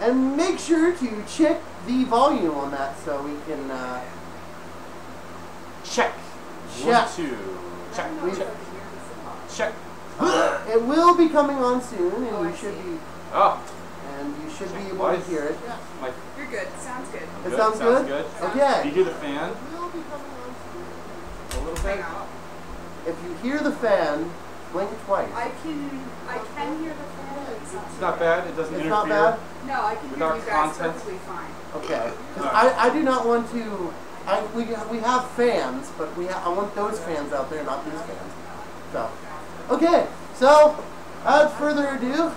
And make sure to check the volume on that so we can check. Check. 1, 2. Check. Check. It will be coming on soon, and you should be. Oh. And you should be able to hear it. You're good. Sounds good. It sounds good? Okay. Do you hear the fan? A little bit. If you hear the fan, blink twice. I can hear the fan. It's not bad. It doesn't interfere. Not bad? No, I can hear you guys perfectly fine. Okay. I do not want to. We have fans, but I want those fans out there, not these fans. So, okay. So, without further ado,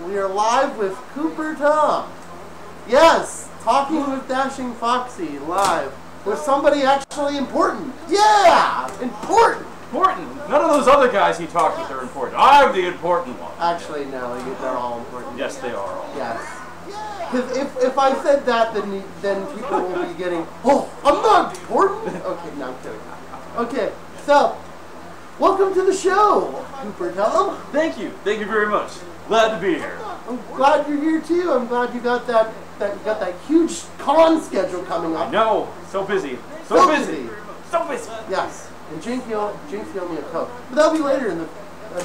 we are live with Cooper Tom. Yes, talking with Dashing Foxie live with somebody actually important. Yeah, important. Important. None of those other guys he talked with are important. I'm the important one. Actually, no, they're all important. Yes, they are all. Yes. Because if I said that, then people will be getting, oh, I'm not important. Okay, no, I'm kidding. Okay, so welcome to the show, Cooper Tom. Thank you. Thank you very much. Glad to be here. I'm glad you're here too. I'm glad you got that huge con schedule coming up. I know. So busy. So busy. So busy. Yes. And Jinx owe me a Coke. But that'll be later in the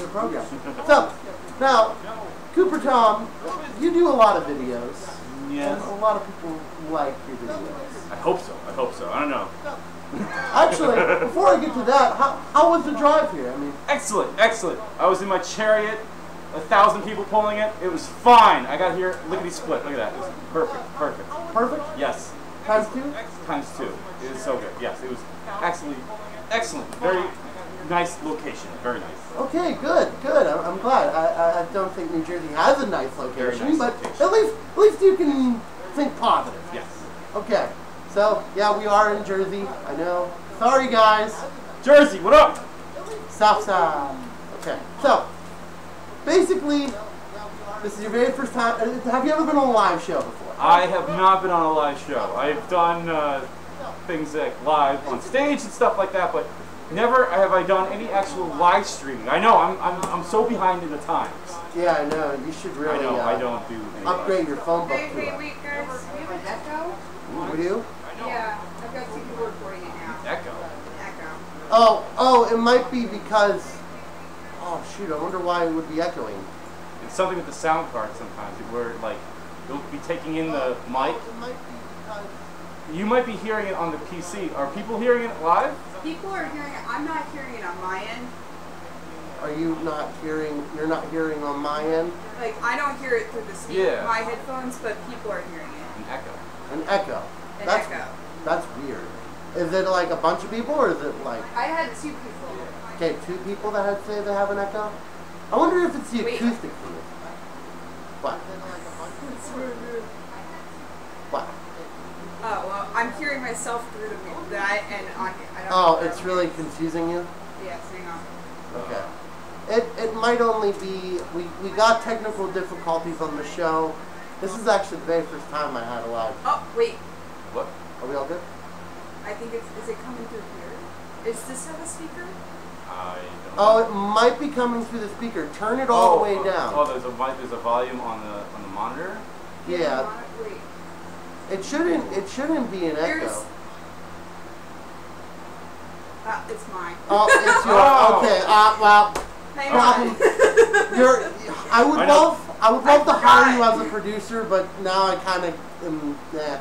program. So, now, Cooper Tom, you do a lot of videos. Yes. And a lot of people like your videos. I hope so. I hope so. I don't know. Actually, before I get to that, how was the drive here? I mean, excellent. Excellent. I was in my chariot. 1,000 people pulling it. It was fine. I got here lickety split. Look at that. It was perfect. Perfect. Perfect? Yes. Times 2? Times 2. It was so good. Yes. It was actually excellent. Very nice location. Very nice. Okay, good. I'm glad. I don't think New Jersey has a nice location, but at least you can think positive. Yes. Okay. So, yeah, we are in Jersey. I know. Sorry, guys. Jersey, what up? South side. Okay. So, basically, this is your very first time. Have you ever been on a live show before? I have not been on a live show. I've done things like live on stage and stuff like that, but never have I done any actual live streaming. I know I'm so behind in the times. Yeah, I know. You should really. I know. I don't do any upgrade your phone book. Wait, guys. We have an echo. We do? Yeah, I've got 2 people recording it now. Echo. Echo. Oh, it might be because. Oh shoot! I wonder why it would be echoing. It's something with the sound card sometimes, where like you'll be taking in the mic. It might be because. You might be hearing it on the PC. Are people hearing it live? People are hearing it. I'm not hearing it on my end. Are you not hearing? You're not hearing on my end. Like I don't hear it through the speaker, my headphones, but people are hearing it. An echo. An echo. An echo. That's weird. Is it like a bunch of people, or is it like? I had 2 people. Okay, 2 people that had say they have an echo. I wonder if it's the acoustic field. What? What? Oh well, I'm hearing myself through that, and I don't. Oh, it's really confusing you. Yes, hang on. Okay. It might only be we got technical difficulties on the show. This is actually the very first time I had a live. Oh wait. What? Are we all good? I think is it coming through here? Is this have a speaker? I don't. Oh, it might be coming through the speaker. Turn it all the way down. Oh, there's a volume on the monitor. Yeah. Wait. It shouldn't be an echo. It's mine. Oh, it's yours. Okay. Well. Problem. I would love to hire you as a producer, but now I kind of am. Nah.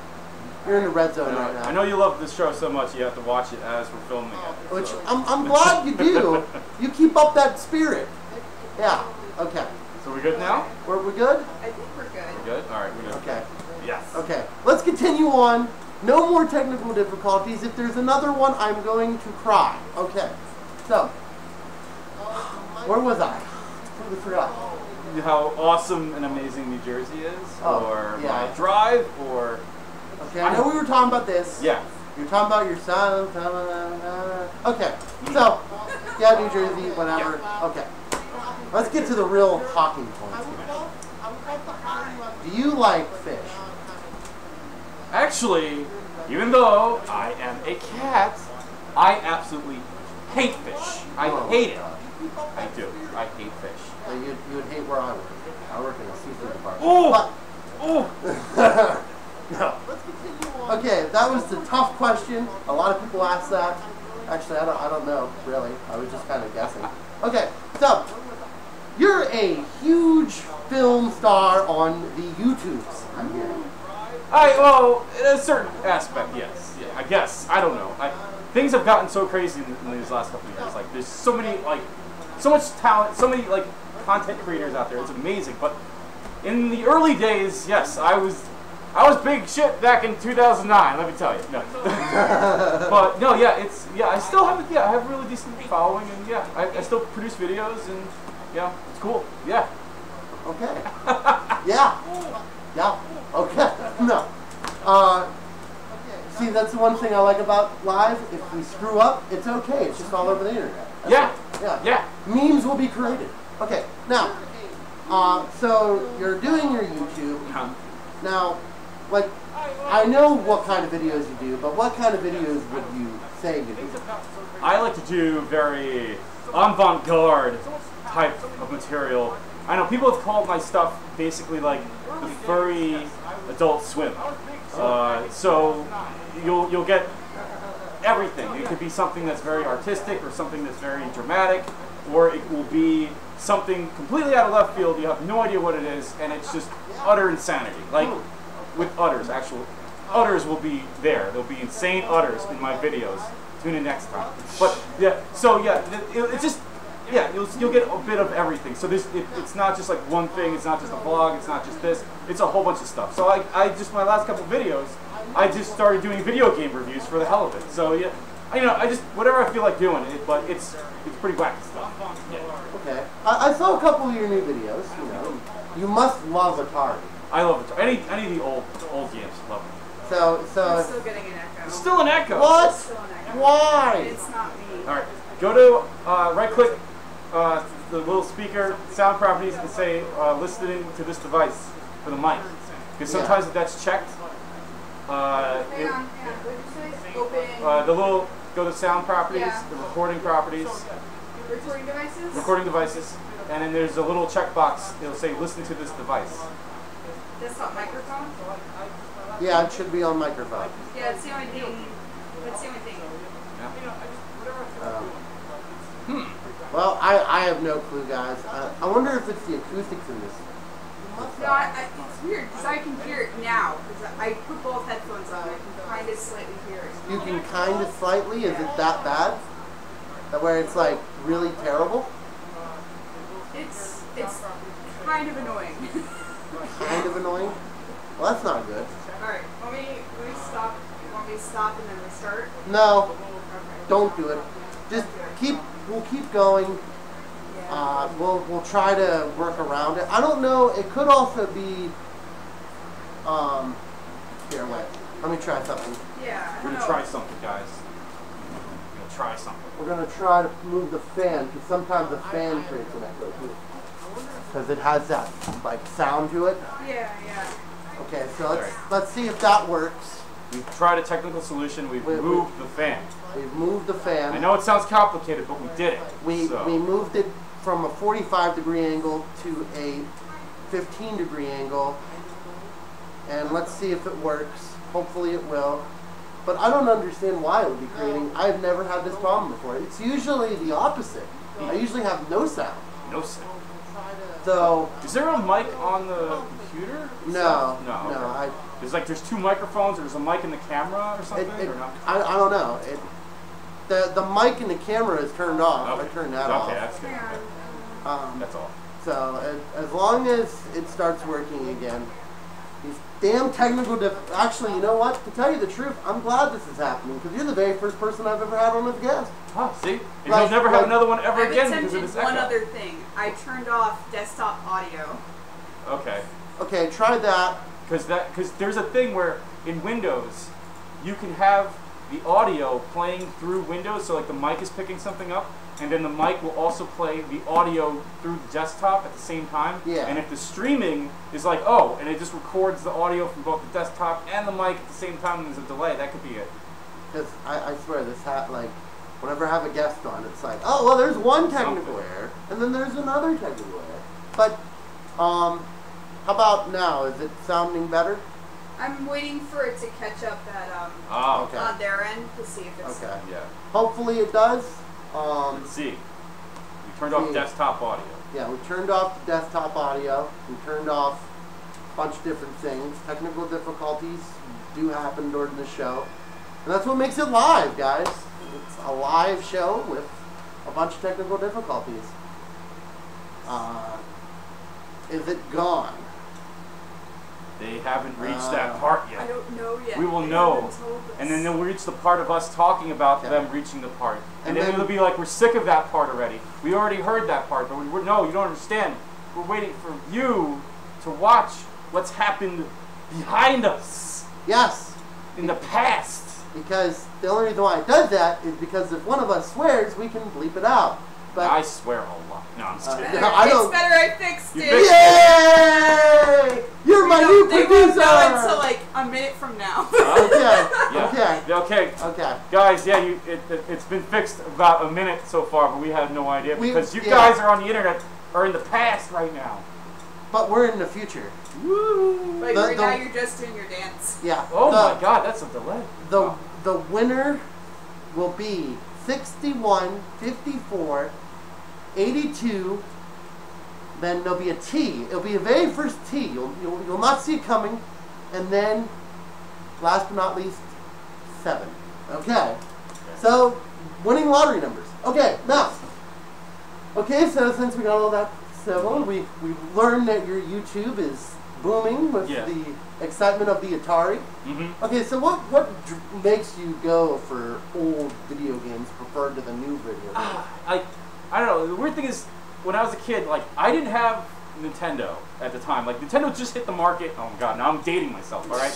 You're in the red zone right now. I know you love this show so much you have to watch it as we're filming it. Which I'm glad you do. You keep up that spirit. Yeah. Okay. So we're good now? We good? I think we're good. We're good? Alright, we're good. Okay. Yes. Okay. Let's continue on. No more technical difficulties. If there's another one, I'm going to cry. Okay. So, where was I? I forgot. How awesome and amazing New Jersey is, or my drive, or... Okay, I know we were talking about this. Yeah. You're talking about your son. Okay, so, yeah, New Jersey, whatever. Okay. Let's get to the real talking points here. Do you like fish? Actually, even though I am a cat, I absolutely hate fish. I hate it. I do. I hate fish. You would hate where I work. I work in a seafood department. Oh! Oh. No. Okay, that was the tough question. A lot of people ask that. Actually, I don't know, really. I was just kind of guessing. Okay, so you're a huge film star on the YouTubes, I'm hearing. Well, in a certain aspect, yes. Yeah, I guess. I don't know. Things have gotten so crazy in these last couple of years. Like, there's so many, so much talent, so many, content creators out there. It's amazing. But in the early days, yes, I was big shit back in 2009. Let me tell you. No. But no, yeah, I still have I have a really decent following, and yeah, I still produce videos, and yeah, it's cool. Yeah. Okay. Yeah. Okay. No. See, that's the one thing I like about live. If we screw up, it's okay. It's just all over the internet. Yeah. Memes will be created. Okay. Now, so you're doing your YouTube. Now, I know what kind of videos you do, but what kind of videos would you say you do? I like to do very avant-garde type of material. I know people have called my stuff basically like the furry Adult Swim. So you'll get everything. It could be something that's very artistic or something that's very dramatic, or it will be something completely out of left field. You have no idea what it is, and it's just utter insanity. Like with utters, actual utters will be there. There'll be insane utters in my videos. Tune in next time. But yeah, so yeah, it's just. Yeah, you'll get a bit of everything. So it's not just like one thing. It's not just a vlog. It's not just this. It's a whole bunch of stuff. So I just my last couple videos, I just started doing video game reviews for the hell of it. So yeah, I just whatever I feel like doing it. But it's pretty wacky stuff. Yeah. Okay. I saw a couple of your new videos. You must love Atari. I love Atari. Any of the old games. Love them. So I'm still getting an echo. Still an echo. What? Still an echo. Why? It's not me. All right. Go to right click. The little speaker, sound properties, and say listening to this device for the mic. Because sometimes if that's checked, Hang on. What did you say? Open. the little, go to sound properties, the recording properties. Recording devices? Recording devices. And then there's a little checkbox, it'll say listen to this device. Desktop microphone? Yeah, it should be on microphone. Yeah, it's the only thing. That's the only thing. Well, I have no clue, guys. I wonder if it's the acoustics in this. No, it's weird because I can hear it now. Because I put both headphones on. I can kind of slightly hear it. You can kind of slightly? Is it that bad? That where it's like really terrible? It's kind of annoying. Kind of annoying? Well, that's not good. Alright, let me stop. You want me to stop and then restart? No, Okay. don't do it. Just we'll keep going. We'll try to work around it. I don't know, it could also be, here, wait. Let me try something. Yeah, I We're don't going to know. try something, guys. We're going to try something. We're going to try to move the fan, because sometimes the fan creates an echo too. Because it has that, sound to it. Yeah. Okay, so let's see if that works. We've tried a technical solution. We've moved the fan. We've moved the fan. I know it sounds complicated, but we did it. We moved it from a 45-degree angle to a 15-degree angle. And let's see if it works. Hopefully it will. But I don't understand why it would be creating. I've never had this problem before. It's usually the opposite. I usually have no sound. No sound. So is there a mic on the computer? No. Okay. There's two microphones. Or there's a mic in the camera or something. Or not? I don't know. The mic in the camera is turned off. Okay. I turned that off. Okay, that's good. That's all. So as long as it starts working again, these damn technical actually, you know what? To tell you the truth, I'm glad this is happening because you're the very first person I've ever had on as a guest. Oh, see? And you'll never have another one ever again because of this echo. One other thing. I turned off desktop audio. Okay. Okay, try that. Because there's a thing where in Windows you can have the audio playing through Windows, so like the mic is picking something up, and then the mic will also play the audio through the desktop at the same time. Yeah. And if the streaming is like, and it just records the audio from both the desktop and the mic at the same time, and there's a delay, that could be it. Because I swear this whenever I have a guest on, it's like, oh well, there's one technical error, and then there's another technical error. But How about now? Is it sounding better? I'm waiting for it to catch up at Okay. on their end to see if it's Okay. Yeah. Hopefully it does. Let's see. We turned off desktop audio. Yeah, we turned off the desktop audio. We turned off a bunch of different things. Technical difficulties do happen during the show. And that's what makes it live, guys. It's a live show with a bunch of technical difficulties. Is it gone? They haven't reached that part yet. I don't know yet. We will They know. haven't told us. And then they'll reach the part of us talking about Okay. them reaching the part. And then then- it'll be like, we're sick of that part already. We already heard that part, but no, you don't understand. We're waiting for you to watch what's happened behind us Yes, in the past. because the only reason why it does that is because if one of us swears, we can bleep it out. But I swear a lot. No, I'm just kidding. Better, I don't- it's better I fixed You it. fixed yay! You're my new They won't producer. know until like a minute from now. Okay. Yeah. Okay. Okay. Okay. Guys, yeah, it's been fixed about a minute so far, but we have no idea because you yeah. guys are on the internet, are in the past right now. But we're in the future. Woo! Like The- right the- now you're just doing your dance. Yeah. Oh my God, that's a delay. The winner will be 61, 54, 82. Then there'll be a T. It'll be the very first T. You'll not see it coming. And then, last but not least, 7. Okay. So, winning lottery numbers. Okay, now. Okay, so since we got all that settled, we've learned that your YouTube is booming with Yeah. the excitement of the Atari. Mm-hmm. Okay, so what makes you go for old video games preferred to the new video games? I don't know. The weird thing is, when I was a kid, like, I didn't have Nintendo at the time. Like, Nintendo just hit the market. Oh my God, now I'm dating myself. All right.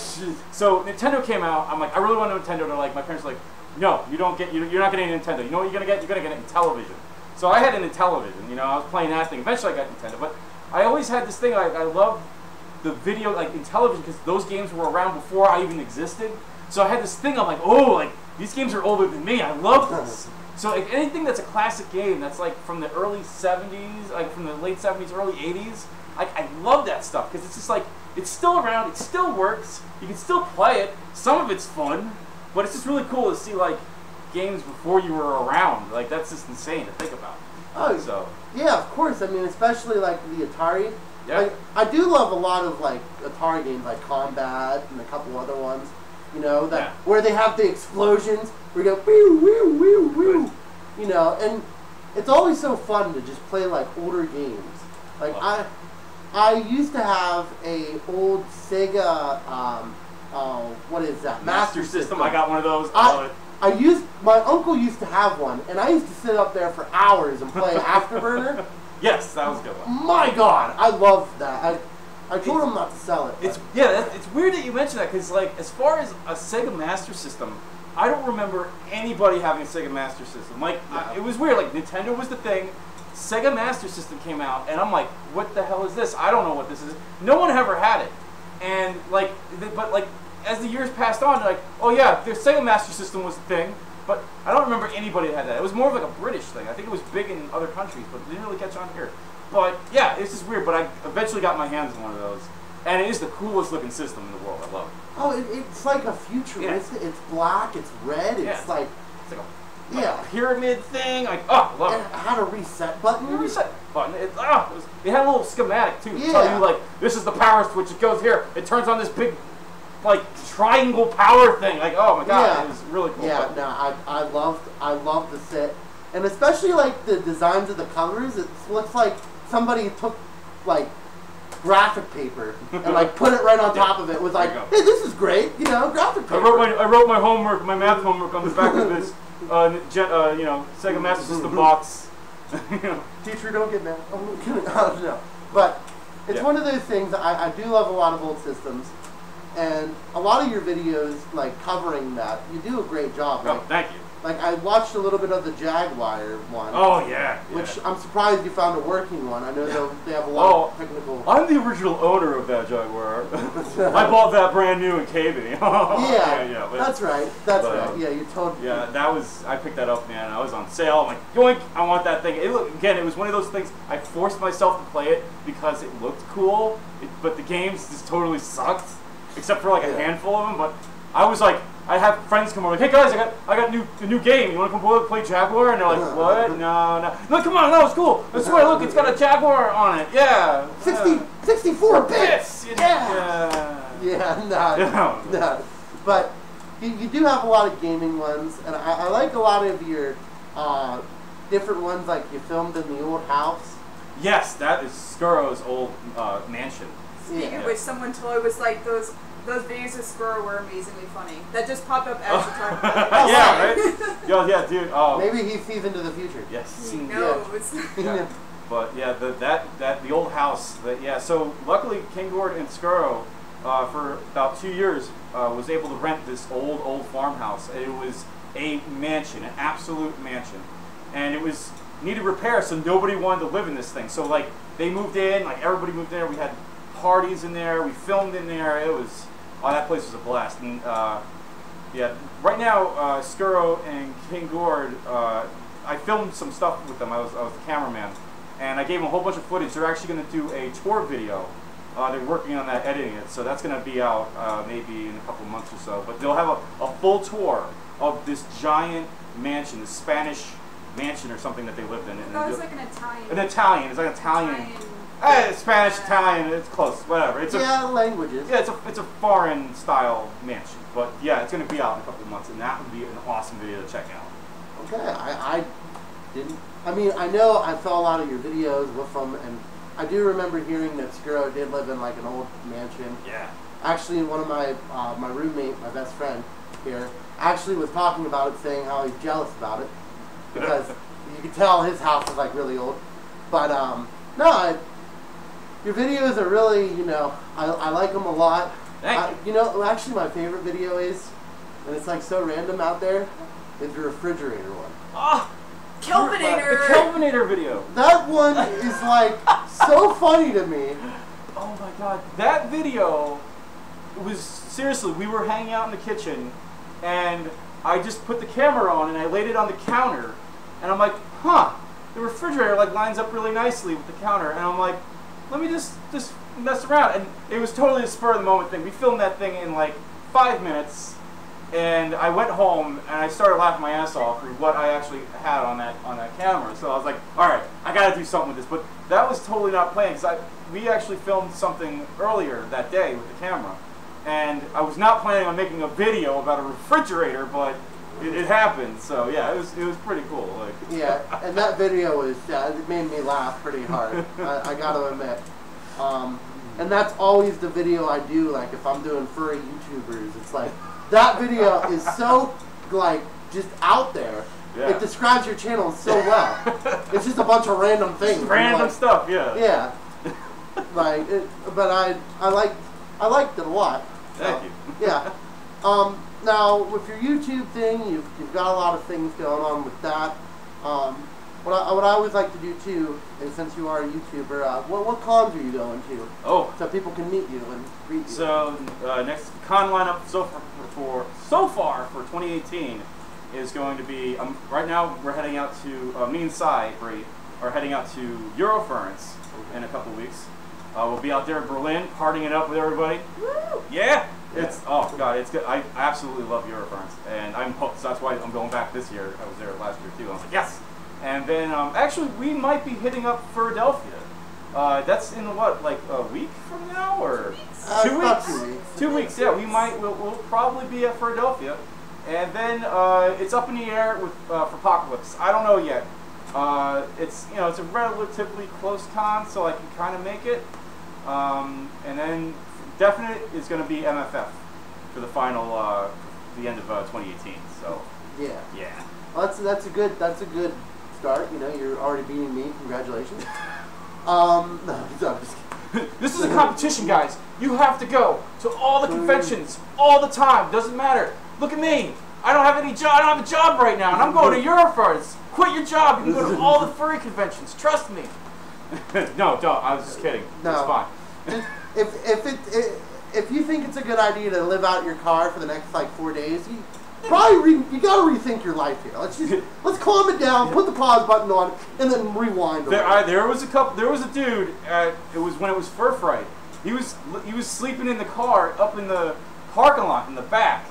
So Nintendo came out. I'm like, I really want a Nintendo. They're like, my parents were like, no, you don't get. You're not getting a Nintendo. You know what you're gonna get? You're gonna get it in television. So I had it in television. You know, I was playing that thing. Eventually, I got Nintendo. But I always had this thing. I loved the video, like in television, because those games were around before I even existed. So I had this thing. I'm like, oh, like these games are older than me. I love this. So like, anything that's a classic game that's like from the early 70s, like from the late 70s, early 80s, I love that stuff because it's just like, it's still around, it still works, you can still play it, some of it's fun, but it's just really cool to see like games before you were around. Like that's just insane to think about. Oh, So yeah, of course. I mean, especially like the Atari. yeah. Like, I do love a lot of like Atari games, like Combat and a couple other ones. You know that Yeah. where they have the explosions, where you go woo woo woo woo. You know, and it's always so fun to just play like older games. Like I used to have a old Sega. What is that? Master System. I got one of those. I love it. My uncle used to have one, and I used to sit up there for hours and play Afterburner. Yes, that was a good one. My God, I love that. I told him not to sell it. It's it's weird that you mention that because like as far as a Sega Master System, I don't remember anybody having a Sega Master System. Like it was weird. Like Nintendo was the thing. Sega Master System came out, and I'm like, what the hell is this? I don't know what this is. No one ever had it, and like, but like as the years passed on, they're like, oh yeah, the Sega Master System was the thing. But I don't remember anybody that had that. It was more of like a British thing. I think it was big in other countries, but it didn't really catch on here. But yeah, it's just weird. But I eventually got my hands on one of those, and it is the coolest looking system in the world. I love it. Oh, it's like a futuristic. Yeah. It's black. It's red. It's like a pyramid thing. Like I love it. It had a reset button. A reset button. It had a little schematic too to tell you like this is the power switch. It goes here. It turns on this big like triangle power thing. Like oh my God, it was really cool. Yeah, no, I loved the set, and especially like the designs of the colors. It looks like somebody took like graphic paper and like put it right on top of it. Was like, hey, this is great, you know, graphic paper. I wrote my homework, my math homework on the back of this, Sega Master System box. Teacher, don't get mad. Oh, no, but it's one of those things. I do love a lot of old systems. And a lot of your videos, like covering that, you do a great job. Oh, Like, thank you. like I watched a little bit of the Jaguar one. Oh yeah. Which I'm surprised you found a working one. I know they have a lot of technical. I'm the original owner of that Jaguar. I bought that brand new in KB. Yeah, that's right. That's right. Yeah, you told me. Yeah, I picked that up, man. I was on sale. I'm like, yoink, I want that thing. It was one of those things. I forced myself to play it because it looked cool, but the games just totally sucked, except for like a handful of them. But I was like, I have friends come over like, hey guys, I got a new game. You want to come play Jaguar? And they're like, what? No. No, come on, no, it's cool. I swear, look, it's got a Jaguar on it. Yeah. 64 bits. Yeah. No. But you do have a lot of gaming ones, and I like a lot of your different ones, like you filmed in the old house. Yes, that is Skuro's old mansion. Speaking of which, someone told us like those videos of Skuro were amazingly funny. That just popped up as you talked about it. Yeah, right? Yo, yeah, dude. Oh. Maybe he sees into the future. Yes. He knows. Yeah. But yeah, the old house. So luckily, King Gord and Skuro, for about 2 years, was able to rent this old farmhouse. It was a mansion, an absolute mansion, and it was needed repair, so nobody wanted to live in this thing. So like they moved in, like everybody moved in there. We had parties in there. We filmed in there. It was. Oh, that place was a blast. And right now, Skuro and King Gord, I filmed some stuff with them. I was the cameraman, and I gave them a whole bunch of footage. They're actually going to do a tour video. They're working on that, editing it, so that's going to be out maybe in a couple months or so. But they'll have a full tour of this giant mansion, this Spanish mansion or something that they lived in. That was like an Italian. An Italian. It's like Italian. Spanish, Italian, it's close, whatever. It's languages. Yeah, it's a foreign style mansion, but yeah, it's going to be out in a couple of months, and that would be an awesome video to check out. Okay, I didn't. I mean, I know I saw a lot of your videos with them, and I do remember hearing that Skuro did live in like an old mansion. Yeah. Actually, one of my roommate, my best friend here, actually was talking about it, saying how he's jealous about it because you could tell his house was like really old. But no. Your videos are really, I like them a lot. Thank you. Actually my favorite video is, and it's like so random out there, is the refrigerator one. Oh! Kelvinator! The Kelvinator video. That one is like so funny to me. Oh my god. That video was, seriously, we were hanging out in the kitchen, and I just put the camera on and I laid it on the counter, and I'm like, the refrigerator like lines up really nicely with the counter, and I'm like, let me just mess around. And it was totally a spur of the moment thing. We filmed that thing in like 5 minutes, and I went home and I started laughing my ass off for what I actually had on that camera. So I was like, all right, I got to do something with this. But that was totally not planned, because we actually filmed something earlier that day with the camera, and I was not planning on making a video about a refrigerator, but it happened. So yeah, it was pretty cool. Like, yeah, and that video was it made me laugh pretty hard. I got to admit. And that's always the video I do. Like if I'm doing furry YouTubers, it's like that video is so like just out there. Yeah. It describes your channel so well. It's just a bunch of random things. Random stuff, yeah. Yeah. But I liked it a lot. Thank you. Yeah. Now, with your YouTube thing, you've got a lot of things going on with that. What I always like to do too is, since you are a YouTuber, what cons are you going to? Oh, so people can meet you and greet you. So next con lineup so far for 2018 is going to be right now we're heading out to me and Cy are heading out to Eurofurence in a couple weeks. We'll be out there in Berlin partying it up with everybody. Woo! Yeah. It's oh god, it's good. I absolutely love Eurofurence, and I'm hooked. So that's why I'm going back this year. I was there last year too. I was like, yes. And then actually, we might be hitting up Philadelphia. That's in what, like a week from now, or 2 weeks? 2 weeks. 2 weeks. Yeah, we'll probably be at Philadelphia, and then it's up in the air with for Apocalypse. I don't know yet. It's it's a relatively close con, so I can kind of make it. And then definite is going to be MFF for the final, the end of 2018. So yeah. Well, that's a good start. You're already beating me. Congratulations. No, I'm just kidding. This is a competition, guys. You have to go to all the conventions all the time. Doesn't matter. Look at me. I don't have any job. I don't have a job right now, and I'm going to Eurofurs. Quit your job. You can go to all the furry conventions. Trust me. No, don't. I was just kidding. No. It's fine. If you think it's a good idea to live out your car for the next like 4 days, you probably you gotta rethink your life here. Let's calm it down, put the pause button on, and then rewind. There was a dude. It was when it was Fur Fright. He was sleeping in the car up in the parking lot in the back,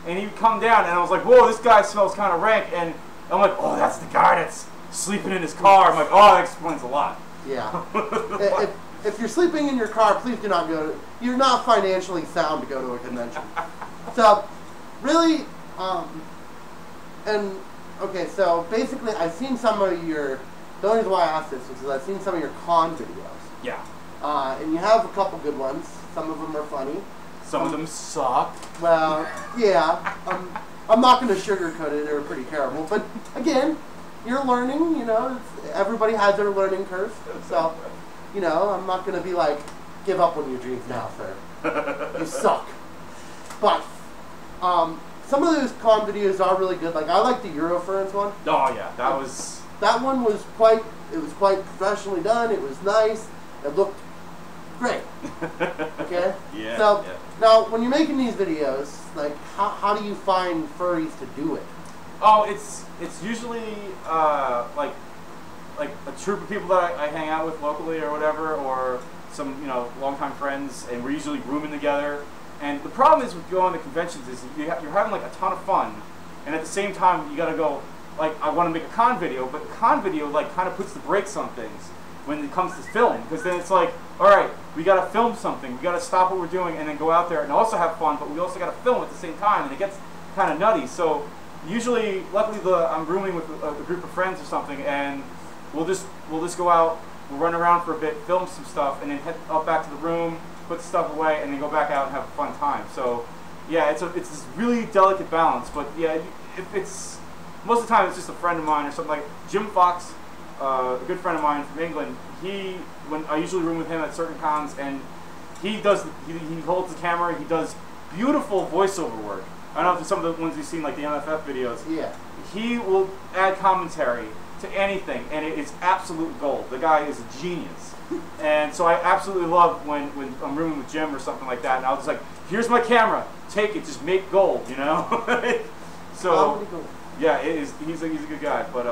and he'd come down, and I was like, whoa, this guy smells kind of rank, and I'm like, oh, that's the guy that's sleeping in his car. I'm like, oh, that explains a lot. Yeah. If you're sleeping in your car, please do not go. You're not financially sound to go to a convention. So, really, and okay, so basically, I've seen some of your. The only reason why I asked this is because I've seen some of your con videos. Yeah. And you have a couple good ones. Some of them are funny. Some of them suck. Well, yeah. I'm not going to sugarcoat it. They're pretty terrible. But again, you're learning. You know, everybody has their learning curve. So, you know, I'm not going to be like, give up on your dreams now, sir. You suck. But some of those con videos are really good. Like I like the Eurofurs one. Oh yeah, that one was quite. It was quite professionally done. It was nice. It looked great. Okay. Yeah. So now, when you're making these videos, like how do you find furries to do it? Oh, it's usually like a troop of people that I hang out with locally or whatever, or some longtime friends, and we're usually rooming together. And the problem is with going to conventions is you're having like a ton of fun, and at the same time you gotta go, like, I want to make a con video, but the con video like kind of puts the brakes on things when it comes to film, because then it's like, all right, we gotta film something, we gotta stop what we're doing and then go out there and also have fun, but we also gotta film at the same time, and it gets kind of nutty. So usually, luckily, I'm rooming with a group of friends or something, and we'll just go out, we'll run around for a bit, film some stuff, and then head up back to the room, put the stuff away, and then go back out and have a fun time. So yeah, it's this really delicate balance. But yeah, if it's most of the time it's just a friend of mine or something, like Jim Fox, a good friend of mine from England. When I usually room with him at certain cons, and he holds the camera, he does beautiful voiceover work. I don't know if some of the ones you've seen, like the MFF videos. Yeah. He will add commentary to anything, and it is absolute gold. The guy is a genius. And so I absolutely love when I'm rooming with Jim or something like that, and I'll just like, here's my camera, take it, just make gold, you know? So, yeah, it is. He's a good guy, but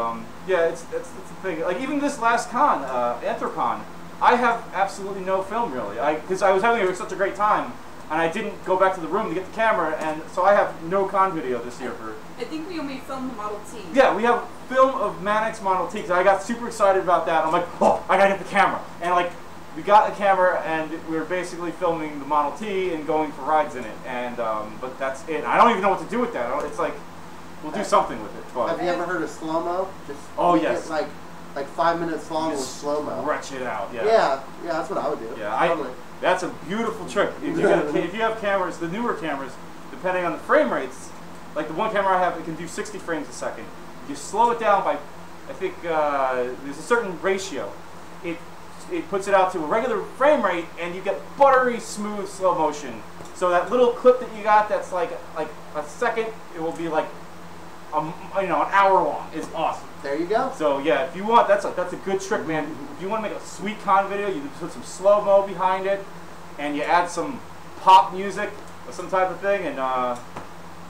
yeah, that's the thing. Like even this last con, Anthrocon, I have absolutely no film really, because I was having such a great time, and I didn't go back to the room to get the camera, and so I have no con video this year for. I think we only filmed the Model T. Yeah, we have film of Mannix Model T, because I got super excited about that. I'm like, oh, I gotta get the camera, and like, we got the camera, and we were basically filming the Model T and going for rides in it, and but that's it. I don't even know what to do with that. It's like, we'll do something with it. But have you ever heard of slow-mo? Oh yes. Like 5 minutes long with slow-mo. Stretch it out. Yeah. Yeah, that's what I would do. Yeah, that's a beautiful trick. If you have cameras, the newer cameras, depending on the frame rates, like the one camera I have, it can do 60 frames a second. If you slow it down by, I think there's a certain ratio, it puts it out to a regular frame rate, and you get buttery smooth slow motion. So that little clip that you got, that's like a second, it will be like an hour long. It's awesome. There you go. So yeah, if you want, that's a good trick, man. If you want to make a sweet con video, you put some slow mo behind it, and you add some pop music or some type of thing, and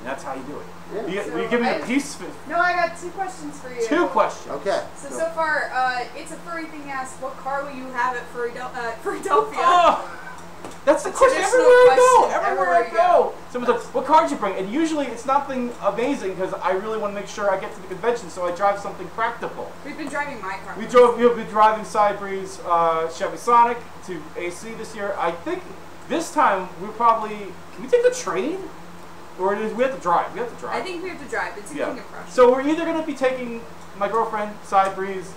that's how you do it. Yeah. You give me a piece. No, I got 2 questions for you. 2 questions. Okay. So far, it's a furry thing asked, what car will you have at Philadelphia? Oh! That's the question everywhere I go. Everywhere I go. Someone's like, what car did you bring? And usually it's nothing amazing, because I really want to make sure I get to the convention, so I drive something practical. We've been driving my car. We've been driving Sidebreeze Chevy Sonic to AC this year. I think this time can we take the train? Or we have to drive? We have to drive. I think we have to drive. It's a King of Prussia. So we're either going to be taking my girlfriend Sidebreeze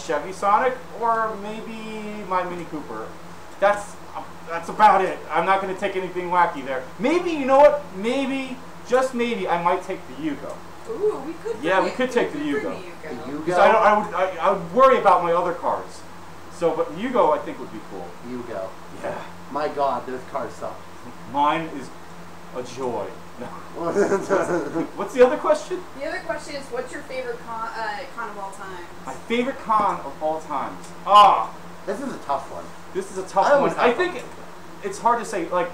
Chevy Sonic, or maybe my Mini Cooper. That's about it. I'm not going to take anything wacky there. Maybe, you know what? Maybe, just maybe, I might take the Yugo. Ooh, we could. Yeah, we could take the Yugo. Yugo? I would worry about my other cars. So, but the Yugo I think would be cool. Yugo. Yeah. My God, those cars suck. Mine is a joy. What's the other question? The other question is, what's your favorite con of all time? My favorite con of all times. Ah, This is a tough one. this is a tough one. I think it's hard to say. Like,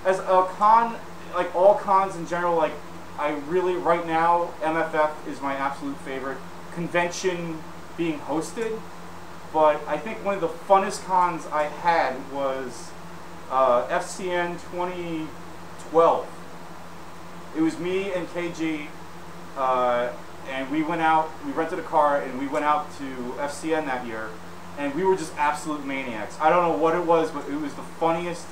as a con, like all cons in general, like I really right now MFF is my absolute favorite convention being hosted. But I think one of the funnest cons I had was FCN 2012. It was me and KG, and we went out, we rented a car, and we went out to FCN that year, and we were just absolute maniacs. I don't know what it was, but it was the funniest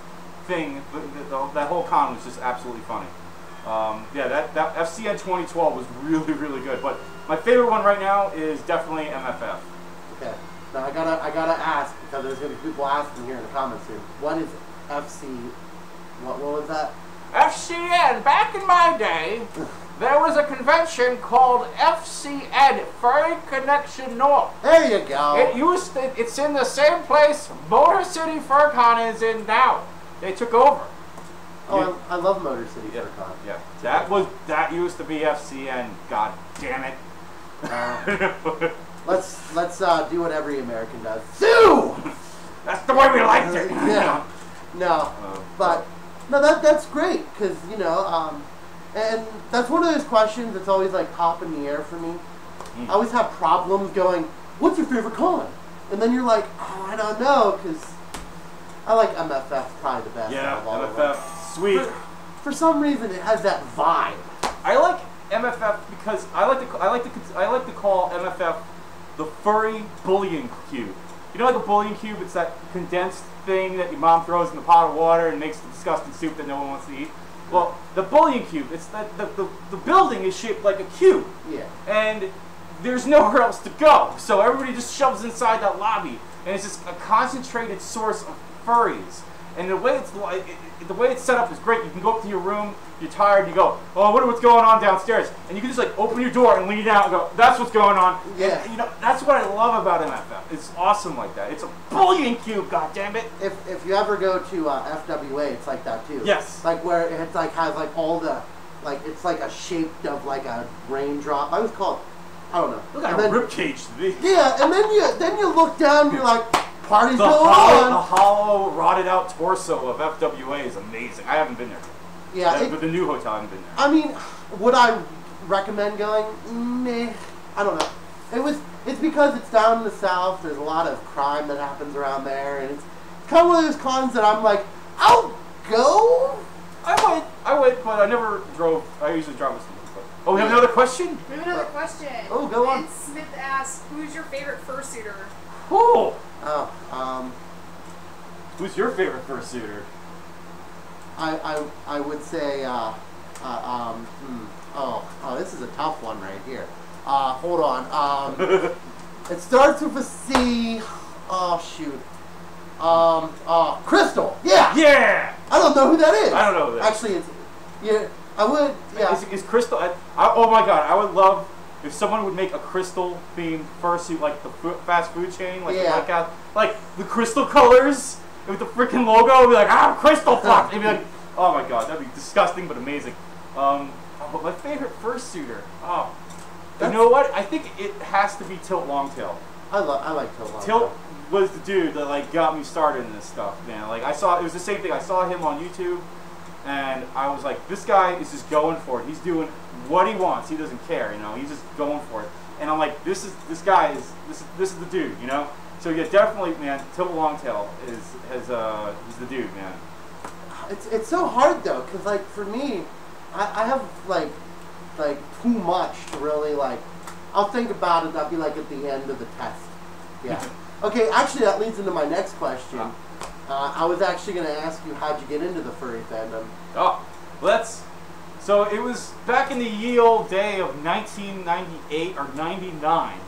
thing. That whole con was just absolutely funny. Yeah, that FCN 2012 was really, really good. But my favorite one right now is definitely MFF. Okay. Now I gotta ask, because there's gonna be people asking here in the comments here. What is FC? What was that? FCN, back in my day, there was a convention called FCN, Furry Connection North. There you go. It's in the same place Motor City FurCon is in now. They took over. Oh, I love Motor City FurCon. Yeah, that used to be FCN. God damn it. Let's do what every American does. Sue! That's the way we liked it. Yeah. No, but no, that's great because and that's one of those questions that's always like top in the air for me. I always have problems going, "What's your favorite con?" And then you're like, "Oh, I don't know," because I like MFF probably the best. Yeah, out of all of MFF, them. sweet. For some reason, it has that vibe. I like MFF because I like to call MFF the furry bullying cube. You know, like a bullying cube, it's that condensed thing that your mom throws in the pot of water and makes the disgusting soup that no one wants to eat. Well, the bullying cube, it's that the building is shaped like a cube. Yeah. And there's nowhere else to go, so everybody just shoves inside that lobby, and it's just a concentrated source of furries. And the way it's set up is great. You can go up to your room, you're tired, you go, "Oh, I wonder what's going on downstairs," and you can just like open your door and lean out and go, "That's what's going on." Yeah. And, that's what I love about MFF. It's awesome like that. It's a bullying cube, goddammit. If you ever go to FWA, it's like that too. Yes. Like where it like has like all the it's like a shape of like a raindrop. I always call it, I don't know. Look like a ribcage to me. Yeah, and then you look down and you're like, party's The going on. hollow, rotted out torso of FWA is amazing. I haven't been there. Yeah. But the new hotel, I haven't been there. I mean, would I recommend going? Meh. I don't know. It's because it's down in the south. There's a lot of crime that happens around there, and it's kind of one of those cons that I'm like, I'll go. I would, but I never drove. I usually drive with someone. Oh, we have another question? We have another question. Oh, go on. Vince Smith asks, who's your favorite fursuiter? Oh. Who's your favorite fursuiter? I would say this is a tough one right here. Hold on. It starts with a C. Oh shoot. Crystal. Yeah. Yeah. I don't know who that is. I don't know who that is. Actually, it's I would. Yeah. Is Crystal? Oh my God! I would love if someone would make a Crystal themed fursuit like the fast food chain, like the Crystal colors with the freaking logo. It'd be like Crystal Fox. It'd be like, oh my God, that'd be disgusting but amazing. But my favorite fursuiter. Oh, you know what? I think it has to be Tilt Longtail. I like Tilt Longtail. Tilt was the dude that like got me started in this stuff, man. Like it was the same thing. I saw him on YouTube, and I was like, this guy is just going for it. He's doing what he wants. He doesn't care, He's just going for it. And I'm like, this is the dude, So yeah, definitely, man. Tilt Longtail he's the dude, man. It's so hard though, cause like for me, I have like too much to really like. I'll think about it. That'll be like at the end of the test. Yeah. Okay. Actually, that leads into my next question. I was actually going to ask you, how'd you get into the furry fandom? Oh, so it was back in the ye old day of 1998 or 99.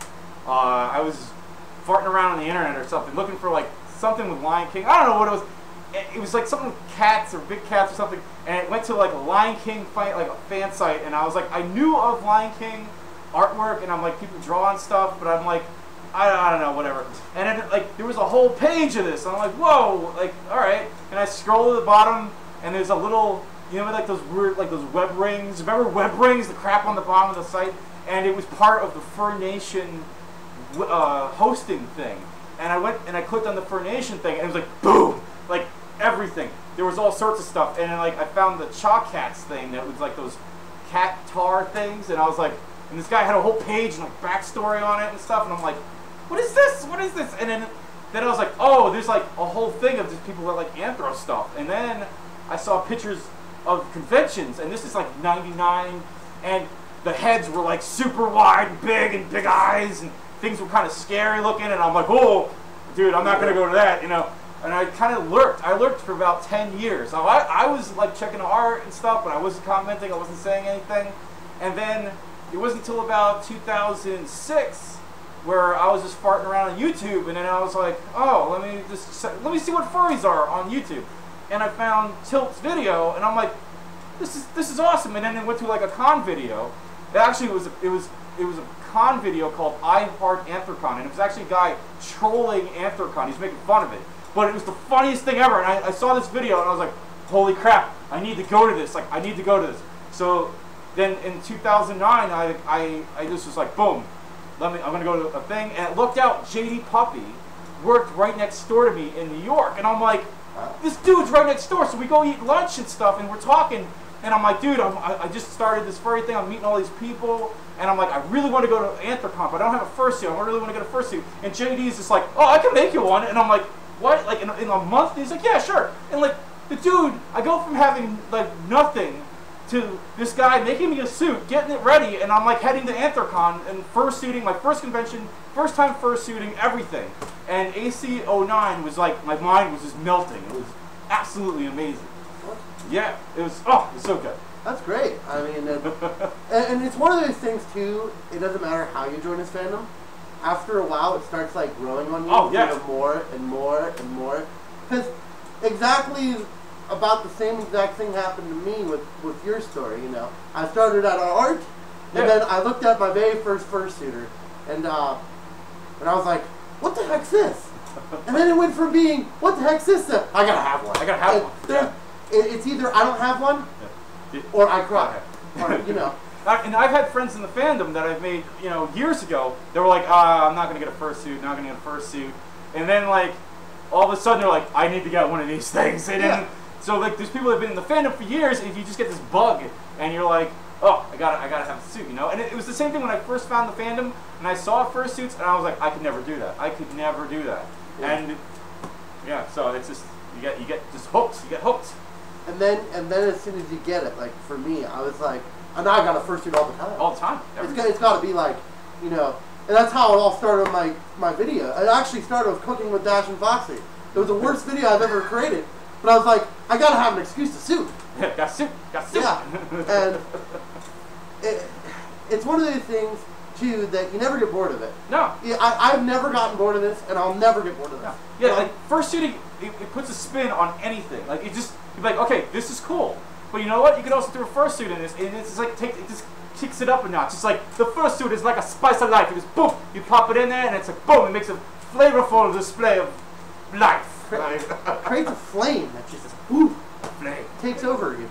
I was farting around on the internet or something, looking for like something with Lion King. I don't know what it was. It was like something with cats or big cats or something, and it went to like a Lion King fight, like a fan site, and I was like, I knew of Lion King artwork, and I'm like, people draw on stuff, but I'm like, I don't know, whatever. And then like there was a whole page of this, and I'm like, whoa, like all right. And I scroll to the bottom, and there's a little you know, like those weird, like those web rings. Remember web rings? The crap on the bottom of the site, and it was part of the Fur Nation hosting thing. And I went and I clicked on the Fur Nation thing, and it was like boom, like everything. There was all sorts of stuff, and then like I found the Chalk Cats thing that was like those cat tar things, and I was like, and this guy had a whole page and like backstory on it and stuff, and I'm like, what is this? What is this? And then I was like, oh, there's like a whole thing of just people that like anthro stuff. And then I saw pictures of conventions, and this is like '99, and the heads were like super wide and big eyes, and things were kind of scary looking, and I'm like, oh, dude, I'm not gonna go to that, you know. And I kind of lurked. I lurked for about 10 years. Now, I was like checking the art and stuff, but I wasn't commenting, I wasn't saying anything. And then it wasn't until about 2006 where I was just farting around on YouTube, and then I was like, oh, let me see what furries are on YouTube. And I found Tilt's video, and I'm like, this is awesome. And then it went to like a con video. It was a con video called I Heart Anthrocon, and it was actually a guy trolling Anthrocon. He's making fun of it. But it was the funniest thing ever, and I saw this video, and I was like, holy crap, I need to go to this. Like, I need to go to this. So then in 2009, I just was like, boom, I'm going to go to a thing. And it looked out, JD Puppy worked right next door to me in New York. And I'm like, this dude's right next door. So we go eat lunch and stuff, and we're talking. And I'm like, dude, I just started this furry thing. I'm meeting all these people. And I'm like, I really want to go to Anthrocon, but I don't have a fursuit. I really want to get a fursuit. And JD's just like, oh, I can make you one. And I'm like, what? Like in a month? And he's like, yeah, sure. And like the dude, I go from having like nothing to this guy making me a suit, getting it ready, and I'm like heading to Anthrocon and fursuiting, my first convention, first time fursuiting, everything. And AC09 was like, my mind was just melting. It was absolutely amazing. Yeah, it was so good. That's great. I mean, and it's one of those things too. It doesn't matter how you join this fandom. After a while, it starts like growing on you. Oh, yeah. More and more and more. Because exactly about the same exact thing happened to me with your story. You know, I started out on art, and then I looked at my very first fursuiter, and I was like, "What the heck's this?" And then it went from being, "What the heck's this?" to, "I gotta have one. I gotta have one." Yeah. It's either I don't have one, or I cry, or you know. And I've had friends in the fandom that I've made, you know, years ago. They were like, I'm not going to get a fursuit, not going to get a fursuit. And then, like, all of a sudden, they're like, I need to get one of these things. And then, so, like, there's people that have been in the fandom for years, and you just get this bug, and you're like, oh, I gotta have a suit, you know? And it was the same thing when I first found the fandom, and I saw fursuits, and I was like, I could never do that. I could never do that. Yeah. And, yeah, so it's just, you get just hooked. You get hooked. And then as soon as you get it, like, for me, I was like, and I got a fursuit all the time. All the time. It's got to be like, you know, and that's how it all started on my video. It actually started with cooking with Dash and Foxie. It was the worst video I've ever created. But I was like, I got to have an excuse to suit. Yeah, got suit. Yeah. And it's one of those things, too, that you never get bored of it. No. Yeah, I've never gotten bored of this, and I'll never get bored of this. No. Yeah, like, fursuiting, it puts a spin on anything. Like, it just, you're like, okay, this is cool. But you know what? You can also do a fursuit in this, and it's like it just kicks it up a notch. It's like the fursuit is like a spice of life. It just boom, you pop it in there, and it's like boom, it makes a flavorful display of life. Creates a flame that just whoo, flame takes over you.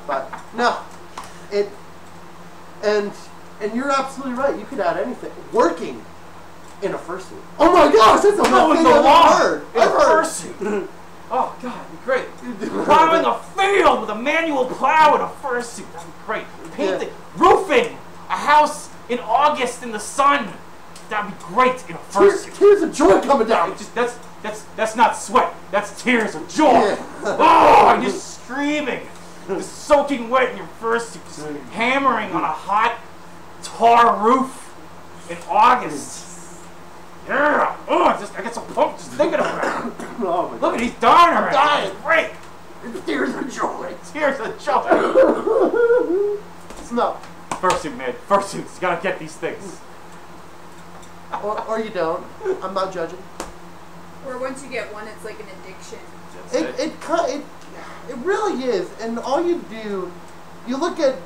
But no, and you're absolutely right. You could add anything. Working in a fursuit. Oh my gosh, that's the best thing I've heard. Fursuit. Oh, God, it'd be great. Plowing a field with a manual plow and a fursuit. That'd be great. Painting, roofing a house in August in the sun. That'd be great in a fursuit. Tears of joy coming down. That's not sweat. That's tears of joy. Yeah. Oh, and you're screaming. Just soaking wet in your fursuit. Just hammering on a hot tar roof in August. Yeah! Oh, I get so pumped just thinking about it. Oh, look at he's dying already. I'm dying. Great. It's tears of joy. Tears of joy. No. Fursuit, man. Fursuits. You gotta get these things. Or you don't. I'm not judging. Or once you get one, it's like an addiction. It really is. And all you do, you look at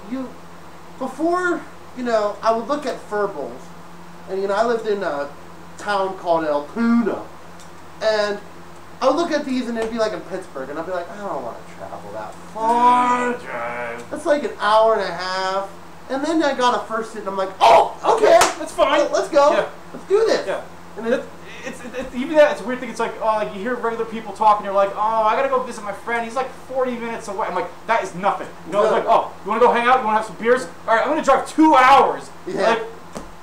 before. You know, I would look at fur bowls, and you know, I lived in a town called El Puna, and I would look at these and it'd be like in Pittsburgh, and I'd be like, I don't want to travel that far. That's like an hour and a half. And then I got a first suit, and I'm like, oh, okay, that's fine. Let's go. Yeah. Let's do this. Yeah. And then, it's even that. It's a weird thing. It's like, oh, like you hear regular people talking. You're like, oh, I gotta go visit my friend. He's like 40 minutes away. I'm like, that is nothing. You know, it's like, oh, you want to go hang out? You want to have some beers? All right, I'm gonna drive 2 hours. Yeah. Like,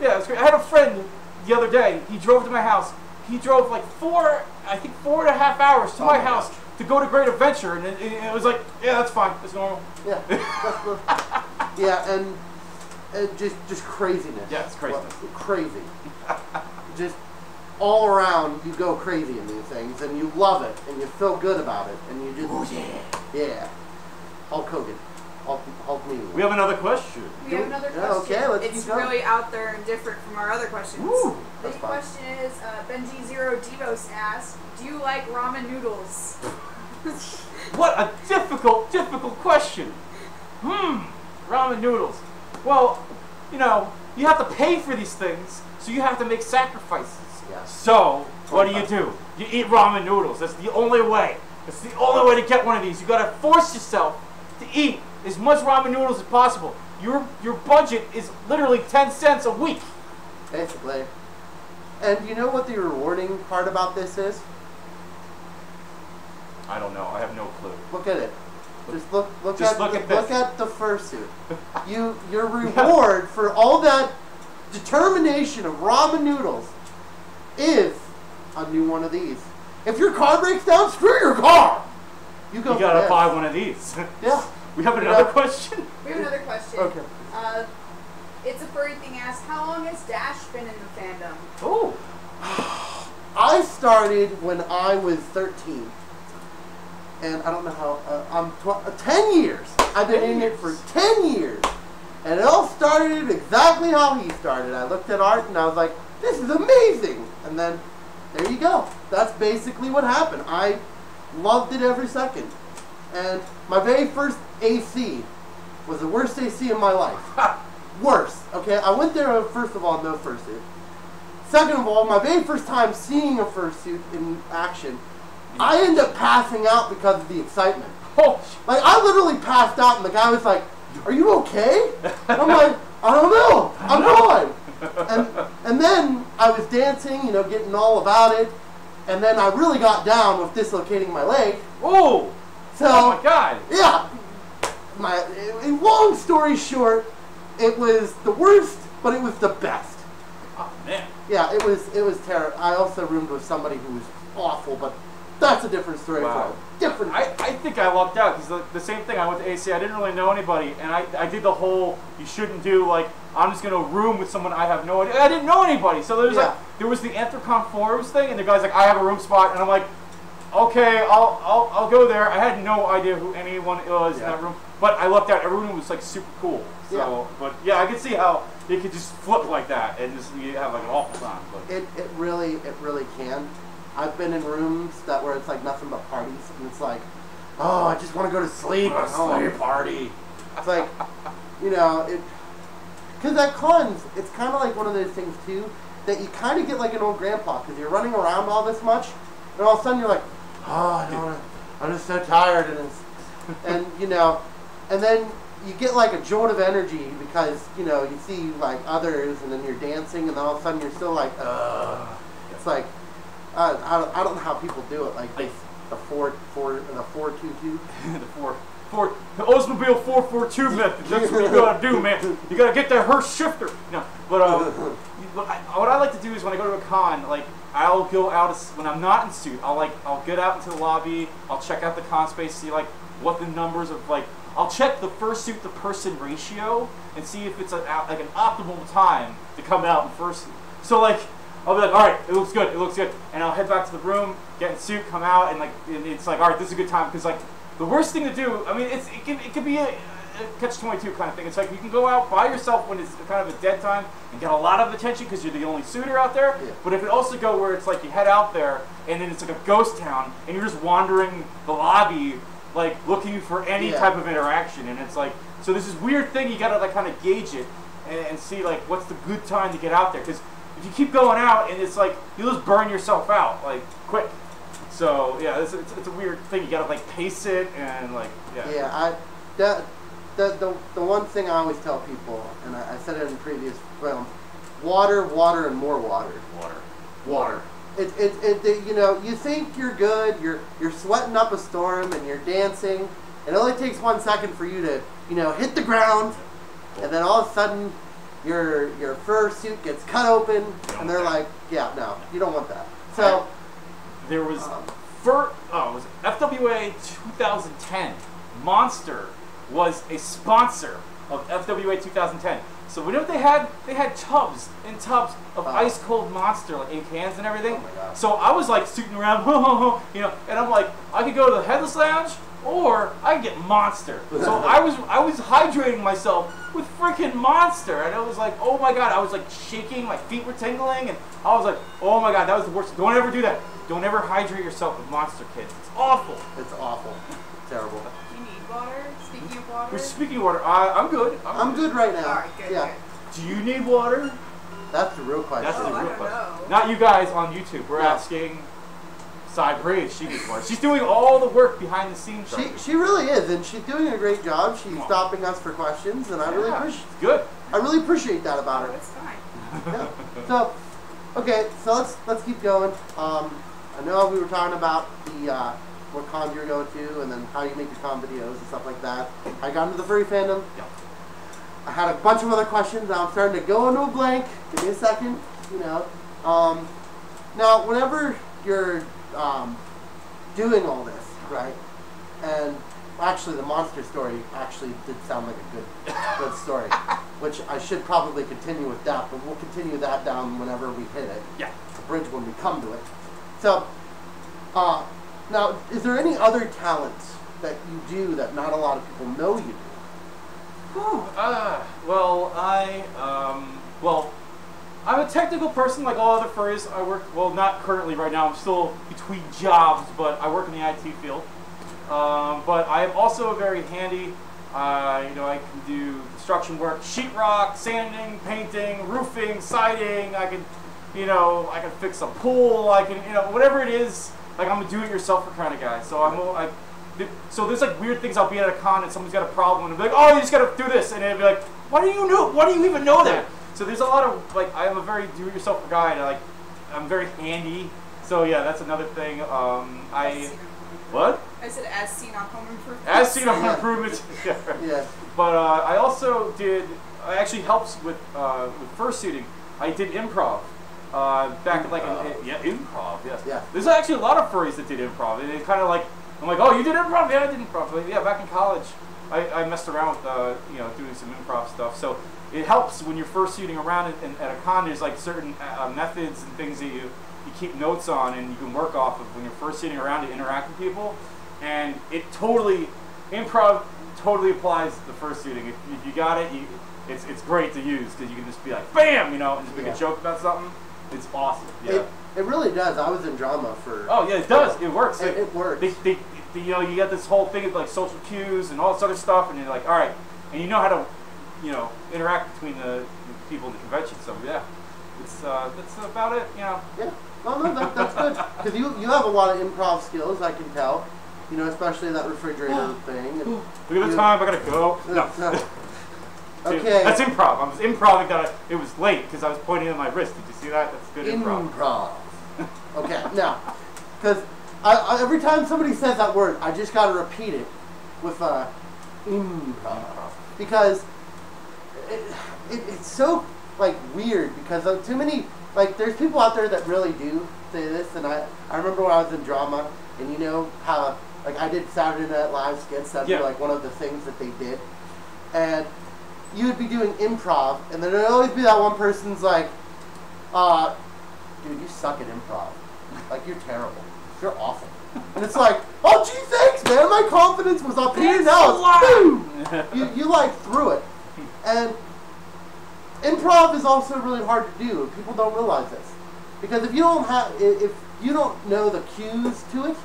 yeah, it's great. I had a friend the other day. He drove to my house. He drove like 4.5 hours to my house to go to Great Adventure, and it was like, yeah, that's fine. It's normal. Yeah. Yeah, and just craziness. Yeah, it's craziness. Crazy. Just all around, you go crazy in these things, and you love it, and you feel good about it, and you just, yeah. Hulk Hogan. Hulk me. We have another question. We have another question. Okay, let's It's keep going. really out there and different from our other questions. Woo, The that's fine. question is, Benji Zero Devos asked, do you like ramen noodles? What a difficult question. Ramen noodles. Well, you know, you have to pay for these things, so you have to make sacrifices. Yes. So, what do? You eat ramen noodles. That's the only way. That's the only way to get one of these. You gotta force yourself to eat as much ramen noodles as possible. Your budget is literally 10 cents a week. Basically. And you know what the rewarding part about this is? I don't know. I have no clue. Look at it. Just look Just at look at this. look at the fursuit. Your reward for all that determination of ramen noodles is a new one of these. If your car breaks down, screw your car. You go. You gotta for buy this. one of these. Yeah. We have another question. We have another question. Okay. It's a furry thing asked, how long has Dash been in the fandom? Oh. I started when I was 13. And I don't know how, 10 years. I've been in it for 10 years. And it all started exactly how he started. I looked at art and I was like, this is amazing. And then, there you go. That's basically what happened. I loved it every second. And my very first AC was the worst AC in my life. Worst. Okay, I went there, first of all, no fursuit. Second of all, my very first time seeing a fursuit in action, I ended up passing out because of the excitement. Oh. Like, I literally passed out, and the guy was like, are you okay? I'm like, I don't know. I'm fine. And then I was dancing, you know, getting all about it. And then I really got down with dislocating my leg. Oh. So, Oh my God. yeah. Long story short, it was the worst, but it was the best. Oh man. Yeah, it was terrible. I also roomed with somebody who was awful, but that's a different story. Wow. Different. I think I lucked out because the same thing. I went to AC. I didn't really know anybody, and I did the whole you shouldn't do like I'm just gonna room with someone I have no idea. I didn't know anybody, so there was the Anthrocon forums thing, and the guy's like I have a room spot, and I'm like okay, I'll go there. I had no idea who anyone was in that room, but I lucked out. Everyone was like super cool. So, but yeah, I could see how it could just flip like that and just you have like an awful time. But It really can. I've been in rooms where it's like nothing but parties, and it's like, oh, I just want to go to sleep. I don't want to party. It's like, you know, because at cons, it's kind of like one of those things too that you kind of get like an old grandpa because you're running around all this much, and all of a sudden you're like, oh, I don't want to. I'm just so tired, and you know, and then you get like a jolt of energy because you know you see like others, and then you're dancing, and then all of a sudden you're still like, it's like. I don't know how people do it. Like the 4-2-2. the Oldsmobile 442 method. That's what you gotta do, man. You gotta get that Hearst shifter. No, but what I like to do is when I go to a con, like I'll go out when I'm not in suit. I'll get out into the lobby. I'll check out the con space, see like what the numbers of like. I'll check the fursuit to person ratio and see if it's like an optimal time to come out in fursuit. So like. I'll be like, all right, it looks good, and I'll head back to the room, get in suit, come out, and it's like, all right, this is a good time because like the worst thing to do. I mean, it can be a catch-22 kind of thing. It's like you can go out by yourself when it's kind of a dead time and get a lot of attention because you're the only suitor out there. Yeah. But if it also go where it's like you head out there and then it's like a ghost town and you're just wandering the lobby like looking for any type of interaction, and it's like so there's this weird thing you gotta like kind of gauge it and see like what's the good time to get out there because. If you keep going out and it's like you just burn yourself out like quick. So yeah, it's a weird thing. You gotta like pace it and like Yeah, the one thing I always tell people, and I said it in previous films, water, water, and more water. Water. You know, you think you're good, you're sweating up a storm and you're dancing. It only takes 1 second for you to, you know, hit the ground, and then all of a sudden your fur suit gets cut open, and they're like, yeah, no, you don't want that. So there was it was FWA 2010. Monster was a sponsor of FWA 2010. So whenever they had tubs and tubs of ice cold Monster, like in cans and everything. Oh my God. So I was like shooting around, you know, and I'm like, I could go to the Headless Lounge or I could get Monster. So I was hydrating myself with freaking Monster, and it was like, oh my God, I was like shaking, my feet were tingling, and I was like, oh my God, that was the worst. Don't ever do that. Don't ever hydrate yourself with Monster, kids. It's awful. It's awful. Terrible. Do you need water? Speaking of water? Speaking of water, I'm good. I'm good right now. All right, good, yeah. Do you need water? That's the real question. That's the I real don't question. know. Not you guys on YouTube. We're asking Cybree. She needs water. She's doing all the work behind the scenes. She really is, and she's doing a great job. She's stopping us for questions, and I really appreciate. Good. I really appreciate that about Oh, her. it's fine. Yeah. So, okay, so let's keep going. I know we were talking about the what cons you go to, and then how you make your con videos and stuff like that. I got into the furry fandom. Yeah. I had a bunch of other questions. Now I'm starting to go into a blank. Give me a second. You know. Now, whenever you're doing all this, right? And actually, the monster story actually did sound like a good story, which I should probably continue with that, but we'll continue that down whenever we hit it. Yeah. The bridge when we come to it. So, now, is there any other talents that you do that not a lot of people know you do? Well, I'm a technical person like all other furries. I work, well, not currently right now. I'm still between jobs, but I work in the IT field. But I am also very handy. You know, I can do construction work, sheetrock, sanding, painting, roofing, siding. I can, you know, I can fix a pool. I can, you know, whatever it is. Like, I'm a do-it-yourselfer kind of guy. So so there's like weird things. I'll be at a con and someone's got a problem and they'll be like, "Oh, you just gotta do this," and they'll be like, "Why do you know? Why do you even know that?" So there's a lot of like, I am a very do-it-yourselfer guy. And I'm very handy. So yeah, that's another thing. What? I said as seen on Home Improvement. As seen on Home Improvement. Yeah. Yeah. But I also did. I actually helps with fursuiting. I did improv. Back in like improv. Yes. Yeah. There's actually a lot of furries that did improv. And it kind of like, I'm like, oh, you did improv? Yeah, I did improv. Like, yeah, back in college, I messed around with you know, doing some improv stuff. So it helps when you're fursuiting around at a con. There's like certain methods and things that you keep notes on and you can work off of when you're fursuiting around to interact with people. And improv totally applies to fursuiting. If you got it, it's great to use because you can just be like, bam, you know, and just make a joke about something. It's awesome. Yeah. It really does. I was in drama for. Oh yeah, it does. It works. It works. You know, you got this whole thing of like social cues and all this other stuff, and you're like, all right, and you know how to, you know, interact between the people in the convention. So yeah, that's about it. You know. Yeah. No, that's good because you have a lot of improv skills. I can tell. You know, especially that refrigerator thing. And look at the time. I gotta go. No. Okay. That's improv. I was improvising that it was late because I was pointing at my wrist. Did you see that? That's good improv. Okay, now, because every time somebody says that word, I just got to repeat it with improv. Because it's so, like, weird because too many, like, there's people out there that really do say this. And I remember when I was in drama, and you know how, like, I did Saturday Night Live skits. That'd be, like, one of the things that they did. And you would be doing improv, and then there'd always be that one person's like, dude, you suck at improv. Like, you're terrible. You're awful. And it's like, oh, gee, thanks, man. My confidence was up here. Now it's boom. You like threw it. And improv is also really hard to do. People don't realize this. Because if you don't know the cues to it,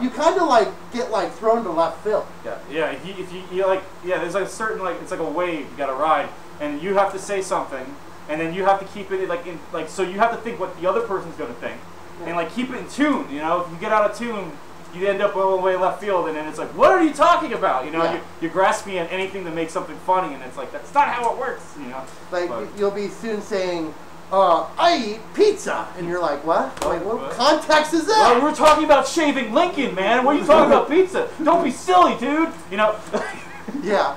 you kind of like get like thrown to left field. Yeah. If you like, there's like a certain like, it's like a wave you gotta ride, and you have to say something, and then you have to keep it like so you have to think what the other person's gonna think, and like keep it in tune. You know, if you get out of tune, you end up all the way left field, and then it's like, what are you talking about? You know, you're grasping at anything to make something funny, and it's like, that's not how it works. You know, like you'll be soon saying, I eat pizza, and you're like, what? Like, what context is that? Well, we're talking about shaving Lincoln, man. What are you talking about pizza? Don't be silly, dude. You know. Yeah,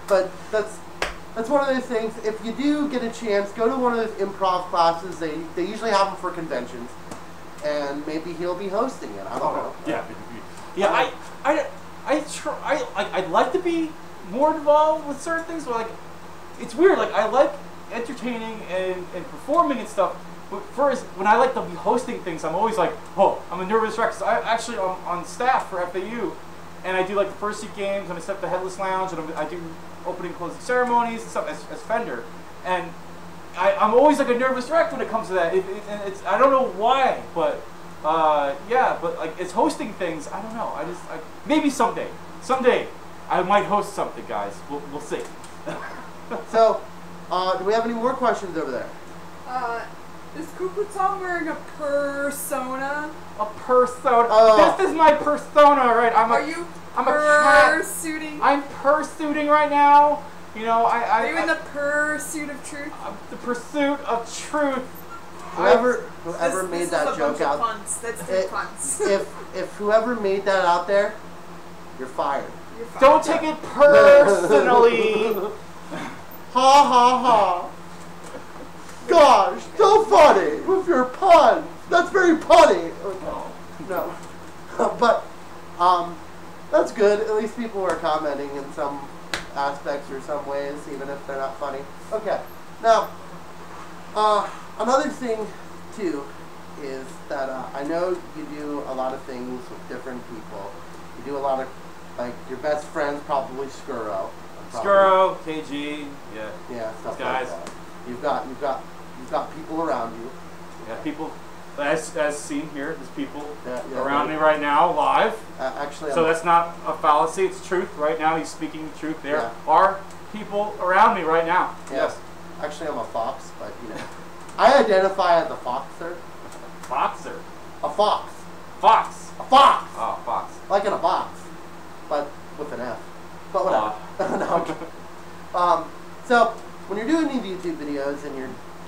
but that's one of those things. If you do get a chance, go to one of those improv classes. They usually have them for conventions, and maybe he'll be hosting it. I don't know. Yeah. I'd like to be more involved with certain things, but like, it's weird. Like, I like entertaining and performing and stuff. But first, when I like to be hosting things, I'm always like, oh, I'm a nervous wreck. 'Cause I actually am on staff for FAU, and I do like the first seat games, and I set the Headless Lounge, and I do opening and closing ceremonies and stuff as Fender. And I'm always like a nervous wreck when it comes to that. And it's I don't know why, but yeah, but like it's hosting things. I don't know. Maybe someday I might host something, guys. We'll see. So, do we have any more questions over there? Is Kukutan wearing a persona? A persona. This is my persona, right? I'm a pursuing? I'm pursuing right now. You know, Are you in the pursuit of truth? The pursuit of truth. Whoever made that joke out. Puns. That's two puns. if whoever made that out there, you're fired. Don't take it personally. Ha ha ha. Gosh, so funny with your puns. That's very punny. Okay. No. But, that's good. At least people are commenting in some aspects or some ways, even if they're not funny. Okay. Now, another thing, too, is that I know you do a lot of things with different people. You do a lot of, like, your best friend's probably Skuro. Skuro, KG, yeah. Yeah, stuff guys. like that. You've got people around you. Yeah, people, as seen here, there's people around me right now, live. Actually, so that's not a fallacy, it's truth. Right now, he's speaking the truth. There are people around me right now. Yeah. Yes. Actually, I'm a fox, but, you know. I identify as a foxer. Foxer? A fox. Fox. A fox. Oh, fox. Like in a box, but with an F. But whatever. No. So when you're doing these YouTube videos and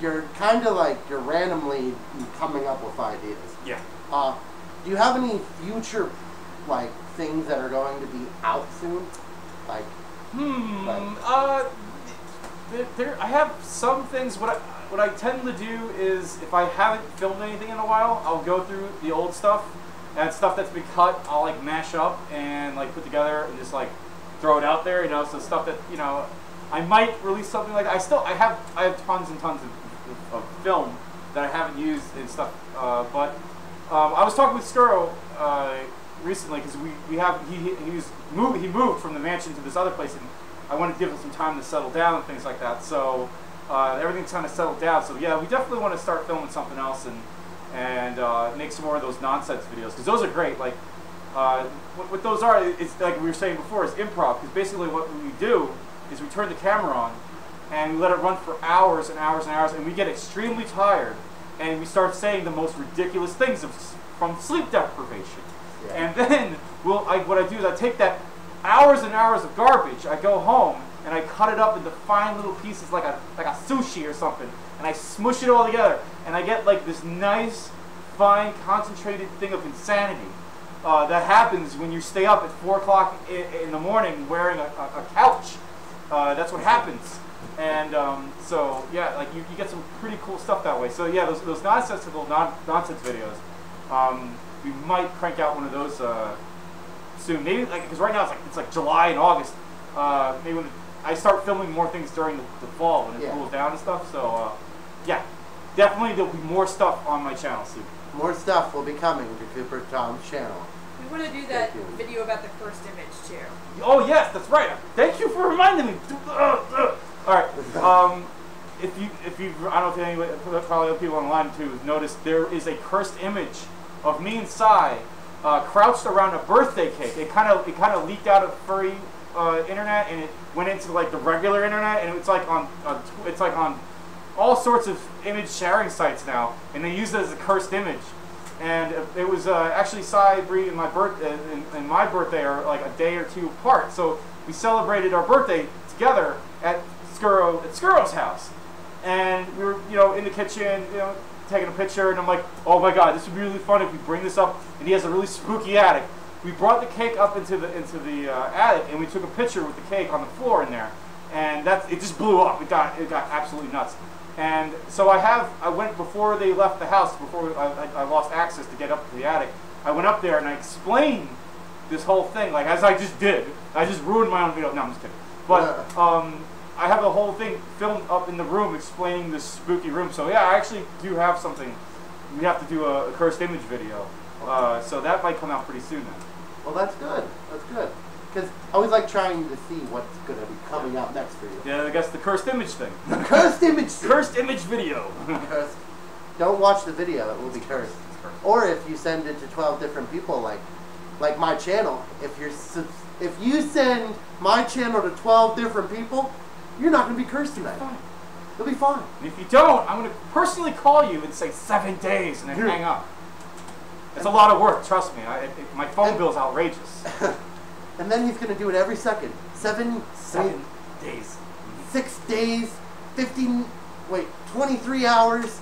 you're kind of like you're randomly coming up with ideas. Yeah. Do you have any future like things that are going to be out soon? Like. I have some things. What I tend to do is if I haven't filmed anything in a while, I'll go through the old stuff and stuff that's been cut. I'll like mash up and like put together and just like throw it out there. You know, so stuff that I might release something like that. I have tons and tons of film that I haven't used and stuff. But I was talking with Skuro recently because he moved from the mansion to this other place, and I wanted to give him some time to settle down and things like that. So everything's kind of settled down. So yeah, we definitely want to start filming something else and make some more of those nonsense videos because those are great. Like what those are, it's like we were saying before, is improv. Because basically what we do is we turn the camera on and we let it run for hours and hours and hours, and we get extremely tired, and we start saying the most ridiculous things from sleep deprivation. Yeah. And then what I do is I take that hours and hours of garbage, I go home and I cut it up into fine little pieces like a sushi or something, and I smush it all together, and I get like this nice, fine, concentrated thing of insanity that happens when you stay up at 4 o'clock in the morning wearing a couch. That's what happens. And so yeah, like you get some pretty cool stuff that way. So yeah, those nonsensical nonsense videos, we might crank out one of those soon. Maybe like because right now it's like July and August. Maybe when I start filming more things during the fall when it cools down and stuff. So yeah, definitely there'll be more stuff on my channel soon. More stuff will be coming to Cooper Tom's channel. We want to do that video about the first image too. Oh yes, that's right. Thank you for reminding me. All right. If you, I don't know if anybody, probably other people online too, have noticed there is a cursed image of me and Sai crouched around a birthday cake. It kind of leaked out of furry internet, and it went into like the regular internet, and it's like on all sorts of image sharing sites now, and they use it as a cursed image. And it was actually Bree and my birthday are like a day or two apart, so we celebrated our birthday together at Skuro's house, and we were in the kitchen taking a picture, and I'm like, oh my god, this would be really fun if we bring this up, and he has a really spooky attic. We brought the cake up into the attic, and we took a picture with the cake on the floor in there, and it just blew up. It got absolutely nuts. And so I went before they left the house, before I lost access to get up to the attic. I went up there and I explained this whole thing, like as I just did. I just ruined my own video. No, I'm just kidding. But I have the whole thing filmed up in the room explaining this spooky room. So yeah, I actually do have something. We have to do a cursed image video. So that might come out pretty soon then. Well, that's good. That's good. Because I always like trying to see what's going to be coming out next for you. Yeah, I guess the cursed image thing. The cursed image thing. Cursed image video. Cursed. Don't watch the video. It will be cursed. Or if you send it to 12 different people, like my channel, if you send my channel to 12 different people, you're not going to be cursed tonight. You'll be fine. And if you don't, I'm going to personally call you and say 7 days and then hang up. It's a lot of work, trust me. My phone bill's outrageous. And then he's going to do it every second. 7 days. 6 days, 23 hours,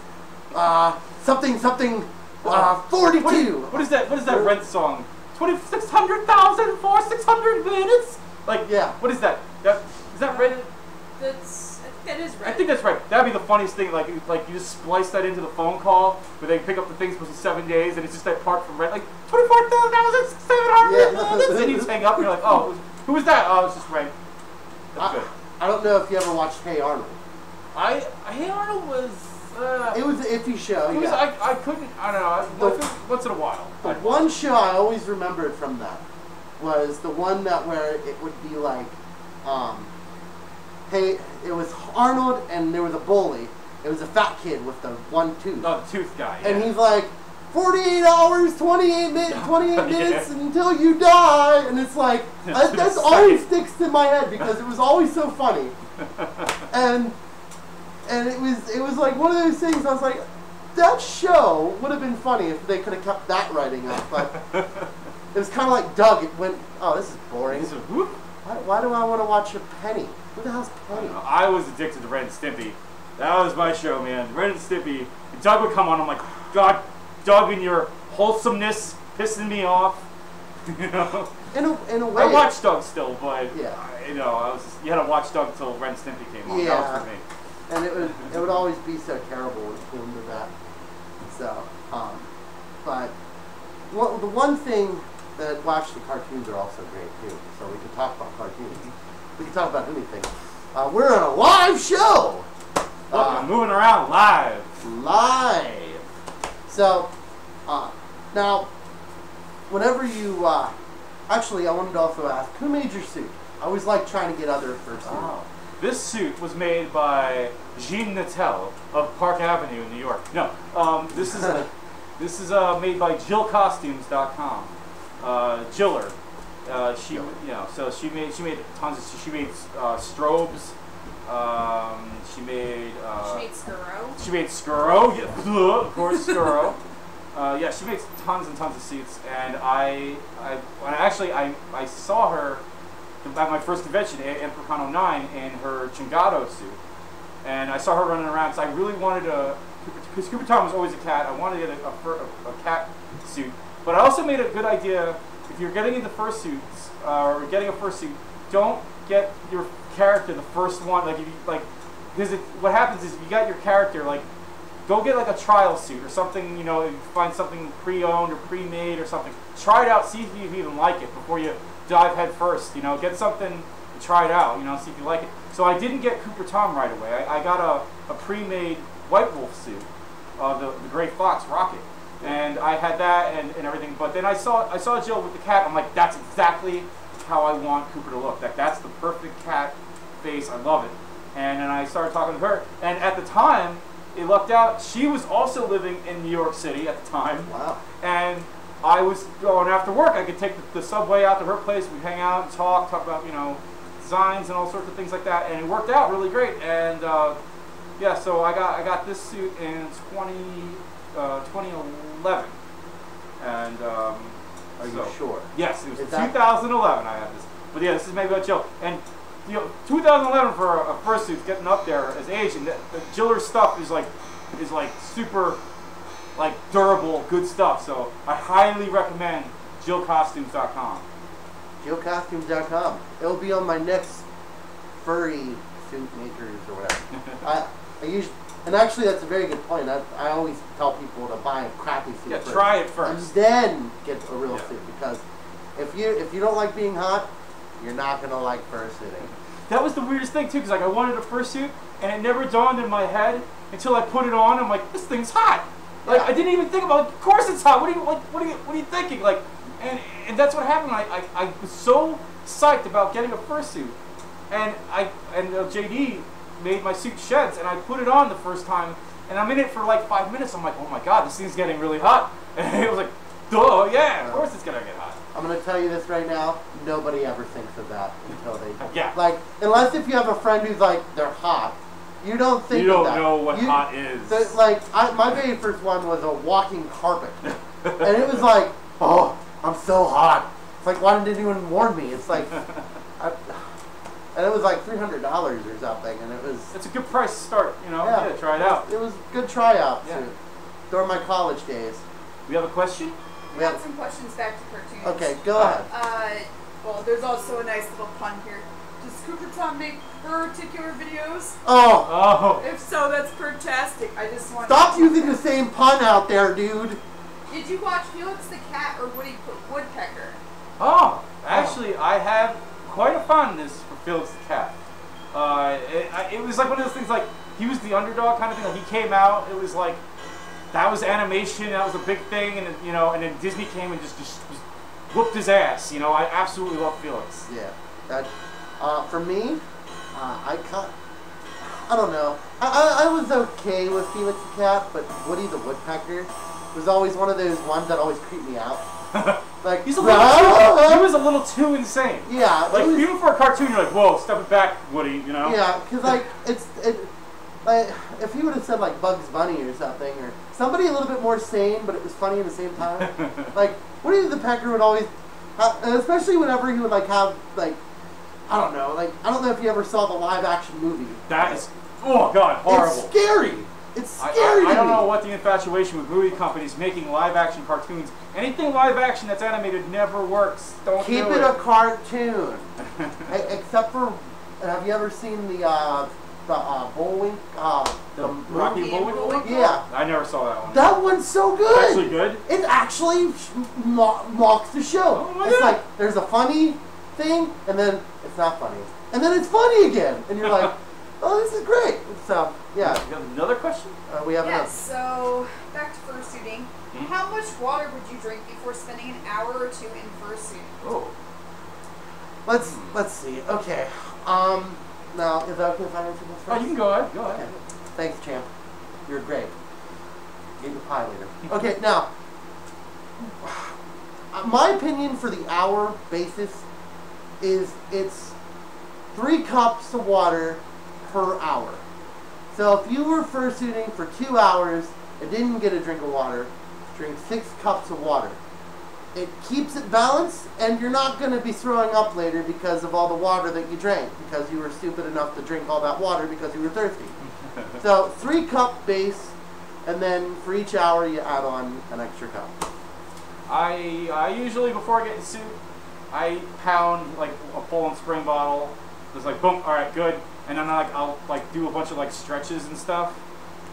something, 42. What is that Rent song? 600,000 for 600 minutes? Like, yeah. What is that? Is that Rent? That is right. I think that's right. That'd be the funniest thing. Like you just splice that into the phone call where they pick up the things for 7 days, and it's just that part from Rent, like 24,700 minutes, and you just hang up, and you're like, oh, who was that? Oh, it's just Rent. That's good. I don't know if you ever watched Hey Arnold. Hey Arnold was. It was an iffy show. It was, I couldn't. I don't know. Once in a while. The one show I always remembered from that was the one where it would be like. Hey, it was Arnold and there was a bully. It was a fat kid with the one tooth. Oh, the tooth guy. Yeah. And he's like, 48 hours, 28 minutes until you die. And it's like, that always sticks to my head because it was always so funny. and it was like one of those things I was like, that show would have been funny if they could have kept that writing up. But it was kind of like Doug. It went, oh, this is boring. Why do I want to watch a Penny? Who the hell's Penny? I was addicted to Ren and Stimpy. That was my show, man. Ren and Stimpy. And Doug would come on. I'm like, God, Doug, and your wholesomeness pissing me off. You know. In a way. I watched Doug still, but yeah. You had to watch Doug until Ren and Stimpy came on. Yeah. That was for me. And it would always be so terrible when it came to that. So, but the one thing that the cartoons are also great too. So we can talk about cartoons. We can talk about anything. We're on a live show. Look, I'm moving around live. Live. So, now, whenever you, actually, I wanted to also ask, who made your suit? I always like trying to get other first. Oh. This suit was made by Jean Nattel of Park Avenue in New York. No, this is made by JillCostumes.com. Jiller. So she made tons of. She made strobes. She made Skuro. She made Skuro. Yeah, of course, Skuro. Yeah, she makes tons and tons of suits, and I saw her at my first convention, Emperor 09, in her Chingado suit, and I saw her running around because I really wanted because Cooper Tom was always a cat. I wanted to get a cat suit, but I also made a good idea. If you're getting into fursuits or getting a fursuit, don't get your character the first one. Because what happens is if you got your character, go get a trial suit or something. You find something pre-owned or pre-made or something. Try it out, see if you even like it before you dive head first. Get something and try it out. See if you like it. So I didn't get Cooper Tom right away. I got a pre-made White Wolf suit, the Gray Fox Rocket. And I had that and everything, but then I saw Jill with the cat. I'm like, that's exactly how I want Cooper to look. That's the perfect cat face. I love it. And then I started talking to her. And at the time, it lucked out. She was also living in New York City at the time. Wow. And I was going after work. I could take the subway out to her place. We'd hang out and talk about designs and all sorts of things like that. And it worked out really great. And Yeah, so I got this suit in 2011, and Are you sure? Yes, it was Is that- 2011. I had this, but yeah, this is maybe a chill. And 2011 for a fursuit's getting up there as age, and the Jiller stuff is like super like durable, good stuff. So I highly recommend JillCostumes.com. JillCostumes.com. It'll be on my next furry suit makers or whatever. I usually, and actually that's a very good point. I always tell people to buy a crappy suit Yeah, first, try it first, and then get a real suit, because if you don't like being hot, you're not gonna like fursuiting. That was the weirdest thing too, because like I wanted a fursuit, and it never dawned in my head until I put it on. I'm like, this thing's hot. Like I didn't even think about it. Of course it's hot. What are you thinking? Like, and that's what happened. I was so psyched about getting a fursuit, and JD made my suit sheds, and I put it on the first time, and I'm in it for like 5 minutes. I'm like, oh my god, this thing's getting really hot. And it was like, duh, yeah, of course it's gonna get hot. I'm gonna tell you this right now. Nobody ever thinks of that until they like, unless if you have a friend who's like they're hot, you don't think you of don't that. know what hot is. My very first one was a walking carpet, and it was like, oh, I'm so hot. It's like, why didn't anyone warn me? It's like, and it was like $300 or something, and it was. It's a good price to start, you know. Yeah, try it out. It was a good tryout during my college days. We have a question. We got some questions back to cartoons. Okay, go ahead. Well, there's also a nice little pun here. Does Cooperton make particular videos? Oh. If so, that's fantastic. I just want Stop using the same pun out there, dude. Did you watch Felix the Cat or Woody Woodpecker? Oh, actually, I have quite a fondness for Felix the Cat. It was like one of those things, like, he was the underdog kind of thing. Like, he came out, it was like, that was animation, that was a big thing, and you know, and then Disney came and just whooped his ass. You know, I absolutely love Felix. Yeah, that for me, I don't know. I was okay with Felix the Cat, but Woody the Woodpecker was always one of those ones that always creeped me out. Like he was a little too insane. Yeah, like even for a cartoon, you're like, whoa, step it back, Woody. You know? Yeah, because like like if he would have said like Bugs Bunny or something, or somebody a little bit more sane, but it was funny at the same time. Like Woody the Woodpecker would always, especially whenever he would like have like, I don't know if you ever saw the live action movie. That is, oh god, horrible. It's scary. It's scary. I don't know what the infatuation with movie companies making live action cartoons. Anything live action that's animated never works. Don't keep it a cartoon. Except for, have you ever seen the Bullwink? The Rocky Bullwink? Yeah. I never saw that one. That one's so good. It's actually good? It actually mocks the show. Oh, it's like, there's a funny thing, and then it's not funny. And then it's funny again. And you're like, oh, this is great. So, yeah. You have another question? We have another. So, back to fursuiting. How much water would you drink before spending an hour or two in fursuit? Oh. Let's see. Okay. Now, is that okay if I answer this first? Oh, you can go ahead. Go ahead. Okay. Thanks, champ. You're great. Eat the pie later. Okay, now, my opinion for the hour basis is it's 3 cups of water per hour. So if you were fursuiting for 2 hours and didn't get a drink of water, drink 6 cups of water. It keeps it balanced, and you're not going to be throwing up later because of all the water that you drank, because you were stupid enough to drink all that water because you were thirsty. So 3 cup base, and then for each hour you add on an extra cup. I usually, before I get in suit, I pound like a full and spring bottle. Just like boom, all right, good. And then I'll like do a bunch of like stretches and stuff,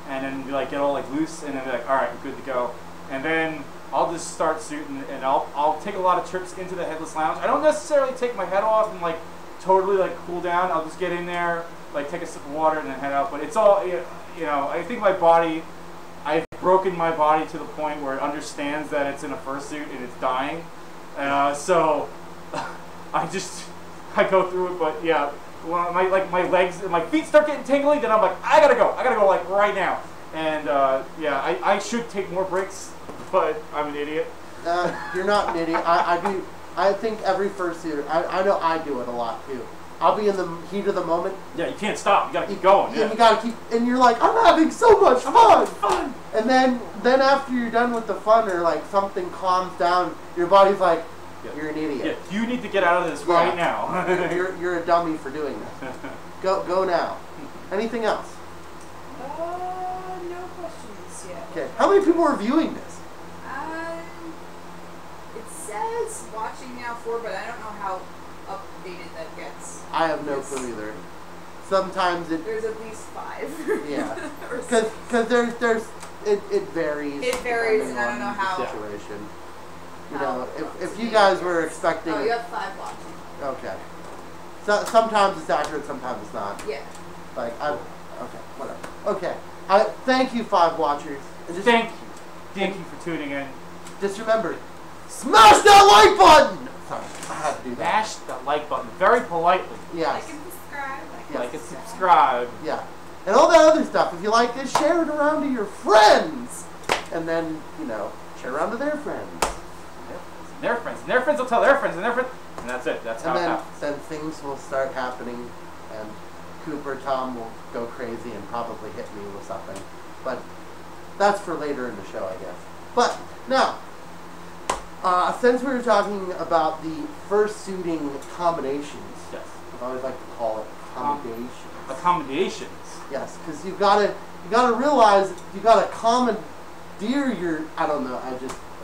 and then be like get all like loose, and then be like, all right, good to go. And then I'll just start suiting, and I'll take a lot of trips into the headless lounge. I don't necessarily take my head off and like totally like cool down. I'll just get in there, like take a sip of water, and then head out. But it's all, you know, I think my body, I've broken my body to the point where it understands that it's in a fursuit and it's dying. So I go through it. But yeah, when my legs and my feet start getting tingly, then I'm like, I gotta go like right now. And yeah, I should take more breaks, but I'm an idiot. You're not an idiot. I think every fursuiter, I know I do it a lot too. I'll be in the heat of the moment. Yeah, you can't stop. You gotta keep going. Yeah, you gotta keep, and you're like, I'm having so much fun. And then after you're done with the fun, or like something calms down, your body's like, you're an idiot. Yeah, you need to get out of this right now. you're a dummy for doing this. Go now. Anything else? No questions yet. Okay. How many people are viewing this? It says watching now 4, but I don't know how updated that gets. I have no clue either. Sometimes there's at least 5. Yeah. Because there's it varies. It varies, and I don't know how. Situation. You know, if you guys were expecting. Oh, you have 5 watching. Okay. So sometimes it's accurate, sometimes it's not. Yeah. Like okay, whatever. Okay. Thank you, 5 watchers. Thank you for tuning in. Just remember, smash that like button. Sorry, I had to do that. Smash the like button very politely. Yes. Like and subscribe. Like and subscribe. Yeah. And all that other stuff. If you like this, share it around to your friends, and then share around to their friends. Their friends. And their friends will tell their friends, and their friends. And that's it. That's how it happens. Then things will start happening, and Cooper Tom will go crazy and probably hit me with something. But that's for later in the show, I guess. But now, since we were talking about the fursuiting combinations, yes, I always like to call it accommodations. Accommodations. Yes, because you gotta realize you gotta commandeer your. I don't know.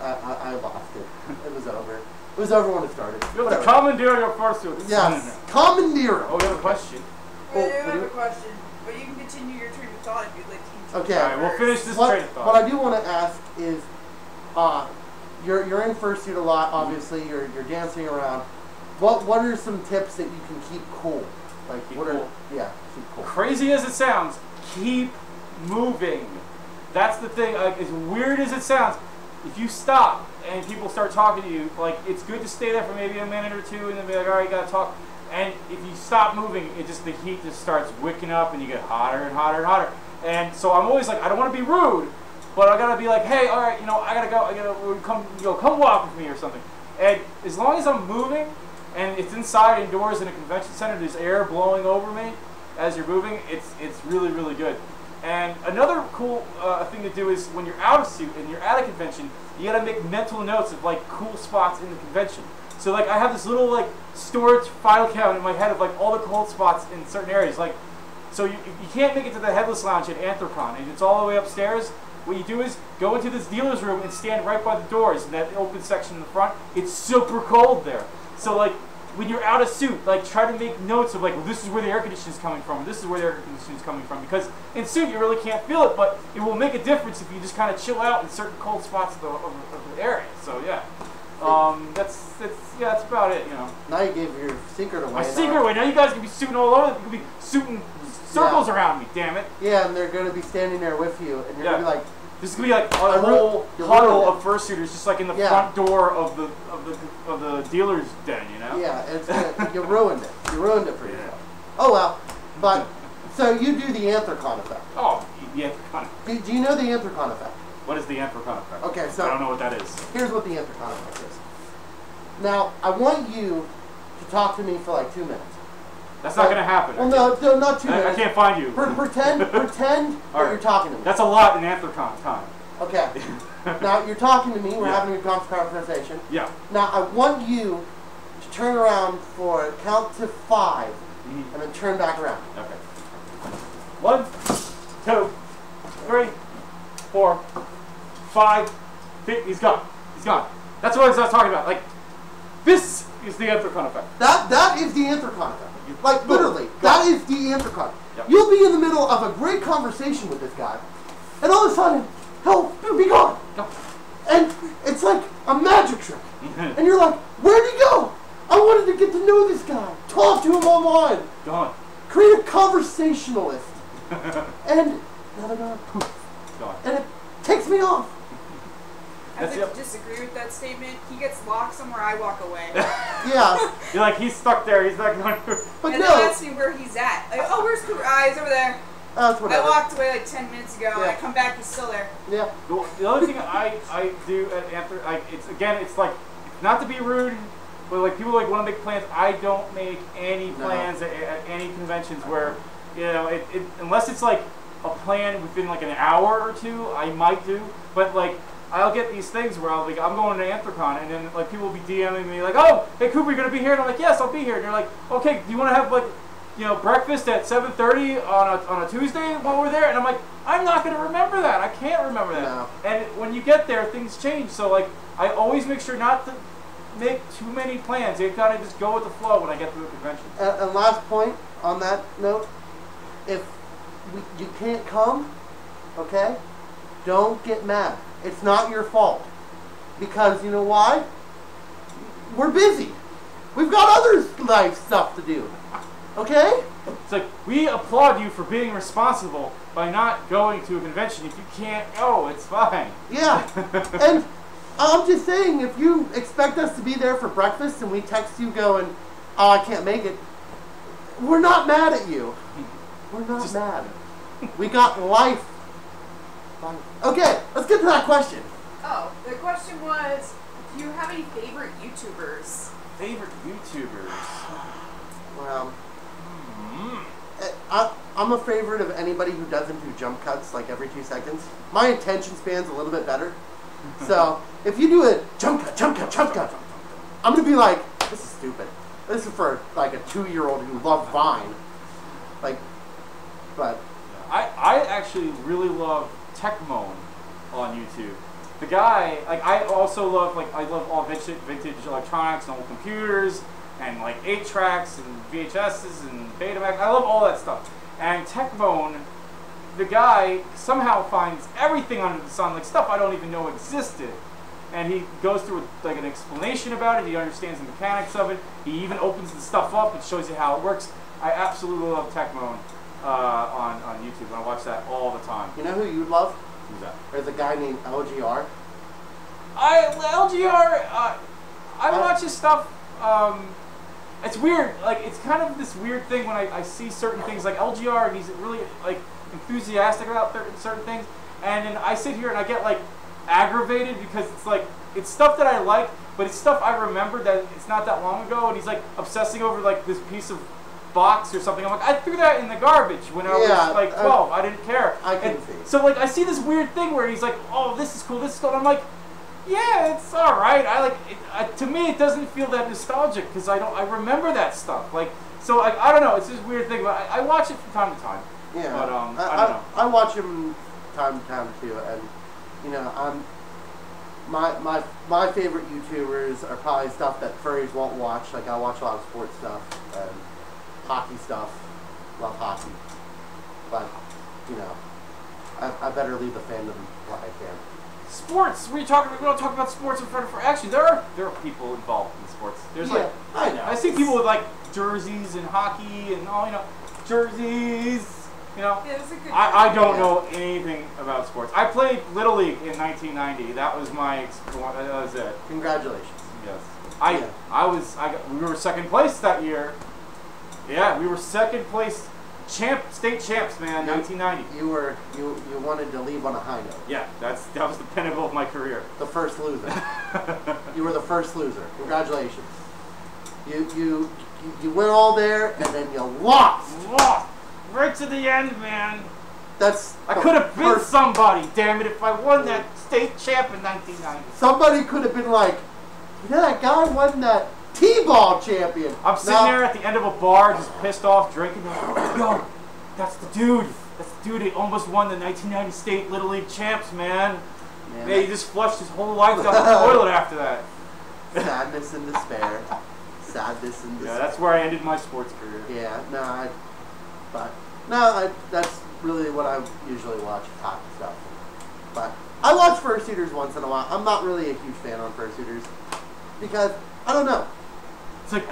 I lost it. It was over. It was over when it started. You have to commandeer your fursuits. Yes, commandeer. Oh, we have a question. I do have a question, but you can continue your train of thought if you'd like to. Okay. All right, we'll finish this train of thought. What I do want to ask is, you're in fursuit a lot. Obviously, you're dancing around. What are some tips that you can keep cool? Like keep cool. Crazy as it sounds, keep moving. That's the thing. Like, as weird as it sounds, if you stop and people start talking to you, like, it's good to stay there for maybe a minute or two and then be like, all right, you gotta talk. And if you stop moving, the heat just starts wicking up and you get hotter and hotter and hotter. And so I'm always like, I don't want to be rude, but I gotta be like, hey, all right, I gotta go. Come walk with me or something. And as long as I'm moving and it's inside, indoors in a convention center, there's air blowing over me as you're moving. It's really, really good. And another cool thing to do is when you're out of suit and you're at a convention, you gotta make mental notes of like cool spots in the convention. So like I have this little like storage file cabinet in my head of like all the cold spots in certain areas. Like, so you can't make it to the Headless Lounge at Anthrocon, and it's all the way upstairs. What you do is go into this dealer's room and stand right by the doors in that open section in the front. It's super cold there. So like when you're out of suit, like try to make notes of like, well, this is where the air conditioning is coming from. This is where the air conditioning is coming from. Because in suit you really can't feel it, but it will make a difference if you just kind of chill out in certain cold spots of the area. So yeah, that's about it. Now you gave your secret away. My secret away. Now you guys can be suiting all over. You can be suiting circles around me. Damn it. Yeah, and they're gonna be standing there with you, and you're gonna be like. This is gonna be like a whole huddle of fursuiters, just like in the front door of the dealer's den, Yeah, you ruined it. You ruined it for yourself. Oh well, but so you do the Anthrocon effect. Oh, the Anthrocon effect. Do you know the Anthrocon effect? What is the Anthrocon effect? Okay, so I don't know what that is. Here's what the Anthrocon effect is. Now, I want you to talk to me for like 2 minutes. That's not gonna happen. Well, no, not 2 minutes. I can't find you. Pretend that you're talking to me. That's a lot in Anthrocon time. Okay. Now, you're talking to me. We're having a conversation. Yeah. Now, I want you to turn around for count to 5, and then turn back around. Okay. 1, 2, 3, 4, 5. He's gone. He's gone. That's what I was talking about. Like, this is the Anthrocon effect. That is the Anthrocon effect. Like, literally, that is the Anthrocon. Yep. You'll be in the middle of a great conversation with this guy, and all of a sudden, he'll be gone. And it's like a magic trick. And you're like, where'd he go? I wanted to get to know this guy. Talk to him online. Gone. Create a conversationalist. And now they're gone. Poof. Gone. And it takes me off. I have to disagree with that statement. He gets locked somewhere, I walk away. Yeah. You're like, he's stuck there. He's not going to. But and they'll ask me where he's at. Like, oh, where's Cooper? He's over there. That's whatever. I walked away like 10 minutes ago, and I come back, he's still there. Yeah. The other thing I do at Anther, it's like, not to be rude, but like people like want to make plans. I don't make any plans at any conventions where, you know, unless it's like a plan within like an hour or two, I might do. But like I'll get these things where I'll like I'm going to Anthrocon, and then like people will be DMing me like, oh, hey Cooper, you gonna be here? And I'm like, yes, I'll be here. And they're like, okay, do you want to have like, you know, breakfast at 7:30 on a Tuesday while we're there? And I'm like, I'm not gonna remember that. I can't remember that. No. And when you get there, things change. So like I always make sure not to make too many plans. You gotta just go with the flow when I get to the convention. And last point on that note, if you can't come, okay, don't get mad. It's not your fault. Because you know why? We're busy. We've got other life stuff to do. Okay? It's like, we applaud you for being responsible by not going to a convention. If you can't go, it's fine. Yeah. And I'm just saying, if you expect us to be there for breakfast and we text you going, oh, I can't make it, we're not mad at you. We're not mad. We got life. Okay, let's get to that question. Oh, the question was, do you have any favorite YouTubers? Favorite YouTubers? Well, I'm a favorite of anybody who doesn't do jump cuts like every 2 seconds. My attention span's a little bit better. So if you do a jump cut, I'm going to be like, this is stupid. This is for like a 2-year-old who loves Vine. Like, but I actually really love Techmoan on YouTube. The guy, like, I also love, like, I love all vintage electronics and old computers and like 8-tracks and VHSs and Betamax. I love all that stuff. And Techmoan, the guy somehow finds everything under the sun, like stuff I don't even know existed. And he goes through like an explanation about it. He understands the mechanics of it. He even opens the stuff up and shows you how it works. I absolutely love Techmoan on YouTube, and I watch that all the time. you know who you'd love? Who's that? There's a guy named LGR. LGR, I watch his stuff. It's weird. Like, it's kind of this weird thing when I see certain things like LGR, and he's really like enthusiastic about certain things, and then I sit here and I get like aggravated because it's like it's stuff that I like, but it's stuff I remember that it's not that long ago, and he's like obsessing over like this piece of box or something. I'm like, I threw that in the garbage when I was like 12. I didn't care. I can see. So like I see this weird thing where he's like, oh, this is cool, this is cool. And I'm like, yeah, it's all right. I like it, to me, it doesn't feel that nostalgic because I remember that stuff. Like, so I don't know. It's this weird thing, but I watch it from time to time. Yeah, but I don't know. I watch him time to time too, and you know, my favorite YouTubers are probably stuff that furries won't watch. Like I watch a lot of sports stuff and hockey stuff. Love hockey, but you know, I better leave the fandom what I can. Sports. We don't talk about sports in front of. Actually, there are people involved in sports. There's like I know. I see people with like jerseys and hockey and all, you know, jerseys. You know, Yeah, it was a good I don't know anything about sports. I played Little League in 1990. That was my that was it. Congratulations. Yes. We were second place that year. Yeah, we were second place state champs, man. 1990. You wanted to leave on a high note. Yeah, that was the pinnacle of my career. The first loser. You were the first loser. Congratulations. You went all there and then you lost. Right to the end, man. I could have been somebody, damn it, if I won that state champ in 1990. Somebody could have been like, you know that guy won that T-ball champion. I'm sitting there at the end of a bar, just pissed off, drinking. Yo, that's the dude. That's the dude. He almost won the 1990 state Little League champs, man. Yeah, he just flushed his whole life down the toilet after that. Sadness and despair. Sadness and despair. Yeah, that's where I ended my sports career. Yeah, that's really what I usually watch, hockey stuff. But I watch fursuiters once in a while. I'm not really a huge fan on fursuiters because I don't know. It's like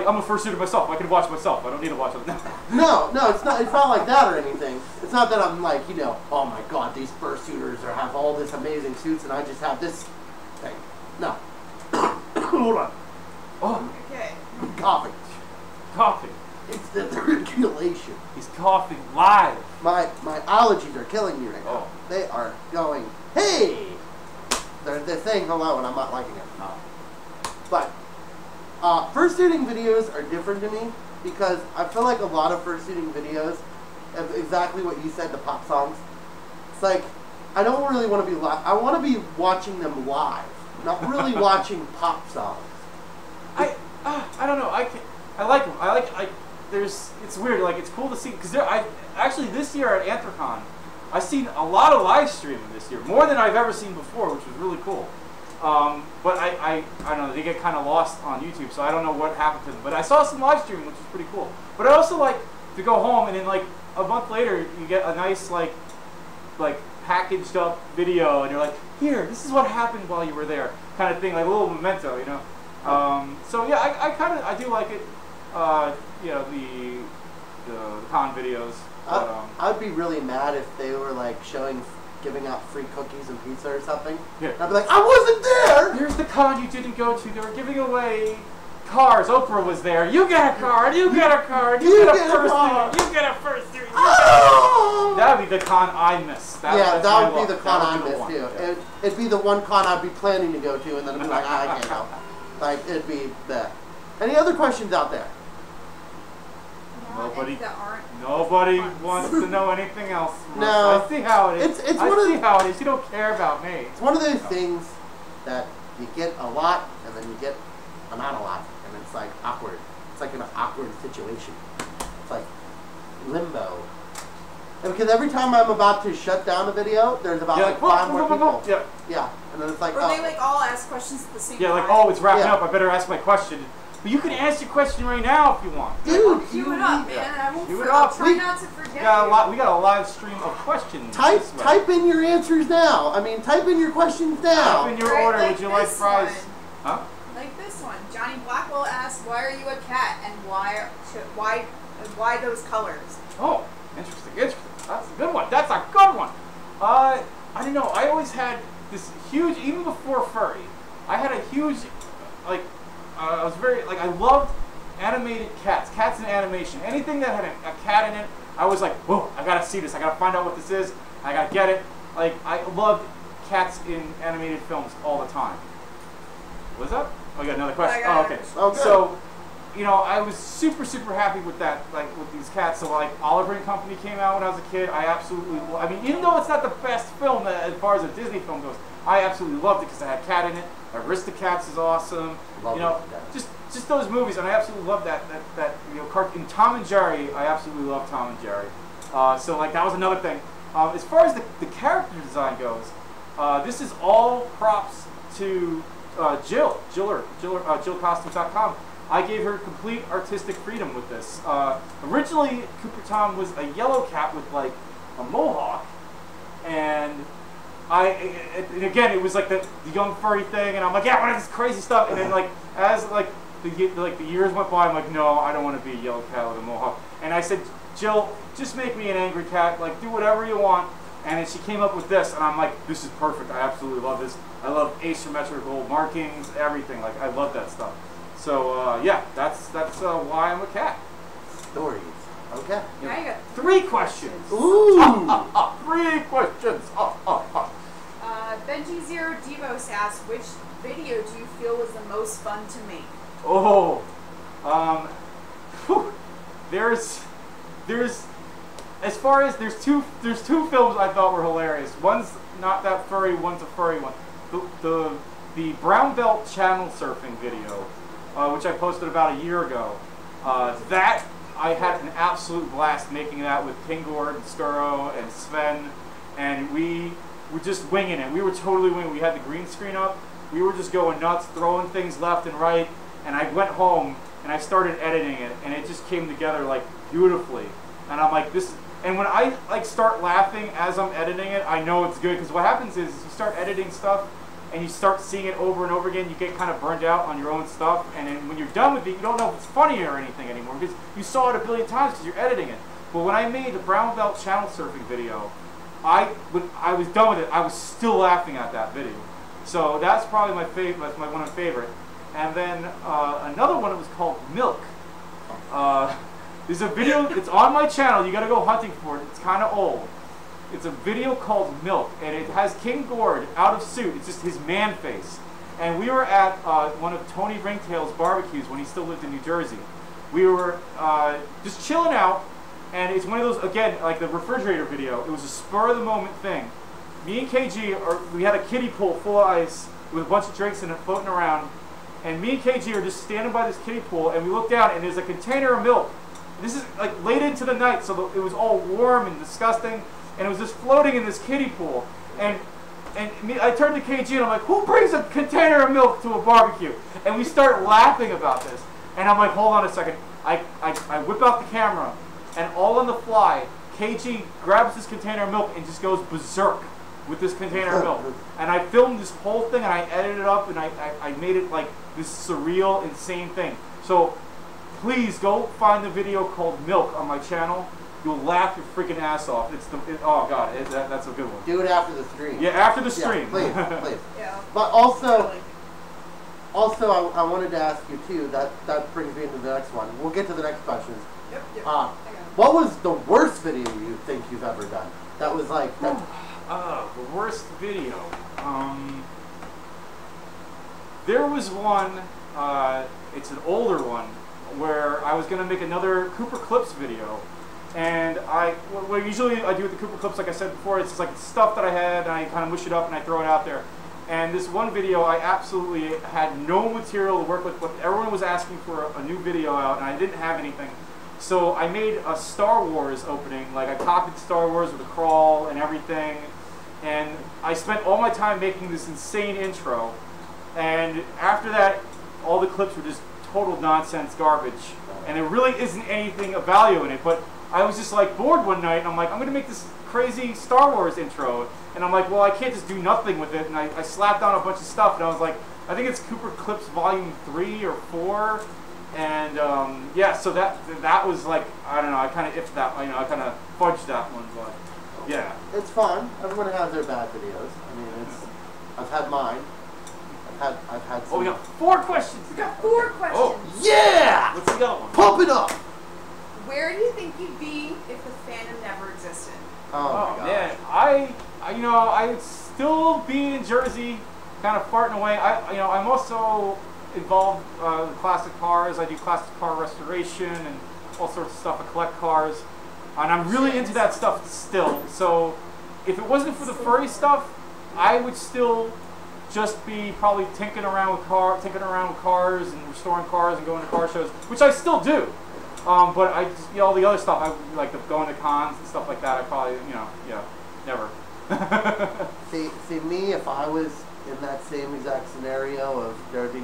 I'm a fursuiter myself. I can watch myself. I don't need to watch them. No, it's not. It's not like that or anything. It's not that I'm like, you know, oh my god, these fursuiters have all this amazing suits and I just have this thing. No. Hold on. Oh, Okay. I'm coughing. coughing. It's the circulation. He's coughing live. My allergies are killing me right now. Oh. They are going, hey! They're saying hello and I'm not liking it. No. But First dating videos are different to me because I feel like a lot of first dating videos have exactly what you said, the pop songs. It's like, I don't really want to be live. I want to be watching them live, not really watching pop songs. I don't know. I like them. It's weird. Like, it's cool to see because actually this year at Anthrocon, I've seen a lot of live streaming this year, more than I've ever seen before, which was really cool. But I don't know, they get kind of lost on YouTube, so I don't know what happened to them. But I saw some live streaming, which was pretty cool. But I also like to go home and then like a month later you get a nice like packaged up video, and you're like, here, this is what happened while you were there, kind of thing, like a little memento, you know. So yeah, I do like it. You know, the con videos. But, I'd be really mad if they were like giving out free cookies and pizza or something. Yeah. I'd be like, I wasn't there! Here's the con you didn't go to. They were giving away cars. Oprah was there. You get a card. You get a card. You get a first car. You get a first series. Oh! That would be the con I miss. That would be the con I miss too. Yeah. It'd be the one con I'd be planning to go to, and then I'd be like, I can't go. Like, it'd be that. Any other questions out there? Nobody wants to know anything else. No. I see how it is. I see how it is. You don't care about me. It's one of those things that you get a lot, and then you get not a lot, and it's like awkward. It's like an awkward situation. It's like limbo. And because every time I'm about to shut down a video, there's about like 5 more people. Yeah. Yeah. And then it's like, or they like all ask questions at the same time. Yeah, like, oh, it's wrapping up. I better ask my question. But you can ask your question right now if you want. Dude, cue it up, man. I won't Cue it up. try not to forget. We got a live stream of questions. Type in your answers now. I mean, type in your questions now. Type in your order. Would you like fries? Huh? Like this one. Johnny Blackwell asked, "Why are you a cat, and why those colors?" Oh, interesting. That's a good one. That's a good one. I don't know. I always had this huge, even before furry, I had a huge, like. I was very, like, I loved animated cats in animation. Anything that had a cat in it, I was like, whoa, I gotta see this. I gotta find out what this is. I gotta get it. Like, I loved cats in animated films all the time. What's up? Oh, you got another question? Oh, okay. So, you know, I was super, super happy with that, like, with these cats. So, like, Oliver and Company came out when I was a kid. I absolutely, I mean, even though it's not the best film as far as a Disney film goes, I absolutely loved it because it had a cat in it. Aristocats is awesome. You know, just those movies, and I absolutely love that you know, cartoon. Tom and Jerry, I absolutely love Tom and Jerry. So like that was another thing. As far as the character design goes, this is all props to Jill Costumes.com. I gave her complete artistic freedom with this. Originally, Cooper Tom was a yellow cat with like a mohawk, and again, it was like the young furry thing, and I'm like, yeah, what is this crazy stuff? And then like as the years went by, I'm like, no, I don't want to be a yellow cat with a mohawk. And I said, Jill, just make me an angry cat, like do whatever you want. And then she came up with this, and I'm like, this is perfect. I absolutely love this. I love asymmetrical markings, everything. Like I love that stuff. So yeah, that's why I'm a cat. Stories. Okay. Now you got 3 questions. Ooh. 3 questions. Benji Zero Devos asked, which video do you feel was the most fun to make? Oh, there's as far as there's two films I thought were hilarious. One's not that furry, one's a furry one. The brown belt channel surfing video, which I posted about a year ago. That I had an absolute blast making that with Kingord and Skuro and Sven, and we were just winging it. We were totally winging it. We had the green screen up. We were just going nuts, throwing things left and right. And I went home and I started editing it, and it just came together like beautifully. And I'm like, this. And when I like start laughing as I'm editing it, I know it's good, because what happens is you start editing stuff and you start seeing it over and over again. You get kind of burned out on your own stuff, and then when you're done with it, you don't know if it's funny or anything anymore because you saw it a billion times because you're editing it. But when I made the brown belt channel surfing video, when I was done with it, I was still laughing at that video. So that's probably my favorite. That's one of my favorite. And then another one that was called Milk. There's a video. It's on my channel. You got to go hunting for it. It's kind of old. It's a video called Milk, and it has King Gord out of suit. It's just his man face, and we were at one of Tony Ringtail's barbecues when he still lived in New Jersey. We were just chilling out, and it's one of those, again, like the refrigerator video. It was a spur-of-the-moment thing. Me and KG, we had a kiddie pool full of ice with a bunch of drinks in it floating around, and me and KG are just standing by this kiddie pool, and we look down, and there's a container of milk. This is like late into the night, so it was all warm and disgusting, and it was just floating in this kiddie pool. And I turned to KG and I'm like, who brings a container of milk to a barbecue? And we start laughing about this. And I'm like, hold on a second. I whip out the camera, and all on the fly, KG grabs this container of milk and just goes berserk with this container of milk. And I filmed this whole thing, and I edited it up, and I made it like this surreal, insane thing. So please go find the video called Milk on my channel. You'll laugh your freaking ass off. Oh god, that's a good one. Do it after the stream. Yeah, after the stream. Yeah, please. Yeah. But also, I wanted to ask you too. That brings me into the next one. We'll get to the next questions. Yep. What was the worst video you think you've ever done? That was like that. The worst video. There was one. It's an older one where I was gonna make another Cooper Clips video. And what usually I do with the Cooper Clips, like I said before, it's just like stuff that I had, and I kind of mush it up and I throw it out there. And this one video, I absolutely had no material to work with, but everyone was asking for a new video out, and I didn't have anything. So I made a Star Wars opening, like I copied Star Wars with a crawl and everything, and I spent all my time making this insane intro. And after that, all the clips were just total nonsense garbage, and there really isn't anything of value in it. But I was just like bored one night, and I'm like, I'm gonna make this crazy Star Wars intro, and I'm like, well, I can't just do nothing with it. And I slapped on a bunch of stuff, and I was like, I think it's Cooper Clips Volume 3 or 4, and yeah, so that was like, I don't know, I kind of ifed that, I kind of fudged that one, but yeah. It's fun. Everyone has their bad videos. I mean, I've had mine. I've had some. Oh, we got 4 questions. We got 4 questions. Oh, yeah! What's the other one? Pump it up! Where do you think you'd be if the fandom never existed? Oh my man, gosh. I would still be in Jersey, kind of farting away. I'm also involved in classic cars. I do classic car restoration and all sorts of stuff. I collect cars, and I'm really into that stuff still. So, if it wasn't for the furry stuff, I would still just be probably tinkering around with cars and restoring cars and going to car shows, which I still do. But all the other stuff, I like going to cons and stuff like that. I probably, never. see, me, if I was in that same exact scenario of Jersey,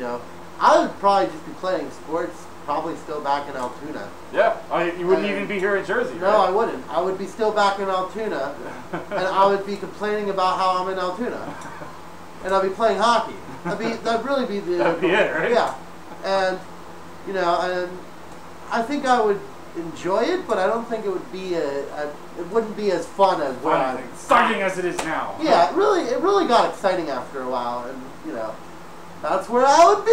I would probably just be playing sports, probably still back in Altoona. Yeah, you wouldn't even be here in Jersey, right? No, I wouldn't. I would be still back in Altoona, and I would be complaining about how I'm in Altoona. And I'll be playing hockey. That'd really be the. That'd be it, right? Yeah, and and I think I would enjoy it, but I don't think it would be it wouldn't be as fun as what I'm. Exciting as it is now. Yeah, it really got exciting after a while, and that's where I would be.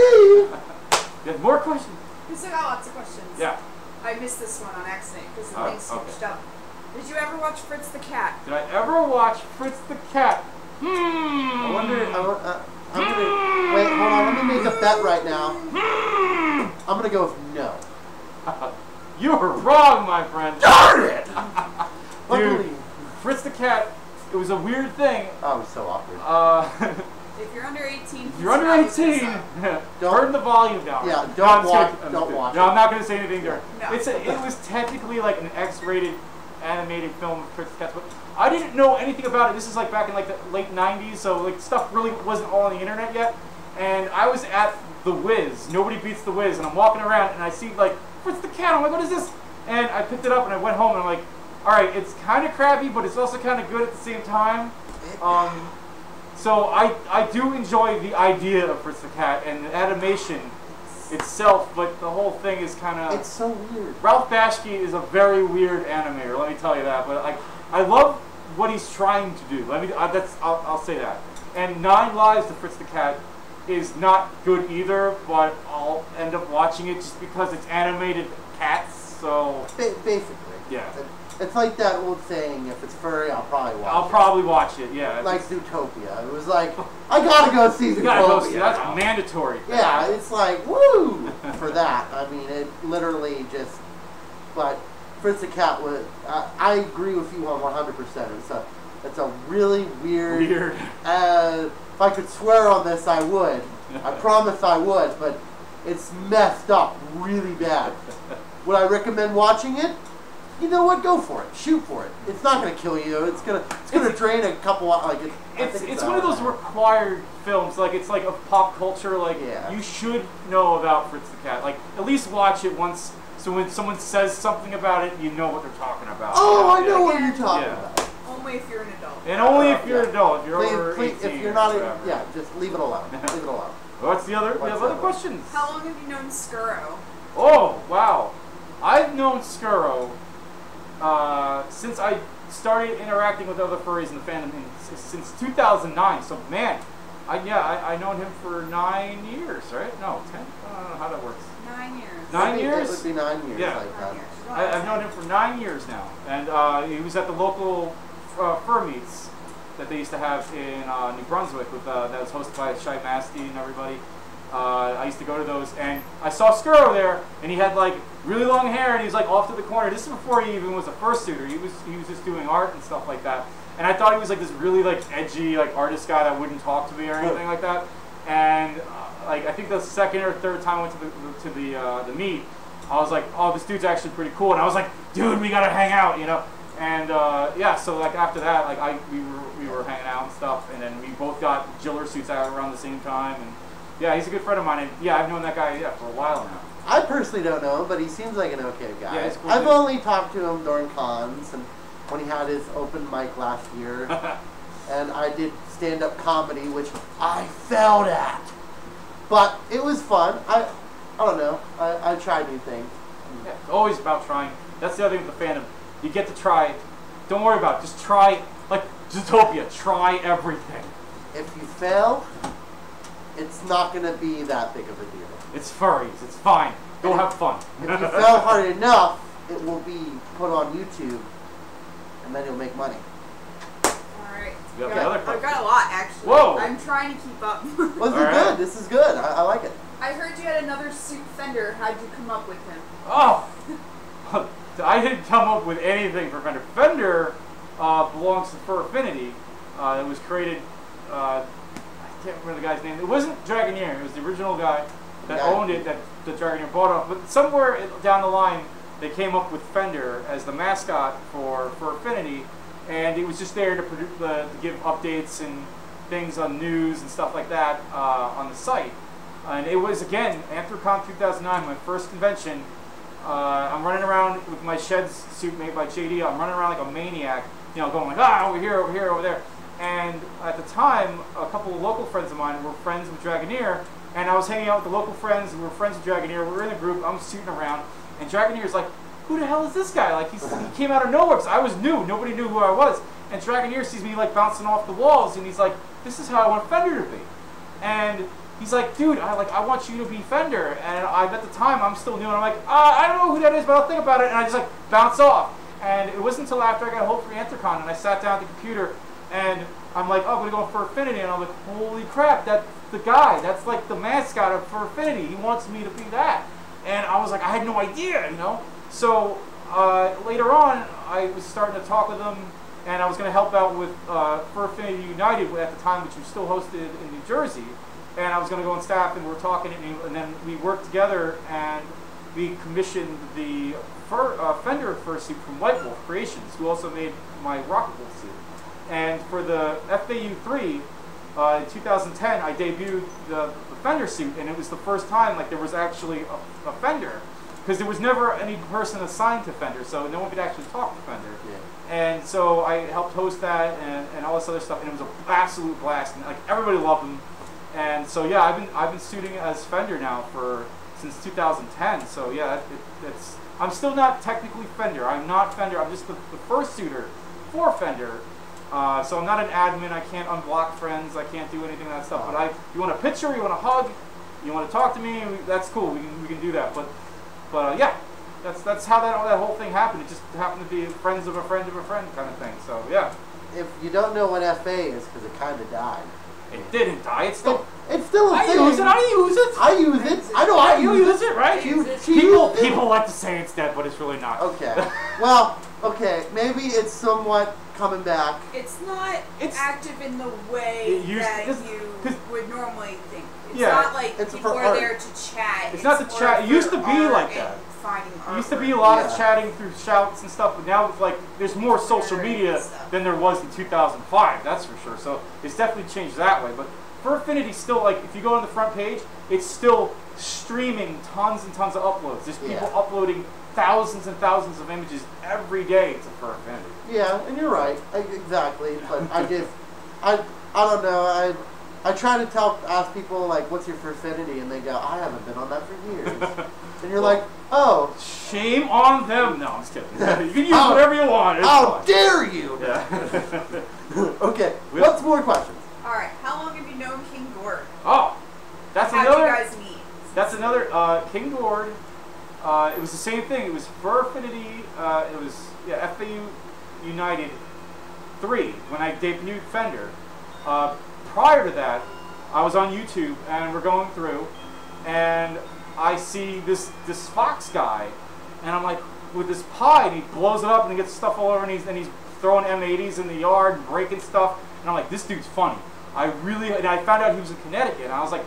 You have more questions? We still got lots of questions. Yeah. I missed this one on accident because the thing switched up. Did you ever watch Fritz the Cat? Did I ever watch Fritz the Cat? I wonder. I'm gonna wait. Hold on. Let me make a bet right now. I'm gonna go with no. You were wrong, my friend. Darn it! Dude, Fritz the Cat. It was a weird thing. Oh, it was so awkward. If you're under 18, if you're under 18, turn the volume down. Yeah, don't watch it. No, I'm not going to say anything there. No. It was technically like an X-rated animated film of Fritz the Cat, but I didn't know anything about it. This is like back in like the late 90s, so like stuff really wasn't all on the internet yet. And I was at the Wiz, Nobody Beats the Wiz, and I'm walking around and I see like Fritz the Cat. I'm like, what is this? And I picked it up and I went home and I'm like, all right, it's kind of crappy, but it's also kind of good at the same time. So I do enjoy the idea of Fritz the Cat and the animation itself, but the whole thing is kind of... It's so weird. Ralph Bashki is a very weird animator, let me tell you that. But I love what he's trying to do. I'll say that. And 9 Lives to Fritz the Cat is not good either, but I'll end up watching it just because it's animated cats, so... Basically. Yeah. It's like that old saying, if it's furry, I'll probably watch it. I'll probably watch it, yeah. Like Zootopia. It was like, I gotta go see You gotta go Zootopia. see. That's mandatory. Yeah, it's like, woo! For that. I mean, it literally just, but Fritz the Cat was, I agree with you on 100%. It's a really weird. If I could swear on this, I would. I promise I would, but it's messed up really bad. Would I recommend watching it? You know what? Go for it. Shoot for it. It's not gonna kill you. It's gonna drain a couple. It's one of those required films. Like it's like of pop culture. Like you should know about Fritz the Cat. Like at least watch it once. So when someone says something about it, you know what they're talking about. Oh, I know what you're talking about. Only if you're an adult. And only if you're an adult. If you're over 18. If you're not, just leave it alone. Leave it alone. What's the other? We have other questions. How long have you known Skuro? Oh wow, I've known Skuro since I started interacting with other furries in the fandom since 2009. So man, I known him for 9 years, right? No, 10. I don't know how that works. 9 years. 9 years? It would be 9 years. Yeah. Like that. I've known him for 9 years now, and he was at the local fur meets that they used to have in New Brunswick that was hosted by Shy Masty and everybody. I used to go to those, and I saw Skuro there, and he had like really long hair, and he was like off to the corner. This is before he even was a fursuiter. He was just doing art and stuff like that. And I thought he was like this really like edgy like artist guy that wouldn't talk to me or anything like that. And like I think the second or third time I went to the meet, I was like, oh, this dude's actually pretty cool. And I was like, dude, we gotta hang out, you know. And yeah, so like after that, like we were hanging out and stuff, and then we both got Jiller suits out around the same time. And yeah, he's a good friend of mine, and yeah, I've known that guy for a while now. I personally don't know him, but he seems like an okay guy. Yeah, he's cool. I've only talked to him during cons and when he had his open mic last year, and I did stand-up comedy, which I failed at, but it was fun. I don't know. I tried new things. Yeah, it's always about trying. That's the other thing with the fandom. You get to try. Don't worry about it. Just try. Like Zootopia, try everything. If you fail, it's not going to be that big of a deal. It's furries. It's fine. Go have fun. If you fail hard enough, it will be put on YouTube, and then you'll make money. Alright. I've got a lot, actually. Whoa. I'm trying to keep up. Well, this is good. This is good. I like it. I heard you had another suit Fender. How'd you come up with him? Oh! I didn't come up with anything for Fender. Fender belongs to Fur Affinity. It was created, I can't remember the guy's name. It wasn't Dragoneer. It was the original guy that owned it, that the Dragoneer bought off. But somewhere down the line, they came up with Fender as the mascot for Fur Affinity, and it was just there to give updates and things on news and stuff like that on the site. And it was, again, Anthrocon 2009, my first convention. I'm running around with my Sheds suit made by JD. I'm running around like a maniac, you know, going like, over here, over here, over there. And at the time, a couple of local friends of mine were friends with Dragoneer, and I was hanging out with the local friends who were friends with Dragoneer. We were in a group, I'm shooting around, and Dragoneer's like, who the hell is this guy? Like, he came out of nowhere, because I was new. Nobody knew who I was. And Dragoneer sees me like bouncing off the walls, and he's like, this is how I want Fender to be. And he's like, dude, I want you to be Fender. And at the time, I'm still new, and I'm like, I don't know who that is, but I'll think about it. And I just like bounce off. And it wasn't until after I got home for Anthrocon, and I sat down at the computer, and I'm like, oh, I'm gonna go for Affinity, and I'm like, holy crap, that's the guy. That's like the mascot of for Affinity. He wants me to be that. And I was like, I had no idea, you know. So later on, I was starting to talk with him, and I was gonna help out with Fur Affinity United at the time, which was still hosted in New Jersey. And I was going to go on staff, and we were talking, and then we worked together, and we commissioned the Fender fursuit from White Wolf Creations, who also made my Rocket Wolf suit. And for the FAU 3, in 2010, I debuted the Fender suit, and it was the first time like there was actually a Fender, because there was never any person assigned to Fender, so no one could actually talk to Fender. Yeah. And so I helped host that and all this other stuff, and it was an absolute blast, and like everybody loved him. And so yeah, I've been suiting as Fender now since 2010. So yeah, I'm still not technically Fender. I'm not Fender. I'm just the first suitor for Fender. So I'm not an admin. I can't unblock friends. I can't do anything of that stuff. But you want a picture? You want a hug? You want to talk to me? That's cool. We can do that. But yeah, that's how that whole thing happened. It just happened to be friends of a friend kind of thing. So yeah. If you don't know what FA is, because it kind of died. It didn't die. It's still. It's still a I thing. use it. I use it. I use it. I know I You use use it, right? People like to say it's dead, but it's really not. Okay. Well, okay. Maybe it's somewhat coming back. It's not active in the way It used- that this- you would normally think. It's Yeah, not like it's people for are art. there to chat. It's not to chat. It used to be art like and that. Finding It used to artwork. be a lot of Yeah. chatting through shouts and stuff, but now it's like there's more social media than there was in 2005. That's for sure. So it's definitely changed that way. But for Affinity, still like if you go on the front page, it's still streaming tons and tons of uploads. There's people uploading thousands and thousands of images every day to Fur Affinity. Yeah, and you're right. Exactly. But I don't know. I try to ask people like, "What's your Furfinity?" and they go, "I haven't been on that for years." And you're like, "Oh, shame on them." No, I'm just kidding. You can use whatever you want. It's how fine. dare you? Yeah. Okay. What's more questions? All right. How long have you known King Gord? Oh, that's How another. did you guys meet? That's another. King Gord. It was the same thing. It was Fur Affinity. It was FAU United 3 when I debuted Fender. Prior to that, I was on YouTube and we're going through, and I see this Fox guy, and I'm like, with this pie, and he blows it up and he gets stuff all over, and he's throwing M80s in the yard and breaking stuff, and I'm like, this dude's funny. And I found out he was in Connecticut, and I was like,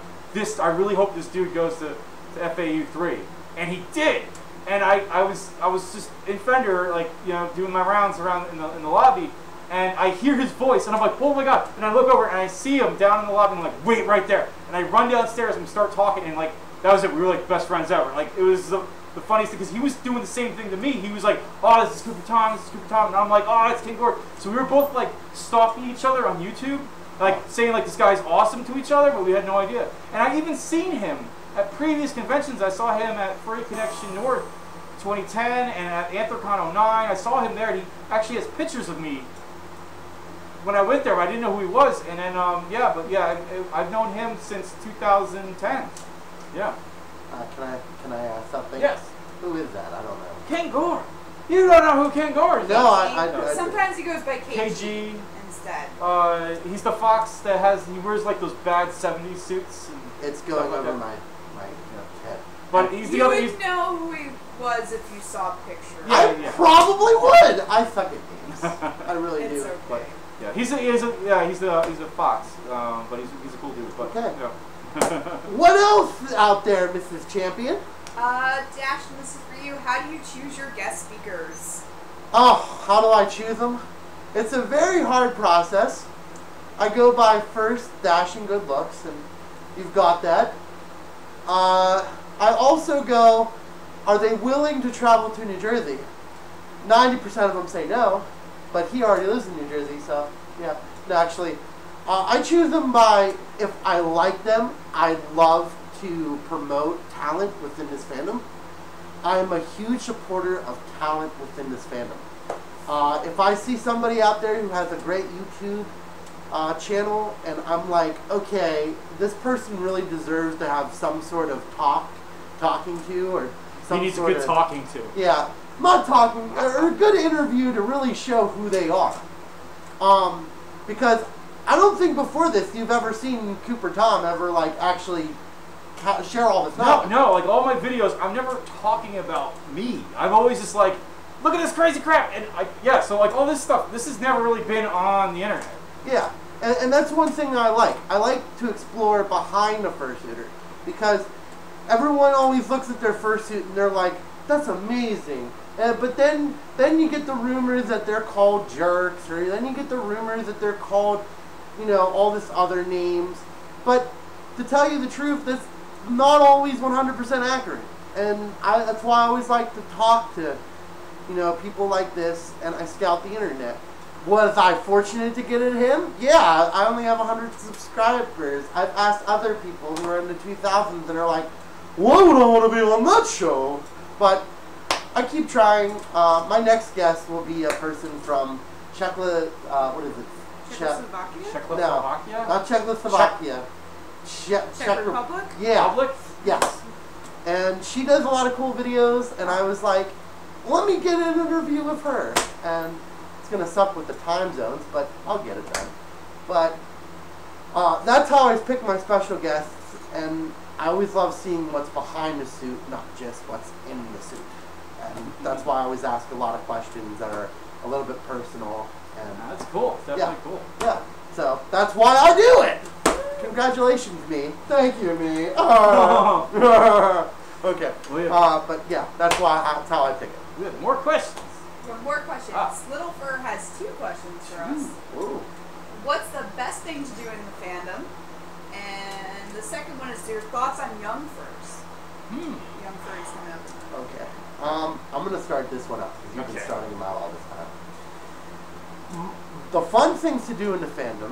I really hope this dude goes to FAU 3, and he did. And I was just in Fender, like, you know, doing my rounds around in the lobby. And I hear his voice, and I'm like, oh my god. And I look over, and I see him down in the lobby, and I'm like, wait right there. And I run downstairs, and we start talking, and like, that was it. We were like best friends ever. Like, it was the funniest thing, because he was doing the same thing to me. He was like, oh, this is Cooper Tom, this is Cooper Tom. And I'm like, oh, it's King Gord. So we were both like stalking each other on YouTube, like saying like this guy's awesome to each other, but we had no idea. And I even seen him at previous conventions. I saw him at Furry Connection North 2010 and at Anthrocon 09. I saw him there, and he actually has pictures of me when I went there, but I didn't know who he was. And then, I've known him since 2010. Yeah. Can I ask something? Yes. Who is that? I don't know. King Gord. You don't know who King Gord is? No, I Sometimes he goes by KG, KG. instead. He's the Fox that he wears like those bad 70s suits. And it's going like over that. my head. But he's the You other. would know who he was if you saw pictures. Yeah. I probably would. I suck at games. I really It's do. okay. But Yeah, he's a Fox, but he's a cool dude. But, okay. Yeah. What else out there, Mrs. Champion? Dash, this is for you. How do you choose your guest speakers? Oh, how do I choose them? It's a very hard process. I go by first dashing good looks, and you've got that. I also go, are they willing to travel to New Jersey? 90% of them say no, but he already lives in New Jersey, so yeah. No, actually, I choose them by if I like them. I love to promote talent within this fandom. I am a huge supporter of talent within this fandom. If I see somebody out there who has a great YouTube channel, and I'm like, okay, this person really deserves to have some sort of talking to, or some He needs a sort good of talking to. Yeah, not talking, or a good interview to really show who they are. Because I don't think before this you've ever seen Cooper Tom ever like actually share all this knowledge. No, like all my videos, I'm never talking about me. I'm always just like, look at this crazy crap, and so like all this stuff, this has never really been on the internet. Yeah, and that's one thing I like. I like to explore behind the fursuiter, because everyone always looks at their fursuit and they're like, that's amazing. But then you get the rumors that they're called jerks, or then you get the rumors that they're called, you know, all this other names. But to tell you the truth, that's not always 100% accurate. And that's why I always like to talk to, you know, people like this, and I scout the internet. Was I fortunate to get at him? Yeah, I only have 100 subscribers. I've asked other people who are in the 2000s and are like, why would I want to be on that show? But I keep trying. My next guest will be a person from Czechoslovakia? Czechoslovakia? No, not Czechoslovakia. Czech Republic? Yeah. Republic? Yes. And she does a lot of cool videos, and I was like, let me get an interview with her. And it's going to suck with the time zones, but I'll get it done. But That's how I pick my special guests, and I always love seeing what's behind the suit, not just what's in the suit. And that's why I always ask a lot of questions that are a little bit personal. And That's cool. Definitely cool. yeah, so that's why I do it. Congratulations, me. Thank you, me. Okay. But yeah, that's how I pick it. We have more questions. One more question. Little Fur has 2 questions for us. Ooh. What's the best thing to do in the fandom? And the second one is your thoughts on young furs. Young furries coming up. Okay. I'm gonna start this one up because you've been starting them out all this time. The fun things to do in the fandom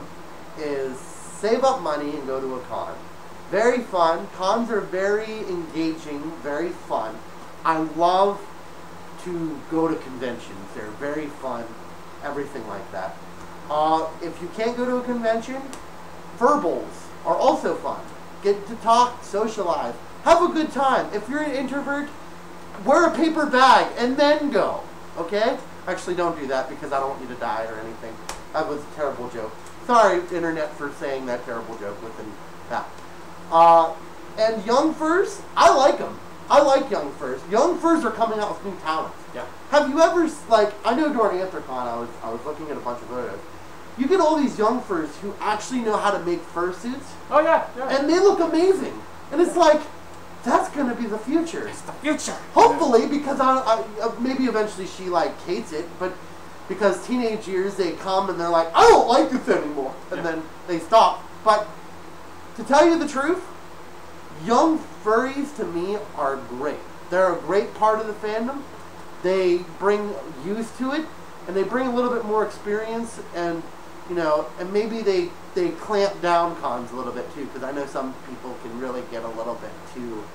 is save up money and go to a con. Very fun. Cons are very engaging, very fun. I love to go to conventions. They're very fun, everything like that. If you can't go to a convention, furballs are also fun. Get to talk, socialize, have a good time. If you're an introvert, wear a paper bag and then go, okay? Actually, don't do that because I don't want you to die or anything. That was a terrible joke. Sorry, internet, for saying that terrible joke within that. And young furs, I like them. I like young furs. Young furs are coming out with new talents. Yeah. Have you ever, I know during Anthrocon, I was looking at a bunch of photos. You get all these young furs who actually know how to make fursuits. Oh yeah, yeah. And they look amazing. And it's like, that's going to be the future. It's the future. Hopefully, because maybe eventually she hates it, but because teenage years they come and they're like, I don't like this anymore, and then they stop. But to tell you the truth, young furries to me are great. They're a great part of the fandom. They bring youth to it, and they bring a little bit more experience, and and maybe they clamp down cons a little bit too, because I know some people can really get a little bit too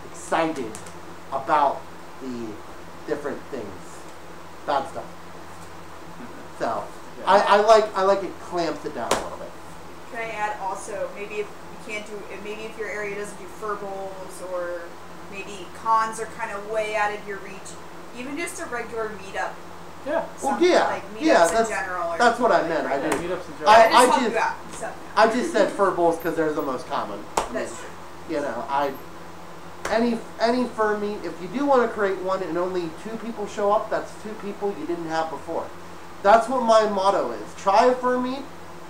excited about the different things, bad stuff. So I like it clamps it down a little bit. Can I add also, maybe if you can't do, maybe if your area doesn't do furballs, or maybe cons are kind of way out of your reach, even just a regular meetup. Yeah. Well, yeah. Like meetups in general. That's what I meant. I did. Meetups in general. I just said furballs because they're the most common. That's true. Any fur meet, if you do want to create one and only 2 people show up, that's 2 people you didn't have before. That's what my motto is. Try a fur meet.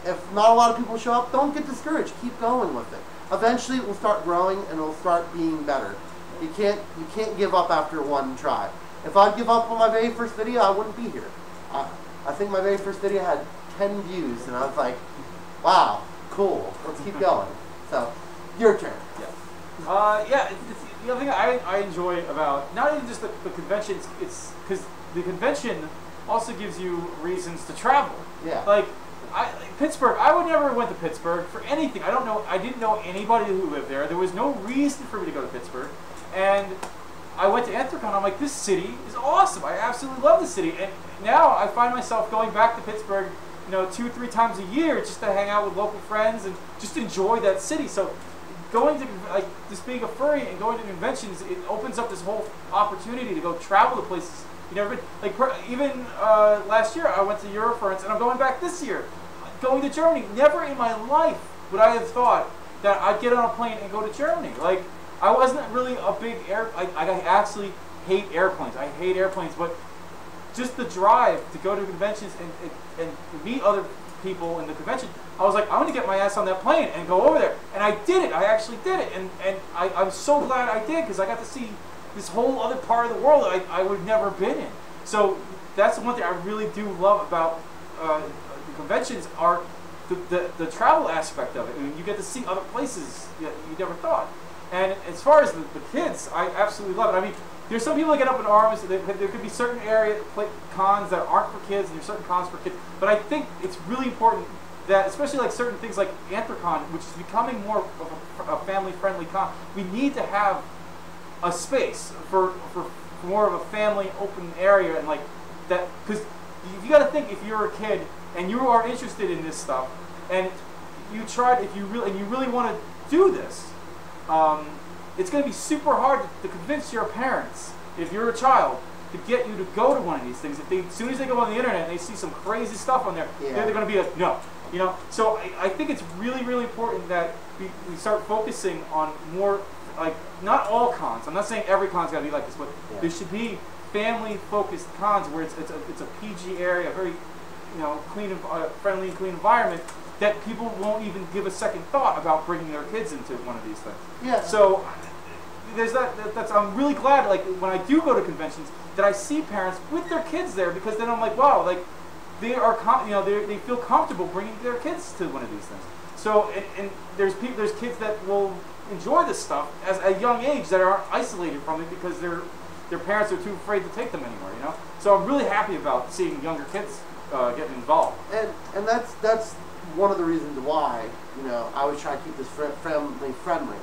If not a lot of people show up, don't get discouraged. Keep going with it. Eventually, it will start growing and it will start being better. You can't give up after one try. If I'd give up on my very first video, I wouldn't be here. I think my very first video had 10 views, and I was like, wow, cool, let's keep going. So, your turn. Yeah. The other thing I enjoy about, not even just the conventions, it's because the convention also gives you reasons to travel. Yeah. Like Pittsburgh, I would never went to Pittsburgh for anything. I didn't know anybody who lived there. There was no reason for me to go to Pittsburgh. And I went to Anthrocon. I'm like, this city is awesome. I absolutely love the city. And now I find myself going back to Pittsburgh, 2-3 times a year just to hang out with local friends and just enjoy that city. So going to, just being a furry and going to conventions, it opens up this whole opportunity to go travel to places you never been. Even last year, I went to Eurofurence, and I'm going back this year. Going to Germany. Never in my life would I have thought that I'd get on a plane and go to Germany. I wasn't really a big I actually hate airplanes. I hate airplanes, but just the drive to go to conventions and meet other people in the convention, I was like, I'm going to get my ass on that plane and go over there. And I did it. I actually did it. And I'm so glad I did, because I got to see this whole other part of the world that I would have never been in. So that's the one thing I really do love about the conventions, are the travel aspect of it. I mean, you get to see other places that you never thought. And as far as the kids, I absolutely love it. I mean, there's some people that get up in arms. There could be certain cons that aren't for kids, and there's certain cons for kids. But I think it's really important that, especially certain things like Anthrocon, which is becoming more of a family-friendly con, we need to have a space for more of a family open area, and that, because you got to think, if you're a kid and you are interested in this stuff, and you really want to do this, it's going to be super hard to convince your parents, if you're a child, to get you to go to one of these things. If they, as soon as they go on the internet and they see some crazy stuff on there, they're going to be like, no. You know, so I think it's really, really important that we start focusing on more, like, not all cons. I'm not saying every con's got to be like this, but there should be family-focused cons where it's a PG area, a very, you know, clean, friendly and clean environment that people won't even give a second thought about bringing their kids into one of these things. Yeah. So there's that's I'm really glad, like, when I do go to conventions, that I see parents with their kids there, because then I'm like, wow, like, they are, you know, they feel comfortable bringing their kids to one of these things. So, and there's kids that will enjoy this stuff as a young age that are isolated from it because their parents are too afraid to take them anywhere. You know. So I'm really happy about seeing younger kids getting involved. And that's one of the reasons why, you know, I always try to keep this family friendly,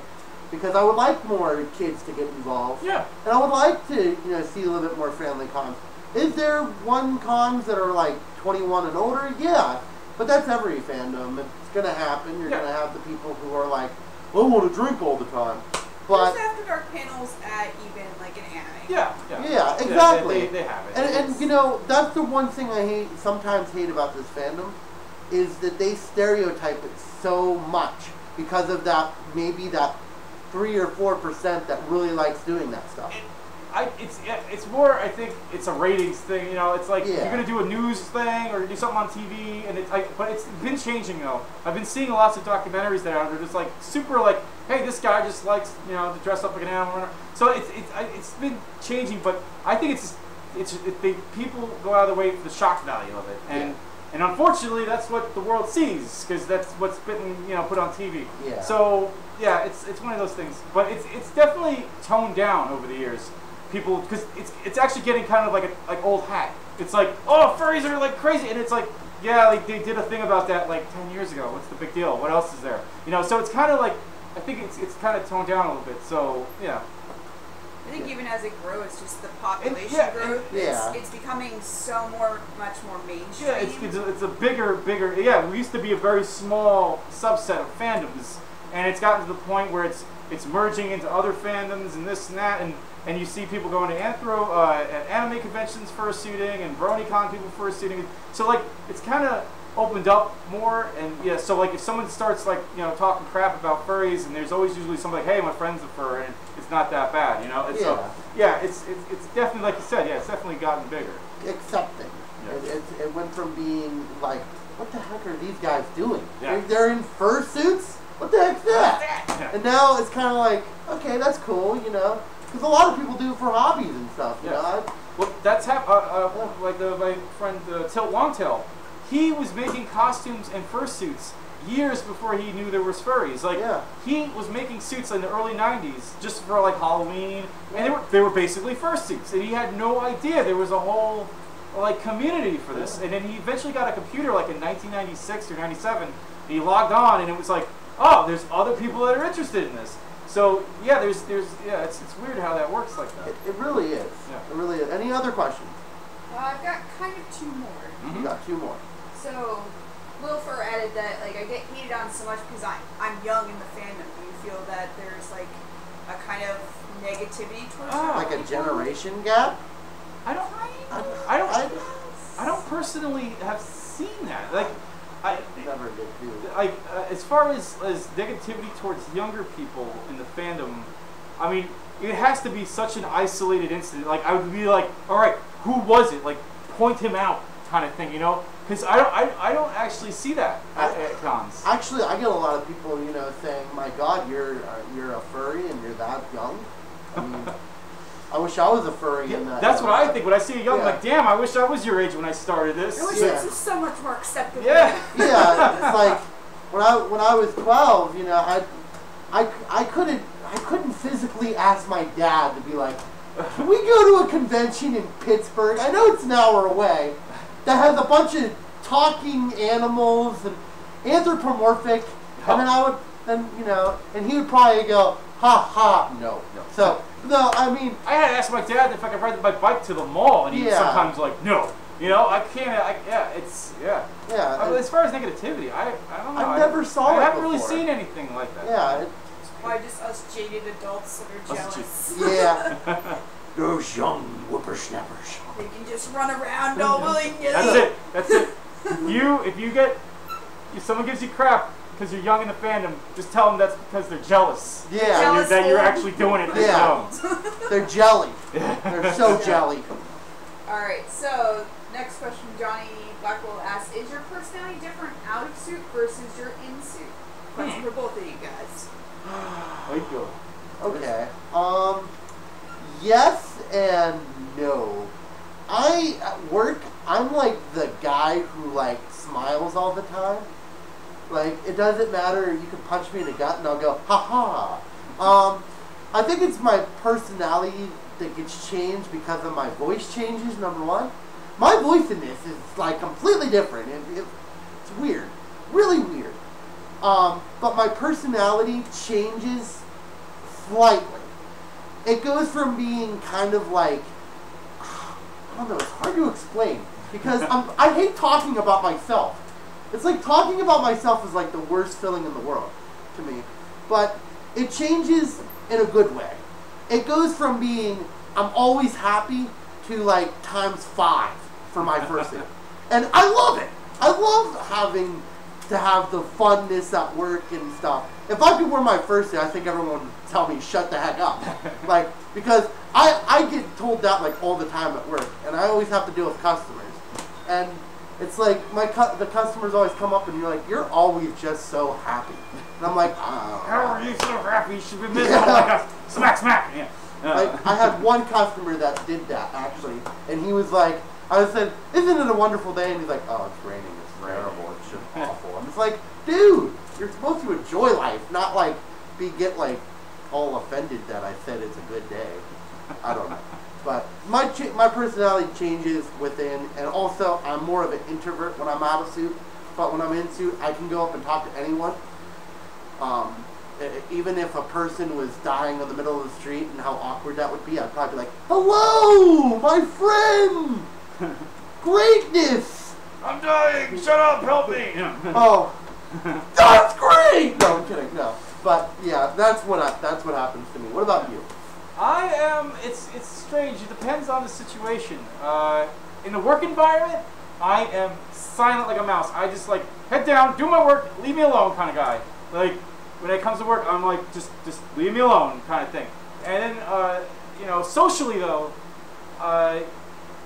because I would like more kids to get involved. Yeah. And I would like to, you know, see a little bit more family cons. Is there cons that are like 21 and older? Yeah, but that's every fandom. It's gonna happen. You're gonna have the people who are like, I want to drink all the time. But there's after dark panels at even like an anime. Yeah, exactly. They have it. And you know, that's the one thing I sometimes hate about this fandom, is that they stereotype it so much because of that, maybe that 3 or 4% that really likes doing that stuff. It's more, I think it's a ratings thing, you know. It's like you're gonna do a news thing or do something on TV, and but it's been changing though. I've been seeing lots of documentaries that are just like super like, hey, this guy just likes, you know, to dress up like an animal. So it's been changing, but I think people go out of the way for the shock value of it, and unfortunately that's what the world sees, because that's what's been, you know, put on TV. Yeah. So yeah, it's one of those things, but it's definitely toned down over the years. People, because it's actually getting kind of like old hat. It's like, oh, furries are like crazy, and it's like, yeah, like they did a thing about that like 10 years ago. What's the big deal? What else is there? You know, so it's kind of like, I think it's kind of toned down a little bit. So yeah. I think even as it grows, just the population growth, it's becoming much more mainstream. Yeah, it's a bigger. Yeah, we used to be a very small subset of fandoms, and it's gotten to the point where it's merging into other fandoms and this and that, and you see people going to anime conventions fursuiting, and BronyCon people fursuiting. So like it's kind of opened up more, and yeah. So like if someone starts like, you know, talking crap about furries, and there's always usually somebody like, hey, my friend's a fur, and it's not that bad, you know. And so yeah, it's definitely, like you said, it's definitely gotten bigger. Accepting. Yeah. It went from being like, what the heck are these guys doing? Yeah. They're in fursuits? What the heck's that? Yeah. And now it's kind of like, okay, that's cool, you know. Because a lot of people do it for hobbies and stuff, you know. Well, that's like my friend Tilt Longtail. He was making costumes and fursuits years before he knew there was furries. Like he was making suits in the early '90s just for like Halloween, and they were basically fursuits, and he had no idea there was a whole like community for this. And then he eventually got a computer like in 1996 or '97. And he logged on, and it was like, oh, there's other people that are interested in this. So yeah, it's weird how that works like that. It really is. Yeah. It really is. Any other questions? I've got kind of two more. Mm-hmm. You got two more. So, Will Fur added that like I get hated on so much because I'm young in the fandom. Do you feel that there's like a kind of negativity towards like a generation gap? I don't personally have seen that. Like I never did too. Like as far as negativity towards younger people in the fandom, I mean, it has to be such an isolated incident. Like I would be like, all right, who was it? Like point him out, kind of thing, you know? Because I don't actually see that at cons. Actually, I get a lot of people, you know, saying, "My God, you're a furry and you're that young." I mean, I wish I was a furry. That's what I think. When I see a young, like, damn, I wish I was your age when I started this. I wish this was so much more acceptable. Yeah, it's like when I was 12, you know, I couldn't physically ask my dad to be like, can we go to a convention in Pittsburgh? I know it's an hour away. That has a bunch of talking animals and anthropomorphic, and he would probably go, ha ha, no. So, no, I mean, I had to ask my dad if I could ride my bike to the mall, and he'd sometimes like, no. You know, I can't, I mean, as far as negativity, I don't know. I never saw it I haven't really seen anything like that. Yeah. Why just us jaded adults that are jealous? Yeah. those young whippersnappers. They can just run around all willy-nilly. That's it. That's it. If someone gives you crap because you're young in the fandom, just tell them that's because they're jealous. Yeah. That you're actually doing it. Yeah. They're jelly. They're so jelly. Alright, so next question, Johnny Blackwell asks, is your personality different out of suit versus your in suit? Question for both of you guys. Okay. Yes and no. At work, I'm like the guy who like smiles all the time. Like, it doesn't matter, you can punch me in the gut and I'll go, ha ha. I think it's my personality that gets changed because of my voice changes, number one. My voice in this is like completely different. It's weird. Really weird. But my personality changes slightly. It goes from being kind of like, I don't know, it's hard to explain because I hate talking about myself. It's like talking about myself is like the worst feeling in the world to me. But it changes in a good way. It goes from being, I'm always happy to like ×5 for my first thing. And I love it. I love having to have the funness at work and stuff. If I could wear my first day, I think everyone would tell me shut the heck up. Like, because I get told that like all the time at work, and I always have to deal with customers. And it's like the customers always come up and you're like, you're always just so happy. And I'm like, how are you so happy? You should be miserable like us. Smack, smack. Yeah. Like, I had one customer that did that actually, and he was like, I said, isn't it a wonderful day? And he's like, oh, it's raining. It's terrible. It's just awful. I'm just like, dude, you're supposed to enjoy life, not like get like all offended that I said it's a good day. I don't know. But my personality changes within, and also I'm more of an introvert when I'm out of suit. But when I'm in suit, I can go up and talk to anyone. Even if a person was dying in the middle of the street and how awkward that would be, I'd probably be like, hello, my friend! Greatness! I'm dying! Shut up! Help me! Oh, that's great! No, I'm kidding. No, but yeah, that's what happens to me. What about you? I am. It's strange. It depends on the situation. In the work environment, I am silent like a mouse. I just like head down, do my work, leave me alone kind of guy. Like when it comes to work, I'm like just leave me alone kind of thing. And then socially though, I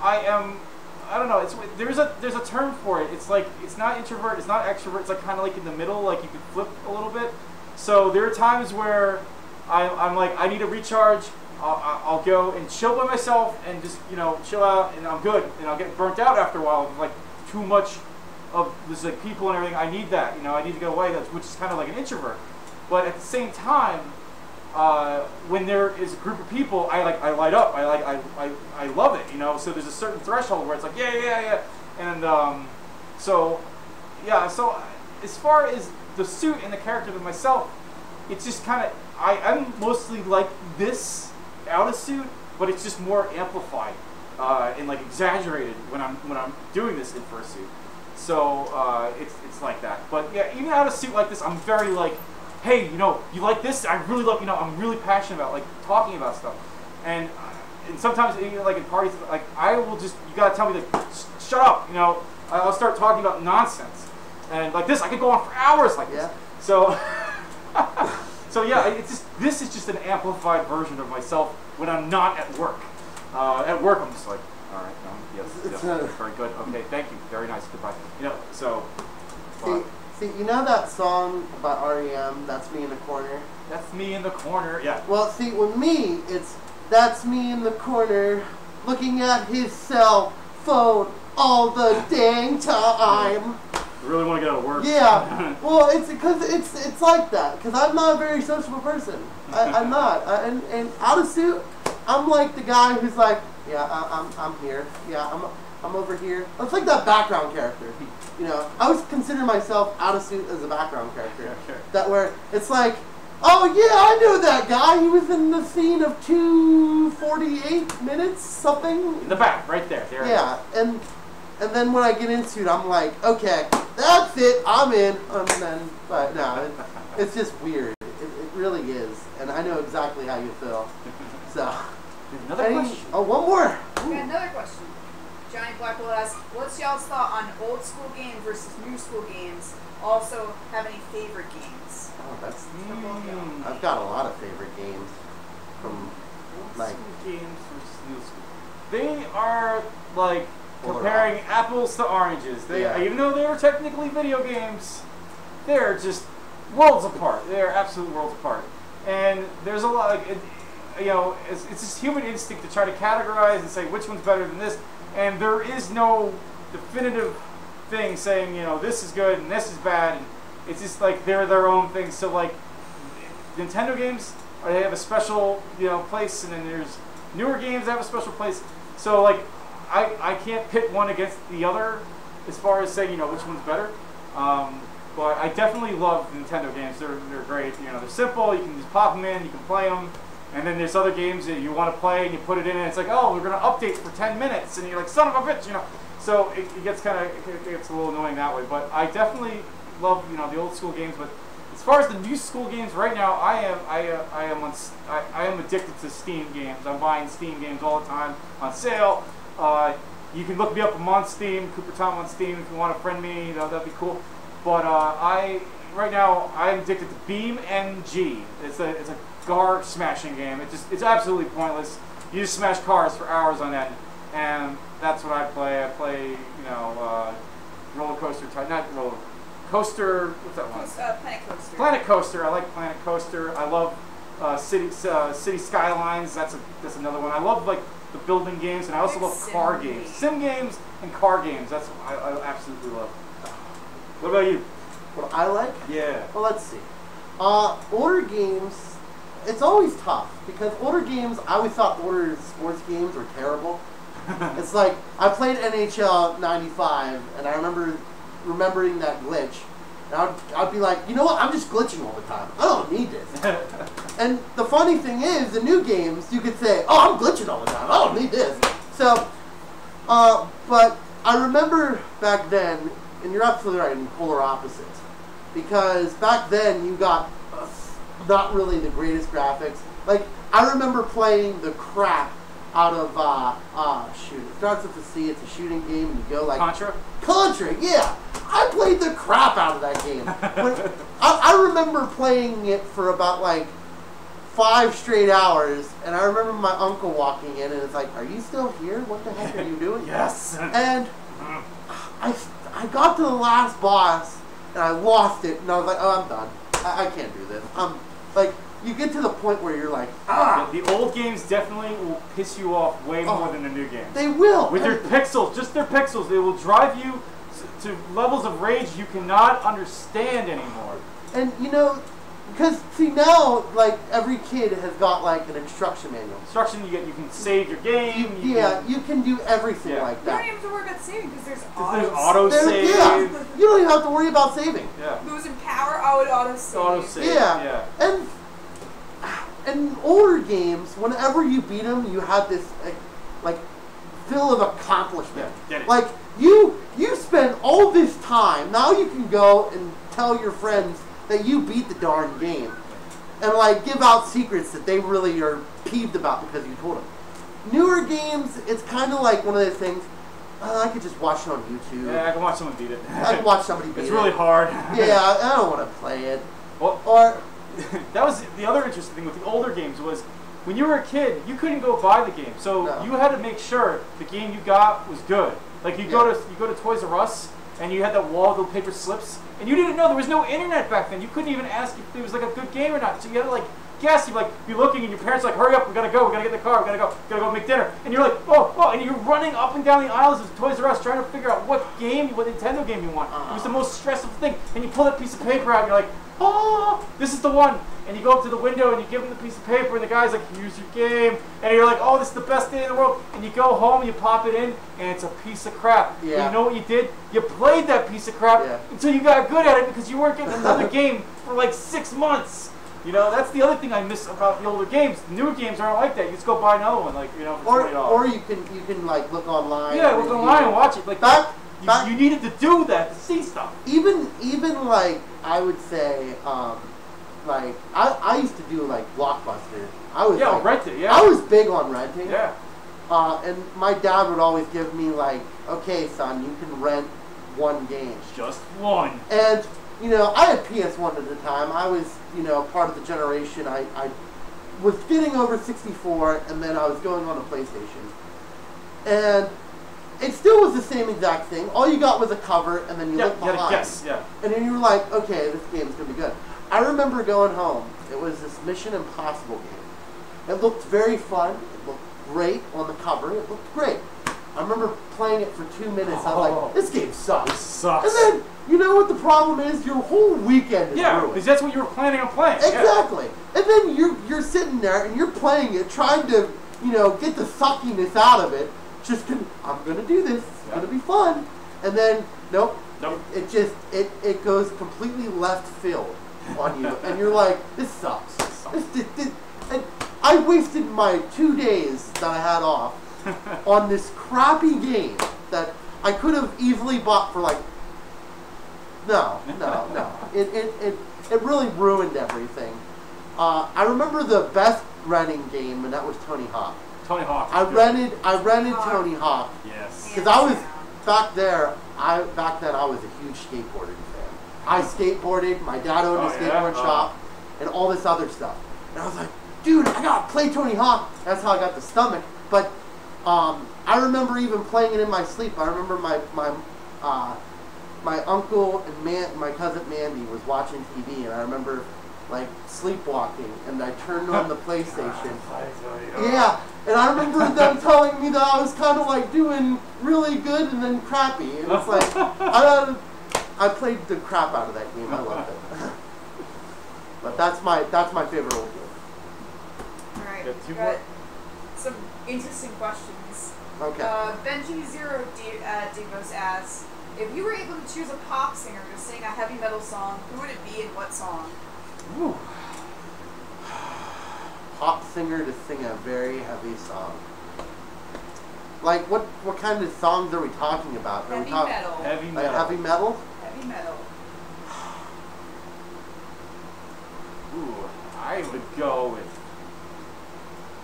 am. I don't know. There's a term for it. It's like it's not introvert, it's not extrovert. It's like kind of like in the middle. Like you could flip a little bit. So there are times where I'm like I need a recharge. I'll go and chill by myself and just chill out and I'm good. And I'll get burnt out after a while. Like too much of this like people and everything. I need that. I need to get away. Which is kind of like an introvert. But at the same time, when there is a group of people, I light up. I love it. So there's a certain threshold where it's like yeah. And so as far as the suit and the character of myself, it's just kind of I'm mostly like this out of suit, but it's just more amplified and like exaggerated when I'm doing this in fursuit. So it's like that. But yeah, even out of suit like this, I'm very like, hey, you like this? I really love, I'm really passionate about like talking about stuff. And sometimes like in parties, like I will just, you gotta tell me like, shut up, I'll start talking about nonsense. And like this, I could go on for hours like this. So. So yeah, this is just an amplified version of myself when I'm not at work. At work, I'm just like, all right, yes, very good. Okay, thank you, very nice, goodbye. So. See, that song by REM, "That's Me in the Corner." That's me in the corner. Yeah. Well, see, with me, it's that's me in the corner, looking at his cell phone all the dang time. Really want to get out of work. Yeah, well, it's because it's like that. Because I'm not a very sociable person. I'm not. And out of suit, I'm like the guy who's like, yeah, I'm here. Yeah, I'm over here. It's like that background character. I always consider myself out of suit as a background character. Sure. That where it's like, oh yeah, I know that guy. He was in the scene of 2:48 minutes something. In the back, right there. Yeah, and then when I get into it, I'm like, okay, that's it, I'm in. But no, it's just weird. It really is, and I know exactly how you feel. So, Another question. Oh, one more. Okay, another question. Johnny Blackwell asks, what's y'all's thought on old school games versus new school games? Also, have any favorite games? Oh, that's. I've got a lot of favorite games from like games versus new school. They are like Polar comparing apples to oranges. They, even though they are technically video games, they're just worlds apart. They're absolute worlds apart. And there's a lot, like, it's just human instinct to try to categorize and say which one's better than this. And there is no definitive thing saying, this is good and this is bad. And it's just like they're their own things. So like Nintendo games, they have a special place, and then there's newer games that have a special place. So like I can't pit one against the other as far as saying which one's better. But I definitely love Nintendo games. They're great. They're simple. You can just pop them in. You can play them. And then there's other games that you want to play, and you put it in, and it's like, oh, we're going to update for 10 minutes, and you're like, son of a bitch, So it gets a little annoying that way. But I definitely love the old school games. But as far as the new school games right now, I am addicted to Steam games. I'm buying Steam games all the time on sale. You can look me up. I'm on Steam, Cooper Tom on Steam. If you want to friend me, that'd be cool. But right now I'm addicted to Beam NG. It's a car smashing game. It's absolutely pointless. You just smash cars for hours on end, and that's what I play. I play roller coaster type, not roller coaster. What's that one? Planet Coaster. Planet Coaster. I like Planet Coaster. I love City Skylines. That's another one. I love like the building games, and I also love car games, sim games, and car games. That's what I absolutely love. What about you? what I like. Yeah. Well, let's see. Older games. It's always tough because older games. I always thought older sports games were terrible. It's like I played NHL '95, and I remembering that glitch. And I'd be like, you know what? I'm just glitching all the time. I don't need this. And the funny thing is, the new games, you could say, oh, I'm glitching all the time. I don't need this. So, but I remember back then, and you're absolutely right, in polar opposites. Because back then, you got not really the greatest graphics. Like, I remember playing the crap out of, shoot, it starts with a C, it's a shooting game, and you go like... Contra, yeah! I played the crap out of that game. I remember playing it for about like 5 straight hours, and I remember my uncle walking in, and it's like, are you still here? What the heck are you doing? Yes! And I got to the last boss, and I lost it, and I was like, oh, I'm done. I can't do this. Like, you get to the point where you're like, ah! The old games definitely will piss you off way more than the new games. They will! With their pixels, just their pixels, they will drive you to levels of rage you cannot understand anymore. And, you know, because, see, now, like, every kid has got, like, an instruction manual. You can save your game. You can do everything like You that. don't even have to worry about saving because there's auto-save. Yeah, you don't even have to worry about saving. Yeah. Losing power, it auto-save. Auto-save, yeah. And older games, whenever you beat them, you have this, like feel of accomplishment. Yeah, get it. Like, you spend all this time, now you can go and tell your friends that you beat the darn game. And, like, give out secrets that they really are peeved about because you told them. Newer games, it's kind of like one of those things, I could just watch it on YouTube. Yeah, I can watch someone beat it. I can watch somebody beat it. It's really hard. Yeah, I don't want to play it. Well, Or... that was the other interesting thing with the older games was when you were a kid, you couldn't go buy the game, so you had to make sure the game you got was good. Like you go to Toys R Us and you had that wall of little paper slips, and you didn't know there was no internet back then. You couldn't even ask if it was like a good game or not. So you had to like guess. You like be looking, and your parents are like, hurry up, we gotta go, we gotta get in the car, we gotta go make dinner. And you're like, oh, and you're running up and down the aisles of Toys R Us trying to figure out what Nintendo game you want. It was the most stressful thing. And you pull that piece of paper out, and you're like, oh, this is the one. And you go up to the window and you give him the piece of paper, and the guy's like, here's your game. And you're like, oh, this is the best day in the world. And you go home and you pop it in, and it's a piece of crap. Yeah. And you know what you did? You played that piece of crap until you got good at it because you weren't getting another game for like 6 months. You know, that's the other thing I miss about the older games. The newer games aren't like that. You just go buy another one, like, you know, for $20. Or you can like look online. Yeah, look online and watch it. Like you needed to do that to see stuff. Even like I would say, like I used to do like Blockbuster. I was rent it. Yeah, I was big on renting. Yeah. And my dad would always give me like, okay, son, you can rent one game. Just one. And you know, I had PS1 at the time. I was, you know, part of the generation. I was getting over 64, and then I was going on a PlayStation. And it still was the same exact thing. All you got was a cover, and then you looked behind. Yes, yeah. And then you were like, okay, this game's going to be good. I remember going home. It was this Mission Impossible game. It looked very fun. It looked great on the cover. It looked great. I remember playing it for 2 minutes. I was like, this game sucks. This sucks. And then, you know what the problem is? Your whole weekend is ruined. Because that's what you were planning on playing. Exactly. Yeah. And then you're sitting there and you're playing it, trying to, you know, get the suckiness out of it. Just, I'm going to do this. It's going to be fun. And then, nope. It just, it goes completely left field on you. And you're like, this sucks. And I wasted my 2 days that I had off on this crappy game that I could have easily bought for like, no. It really ruined everything. I remember the best renting game, and that was Tony Hawk. Tony Hawk. I rented Tony Hawk. Yes. Because I was back then I was a huge skateboarding fan. I skateboarded. My dad owned a skateboard shop, and all this other stuff. And I was like, dude, I gotta play Tony Hawk. That's how I got the stomach. But I remember even playing it in my sleep. I remember my uncle and my cousin Mandy was watching TV, and I remember like sleepwalking, and I turned on the PlayStation. Yeah, and I remember them telling me that I was kind of like doing really good and then crappy. And it's like I played the crap out of that game. I loved it. But that's my favorite old game. All right, two got more? some interesting questions. Okay. Benji0Devos asks, if you were able to choose a pop singer to sing a heavy metal song, who would it be and what song? Ooh. Pop singer to sing a very heavy song. Like what kind of songs are we talking about? Heavy metal. Heavy Like metal. heavy metal? Heavy metal. Ooh, I would go with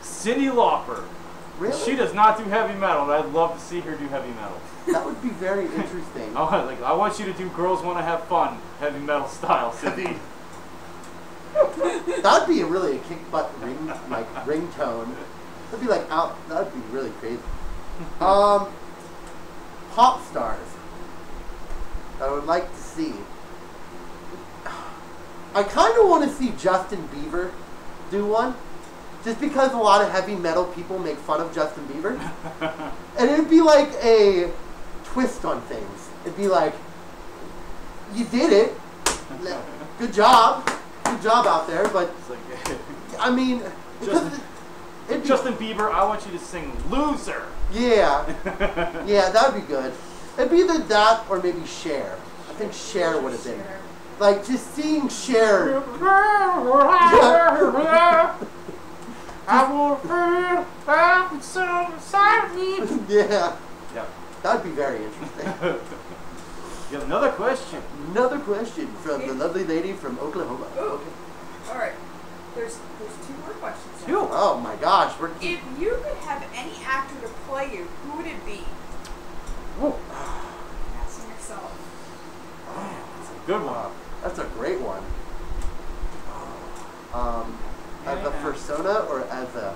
Cyndi Lauper. Really? She does not do heavy metal, but I'd love to see her do heavy metal. That would be very interesting. I want you to do Girls Want to Have Fun, heavy metal style, Cyndi. That'd be really a kick butt ringtone. That'd be like that'd be really crazy. Pop stars I would like to see. I kind of want to see Justin Bieber do one, just because a lot of heavy metal people make fun of Justin Bieber, and it'd be like a twist on things. It'd be like, you did it, good job out there, but I mean, Justin Bieber, I want you to sing Loser. Yeah, that'd be good. It'd be either that or maybe Cher. I think Cher would have been. Like, just seeing Cher. I will feel that so inside me. Yeah. Yeah. That'd be very interesting. You have another question. Another question from the lovely lady from Oklahoma. Ooh. Okay. All right. There's 2 more questions. now. 2. Oh my gosh. If you could have any actor to play you, who would it be? Ooh. Asking yourself. That's a good one. That's a great one. As a persona or as a...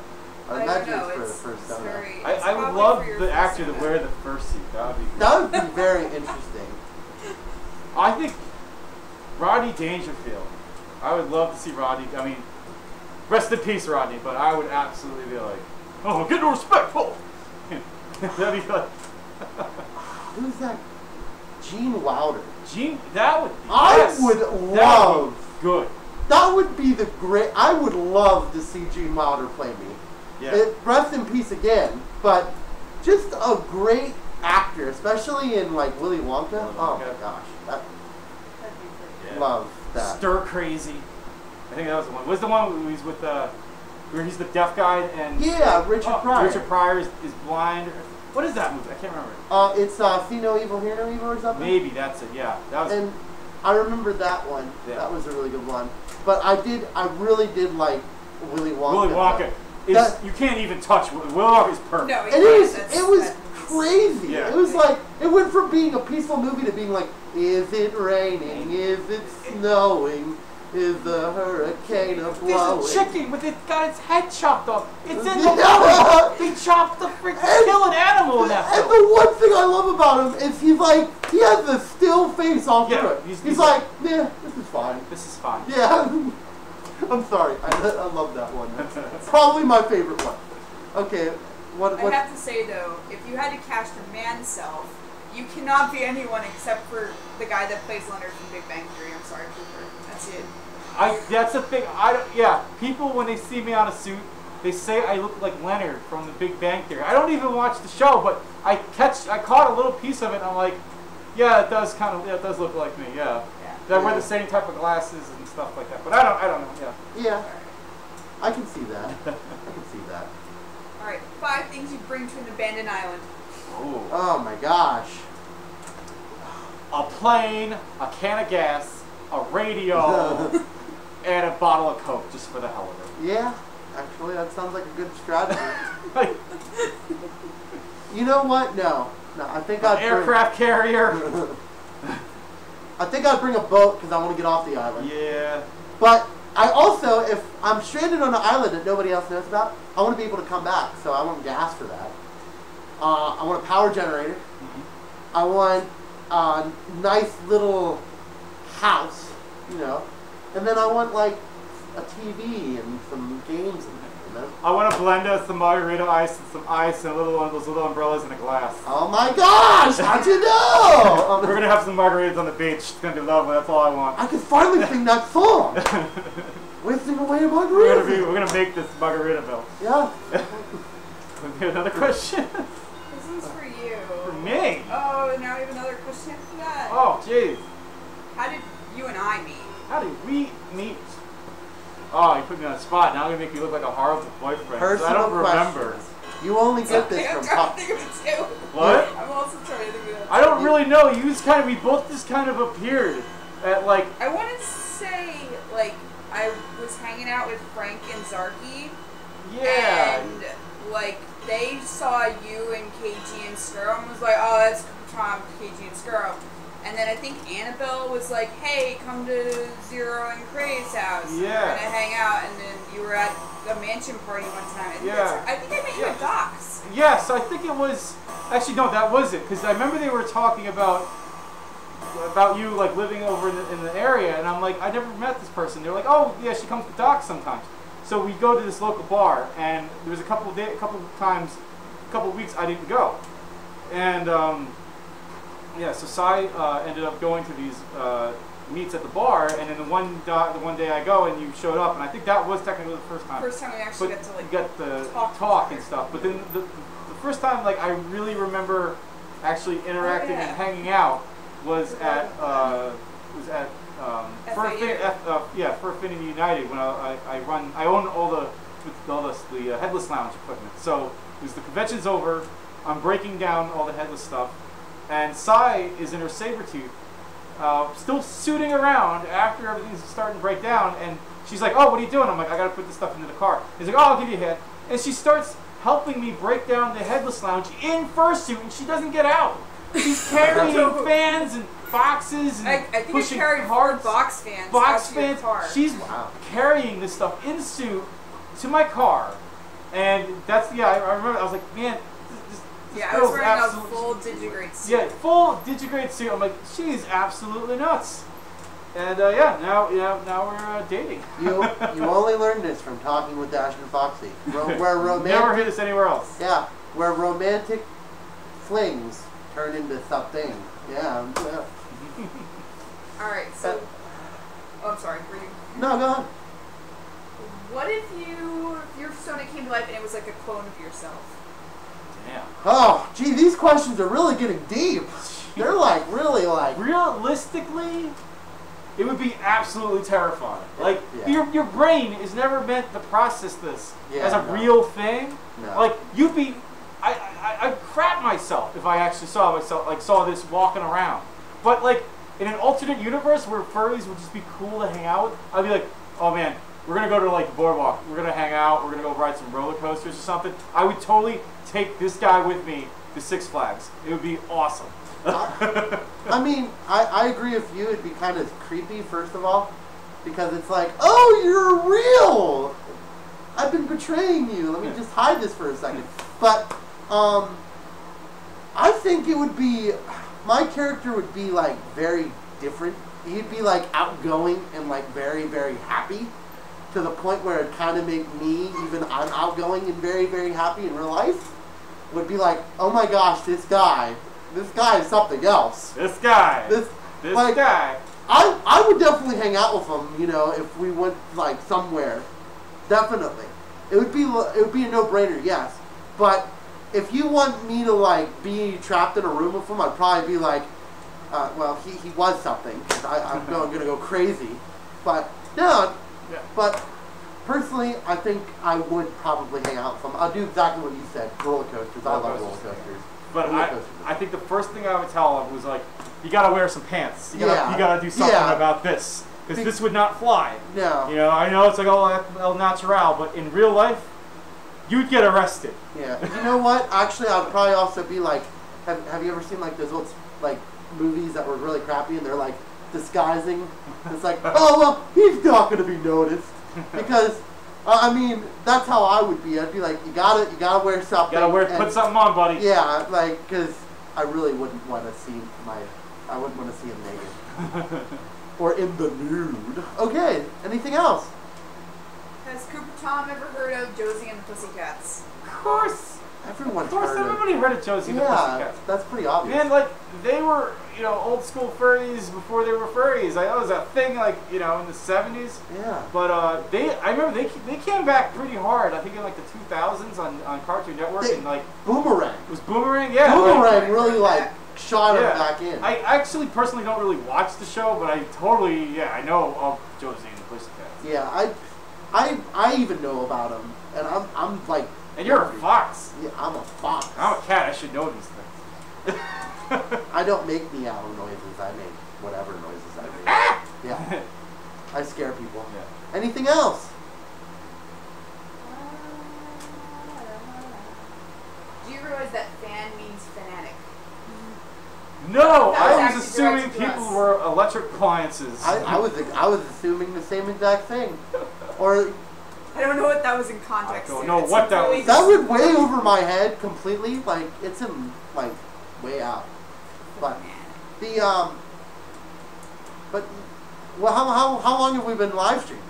I imagine don't know. it's for the persona. I would love the actor to wear the fursuit. That would be cool. That would be very interesting. I think Rodney Dangerfield. I would love to see Rodney. I mean, rest in peace, Rodney. But I would absolutely be like, oh, get no respectful. That'd be like. Who's that? Gene Wilder. That would. I would love. That would be good. That would be the great. I would love to see Gene Wilder play me. Yeah. Rest in peace again. But just a great actor, especially in like Willy Wonka. Oh my gosh, That'd be pretty. love that. Stir Crazy. I think that was the one. Was the one where he's with where he's the deaf guy and Yeah, Richard Pryor. Richard Pryor is blind. What is that movie? I can't remember. It's See No Evil, Hear No Evil or something. Maybe that's it. Yeah, that was. And I remember that one. Yeah. That was a really good one. But I really did like Willy Wonka. Willy Wonka. You can't even touch Willy Wonka's perfect. No, And it was crazy. Yeah. It was like, it went from being a peaceful movie to being like, is it raining? Is it snowing? Is the hurricane blowing? There's a chicken with it got its head chopped off. It's in the Yeah. movie. They chopped the freaking kill an animal in that And film. the one thing I love about him is he has the still face all through it. He's like, yeah, this is fine. This is fine. Yeah. I'm sorry. I love that one. That's probably my favorite one. Okay. What? I have to say though, if you had to cast your man self, you cannot be anyone except for the guy that plays Leonard from Big Bang Theory. I'm sorry, Cooper. That's it. That's the thing. People when they see me on a suit, they say I look like Leonard from the Big Bang Theory. I don't even watch the show, but I caught a little piece of it, and I'm like, yeah, it does look like me. Yeah. I wear the same type of glasses and stuff like that. But I don't know. Yeah. Yeah. I can see that. I can see that. All right, 5 things you bring to an abandoned island. Ooh. Oh my gosh. A plane, a can of gas, a radio, and a bottle of Coke, just for the hell of it. Yeah. Actually, that sounds like a good strategy. You know what? No. I think I'd Aircraft carrier. I think I'd bring a boat because I want to get off the island. Yeah. But I also, if I'm stranded on an island that nobody else knows about, I want to be able to come back. So I want gas for that. I want a power generator. I want a nice little house, and then I want like a TV and some games in there. I want to blend us some margarita ice and some ice and one of those little umbrellas in a glass. Oh my gosh! How'd you know? We're gonna have some margaritas on the beach. It's gonna be lovely. That's all I want. I can finally sing that song. Wasting away a margarita. We're gonna make this Margaritaville. Yeah. Another question. This one's for you. For me. Oh, now we have another question after that. Oh, jeez. How did you and I meet? How did we meet? Oh, you put me on the spot. Now you're gonna make me look like a horrible boyfriend. Personal I don't remember. questions. You only get this I'm from trying Pop. to think of it too. What? I'm also trying to think of it. I don't really know. We both just kind of appeared at like. I want to say like I was hanging out with Frank and Zarky. Yeah. And like they saw you and KG and Skirl and was like, oh, that's Tom, KG and Skirl. And then I think Annabelle was like, hey, come to Zero and Craig's house. Yeah. We're gonna hang out. And then you were at the mansion party one time. And Yeah. I think I met you at Doc's. Yes, I think it was. Actually, no, that was it. Because I remember they were talking about you like living over in the area, and I'm like, I never met this person. They're like, oh yeah, she comes to Doc sometimes. So we go to this local bar, and there was a couple of weeks I didn't go, and yeah, so Cy ended up going to these meets at the bar, and then the one day I go, and you showed up, and I think that was technically the first time. First time we actually got to like get the talk and stuff. But then the first time, like I really remember actually interacting and hanging out was at for Affinity United when I own all the Headless Lounge equipment. So as the convention's over, I'm breaking down all the Headless stuff, and Cy is in her Sabretooth, still suiting around after everything's starting to break down, and she's like, oh, what are you doing? I'm like, I gotta put this stuff into the car. He's like, oh, I'll give you a hand. And she starts helping me break down the Headless Lounge in fursuit, and she doesn't get out. She's carrying fans and boxes and I think pushing I carried carts. 4 box fans. Box out to your fans. car. She's carrying this stuff in suit to my car, and that's I remember I was like, man, this Yeah, I was girl's wearing a full Digigrade suit. Yeah, full Digigrade suit. I'm like, she's absolutely nuts. And yeah, now we're dating. You only learned this from talking with Dash and Foxie. Where romantic, never hear this anywhere else. Yeah, where romantic flings turn into something. Yeah. All right, so I'm sorry. Were you? No, go on. What if your persona came to life and it was like a clone of yourself? Damn. Oh, gee, these questions are really getting deep. They're like really like. Realistically, it would be absolutely terrifying. Like your brain is never meant to process this as a real thing. No. Like you'd be, I'd crap myself if I actually saw this walking around. But like in an alternate universe where furries would just be cool to hang out with, I'd be like, oh man, we're gonna go to like the boardwalk. We're gonna hang out. We're gonna go ride some roller coasters or something. I would totally take this guy with me to Six Flags. It would be awesome. I mean, I agree with you. It'd be kind of creepy, first of all, because it's like, oh, you're real. I've been betraying you. Let me just hide this for a second. But I think it would be, my character would be like very different. He'd be like outgoing and like very, very happy, to the point where it kind of make me, even I'm outgoing and very, very happy in real life, would be like, oh my gosh, this guy is something else. This guy. This like, guy. I would definitely hang out with him, you know, if we went like somewhere. Definitely. It would be a no-brainer, yes. But if you want me to like be trapped in a room with him, I'd probably be like, well, he was something. I'm gonna go crazy. But no. Yeah. But personally, I think I would probably hang out with him. I'll do exactly what you said. Roller coasters. I love roller coasters. But I think the first thing I would tell him was like, you gotta wear some pants. You gotta do something about this. Because this would not fly. No. You know, I know it's like, oh, el natural, but in real life, you'd get arrested. Yeah. You know what? Actually, I'd probably also be like, have you ever seen like those old like movies that were really crappy and they're like disguising? It's like, oh well, he's not gonna be noticed, because I mean that's how I would be. I'd be like, you gotta wear something. Put something on, buddy. Yeah, like, because I really wouldn't want to see I wouldn't want to see him naked. Or in the nude. Okay, anything else? Has Cooper Tom ever heard of Josie and the Pussycats? Of course. Everyone's heard of. Everybody heard of Josie and the Pussycats. That's pretty obvious. Man, like, they were, you know, old school furries before they were furries. Like, that was a thing, like, you know, in the 70s. Yeah. But I remember they came back pretty hard. I think in like the 2000s on Cartoon Network, and like Boomerang. It was Boomerang, yeah. Boomerang really like shot him back in. I actually personally don't really watch the show, but I totally, I know of Josie and the Pussycats. Yeah, I even know about him, and I'm like. And you're a fox. Yeah, I'm a fox. I'm a cat. I should know these things. I don't make meow noises. I make whatever noises I make. Ah! Yeah. I scare people. Yeah. Anything else? Do you realize that fan means fanatic? No, That I was was actually assuming directed to people us. were electric appliances. I was assuming the same exact thing. Or I don't know what that was in context. I don't to. know It's what that really was. that went way over my head completely. Like, it's in like way out. But but well, how long have we been live streaming?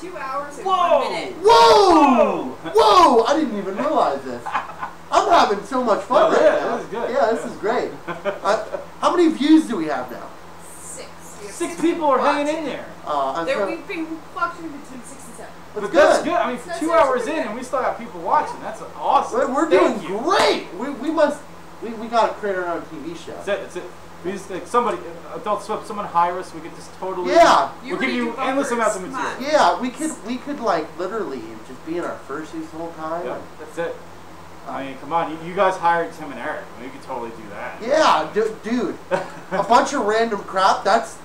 2 hours and Whoa! 1 minute. Whoa! Whoa! I didn't even realize this. I'm having so much fun right now. This is good. Yeah, this is great. How many views do we have now? 6. We have 6 people are hanging in there. We've been fluctuating between 6 and 7. But That's that's good. good. I mean, for That's 2 hours actually in, good. and we still have people watching. That's awesome. We're Thank doing you. great. We gotta create our own TV show. That's it. We just, like, somebody, Adult Swim, someone hire us. We could just totally. Yeah. You We'll give you redo endless bumpers. amounts of Come material. on. Yeah, we could like literally just be in our fursuits the whole time. Yeah, that's it. I mean, come on. You guys hired Tim and Eric. I mean, we could totally do that. Yeah, dude. A bunch of random crap. That's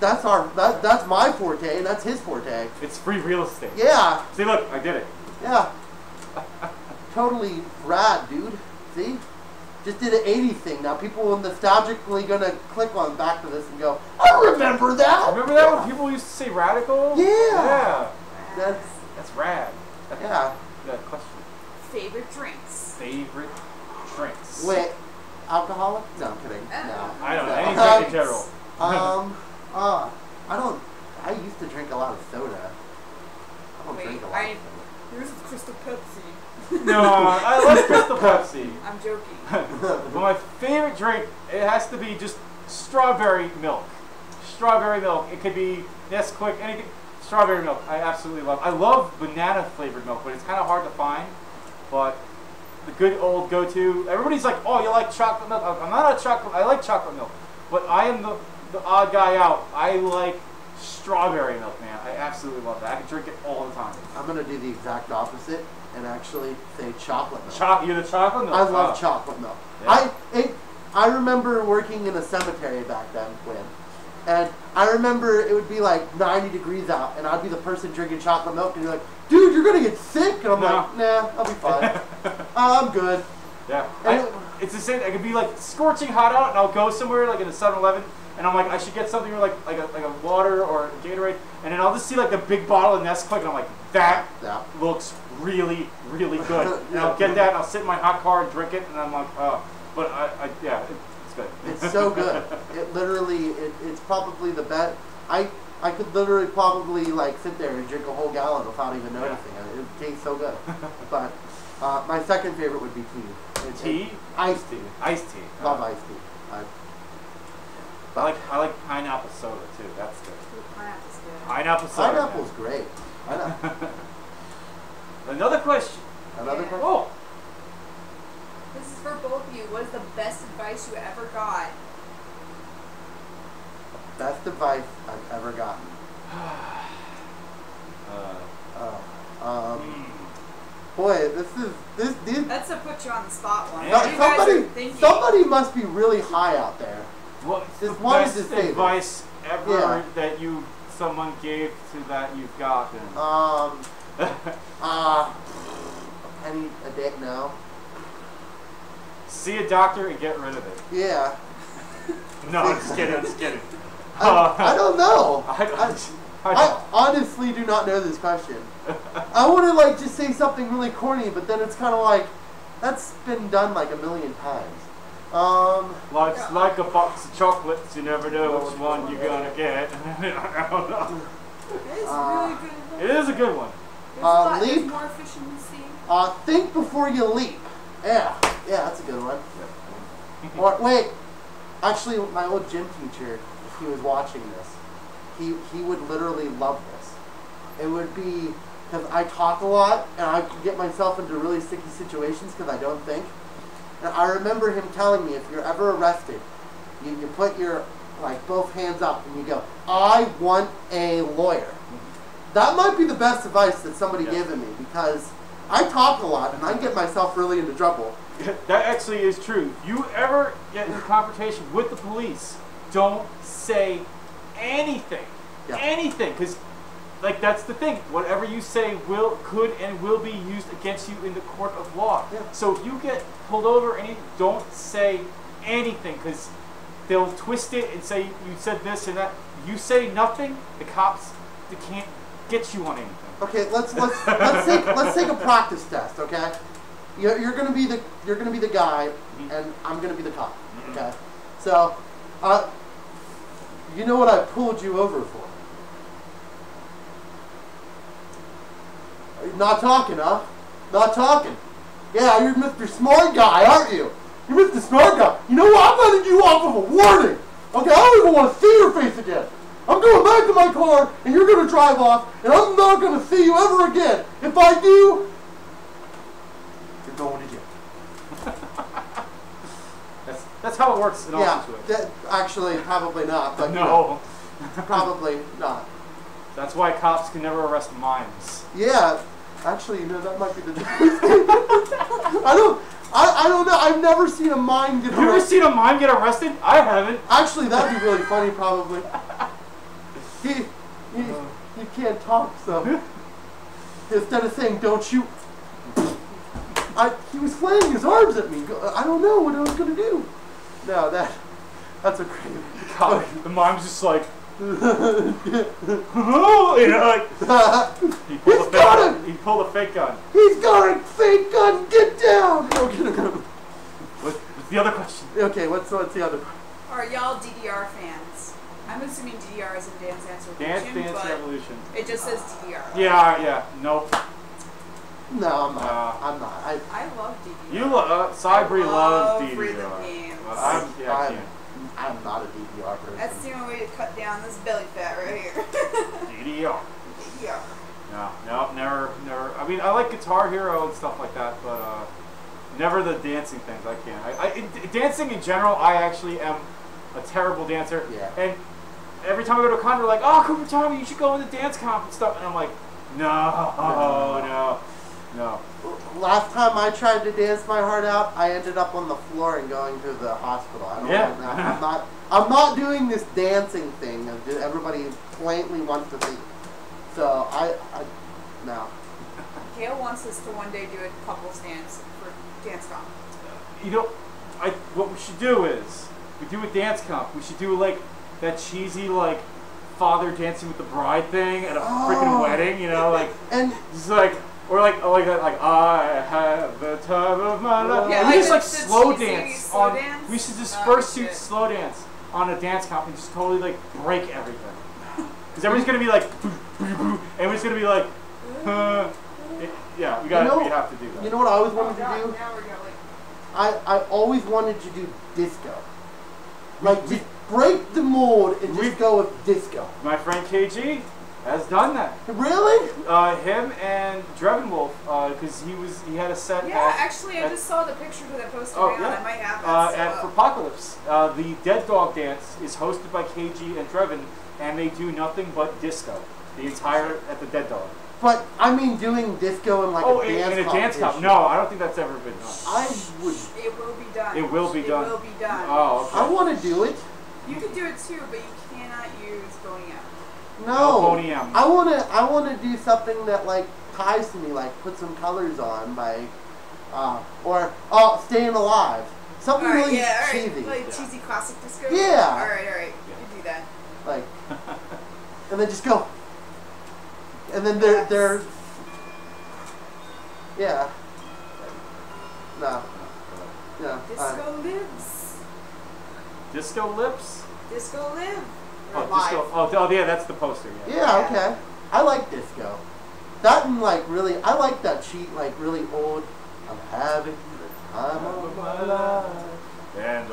my forte, and that's his forte. It's free real estate. Yeah. See, look, I did it. Yeah. Totally rad, dude. See? Just did an 80s thing. Now people are nostalgically gonna click on back to this and go, I remember that. Remember that when people used to say radical? Yeah. Yeah. That's That's rad. yeah. Good question. Favorite drinks? Favorite drinks? Wait, alcoholic? No, I'm kidding. No. I don't know. No. Any drink in general. I don't. I used to drink a lot of soda. I don't drink a lot of soda. Here's Crystal Pepsi. No, I like Crystal Pepsi. I'm joking. But my favorite drink, it has to be just strawberry milk. Strawberry milk. It could be Nesquik, anything. Strawberry milk. I absolutely love. I love banana flavored milk, but it's kind of hard to find. But the good old go-to. Everybody's like, "Oh, you like chocolate milk?" I'm not a chocolate. I like chocolate milk, but I am the odd guy out. I like strawberry milk, man. I absolutely love that. I can drink it all the time. I'm gonna do the exact opposite and actually say chocolate milk. You're the chocolate milk. I love chocolate milk. Yeah. I remember working in a cemetery back then when And I remember it would be like 90 degrees out, and I'd be the person drinking chocolate milk, and you're like, dude, you're going to get sick. And I'm like, nah, I'll be fine. I'm good. Yeah. It's the same. I could be like scorching hot out, and I'll go somewhere like in a 7-Eleven, and I'm like, I should get something like a water or a Gatorade, and then I'll just see like a big bottle of Nesquik, and I'm like, that looks really, really good. And I'll get that, and I'll sit in my hot car and drink it, and I'm like, oh. But yeah, it's good. It's so good. It literally, it's probably the best. I could literally probably like sit there and drink a whole gallon without even noticing it. It tastes so good. But my second favorite would be tea. Tea? Iced tea. Iced tea. Love iced tea. I like pineapple soda too. That's good. Pineapple's good. Pineapple soda. Pineapple's great. Another question. Another question. Oh. This is for both of you. What is the best advice you ever got? Best advice I've ever gotten. Boy, these. That's to put you on the spot one. Yeah. Somebody must be really high out there. What's the best advice ever that someone gave to that you've gotten? A penny a day? No. See a doctor and get rid of it. Yeah. No, I'm just kidding. I'm just kidding. I don't know. I honestly do not know this question. I want to like just say something really corny, but then it's kind of like that's been done like a million times. Life's like a box of chocolates. You never know which one you're gonna get. I don't know. It's really good. It is a good one. There's more fish in the sea. Think before you leap. Yeah, that's a good one. Or wait, actually, my old gym teacher, if he was watching this, he would literally love this. It would be because I talk a lot and I can get myself into really sticky situations because I don't think. And I remember him telling me, if you're ever arrested, you put your both hands up and you go, I want a lawyer. That might be the best advice that somebody given me because I talk a lot and I get myself really into trouble. That actually is true. If you ever get in a confrontation with the police, don't say anything. Yeah. Anything. Because that's the thing. Whatever you say could and will be used against you in the court of law. Yeah. So if you get pulled over, don't say anything because they'll twist it and say you said this and that. You say nothing, the cops they can't get you on anything. Okay, let's take a practice test. Okay, you're gonna be the guy, and I'm gonna be the cop. Okay, so you know what I pulled you over for? Not talking, huh? Not talking. Yeah, you're Mr. Smart Guy, aren't you? You're Mr. Smart Guy. You know what? I'm letting you off of a warning. Okay, I don't even want to see your face again. I'm going back to my car, and you're going to drive off, and I'm not going to see you ever again. If I do, you're going to jail. That's how it works in all situations. Actually, probably not. But no. Probably not. That's why cops can never arrest mimes. Yeah. Actually, that might be the difference. I don't know. I've never seen a mime get arrested. You ever seen a mime get arrested? I haven't. Actually, that'd be really funny, probably. He can't talk, so instead of saying "don't shoot," he was flailing his arms at me. I don't know what I was gonna do. No, that's a crazy. God, the mime's just like, he pulled a fake gun. He's got a fake gun. Get down. What's the other question? Okay, what's the other? Are y'all DDR fans? I'm assuming DDR is in Dance Dance Revolution. Dance Revolution. It just says DDR. Yeah. Nope. No, I'm not. I'm not. I love DDR. Cybri loves DDR. Rhythm games. I'm not a DDR person. That's the only way to cut down this belly fat right here. DDR. DDR. No, never. I mean, I like Guitar Hero and stuff like that, but never the dancing things. I can't. Dancing in general, I actually am a terrible dancer. Yeah. And every time I go to a concert, they're like, "Oh, Cooper Tommy, you should go in the dance comp and stuff," and I'm like, No. Last time I tried to dance my heart out, I ended up on the floor and going to the hospital. I don't know. I'm not doing this dancing thing that everybody blatantly wants to see. So no. Gail wants us to one day do a couples dance for dance comp. You know, what we should do is we do a dance comp. We should do like that cheesy like father dancing with the bride thing at a freaking wedding. You know, like and just like. Or like I have the time of my life. Yeah, we just like the slow cheesy dance slow on. dance? We should just Oh, fursuit shit. slow dance on a dance comp and just totally like break everything. Because everybody's gonna be like, boo, boo, boo, and we're just gonna be like, yeah, we have to do that. You know what I always wanted to God, do? now we're going. I always wanted to do disco. Like just break the mold and just go with disco. My friend KG has done that. Really? Him and Drevin Wolf, because he had a set. Yeah, actually, I just saw the picture that posted on. I might have that. At Apocalypse, the Dead Dog Dance is hosted by KG and Drevin, and they do nothing but disco the entire at the Dead Dog. But I mean, doing disco in like a dance in a dance comp. competition. No, I don't think that's ever been done. I would. It will be done. It will be done. It will be done. Oh, okay. I want to do it. You can do it too, but you cannot use Boney M. No. Boney M. I wanna do something that like ties to me, like put some colors on, like or Staying Alive. Something really cheesy. Like cheesy classic disco. Yeah. All right. You can do that. Like, and then just go. And then they're yeah. No. Yeah. Disco lives. Disco Lips? Disco live. Oh, disco. Oh, yeah, that's the poster. Yeah. Yeah, okay. I like disco. That and like really, I like that cheap, like really old. I'm having the time of my life. And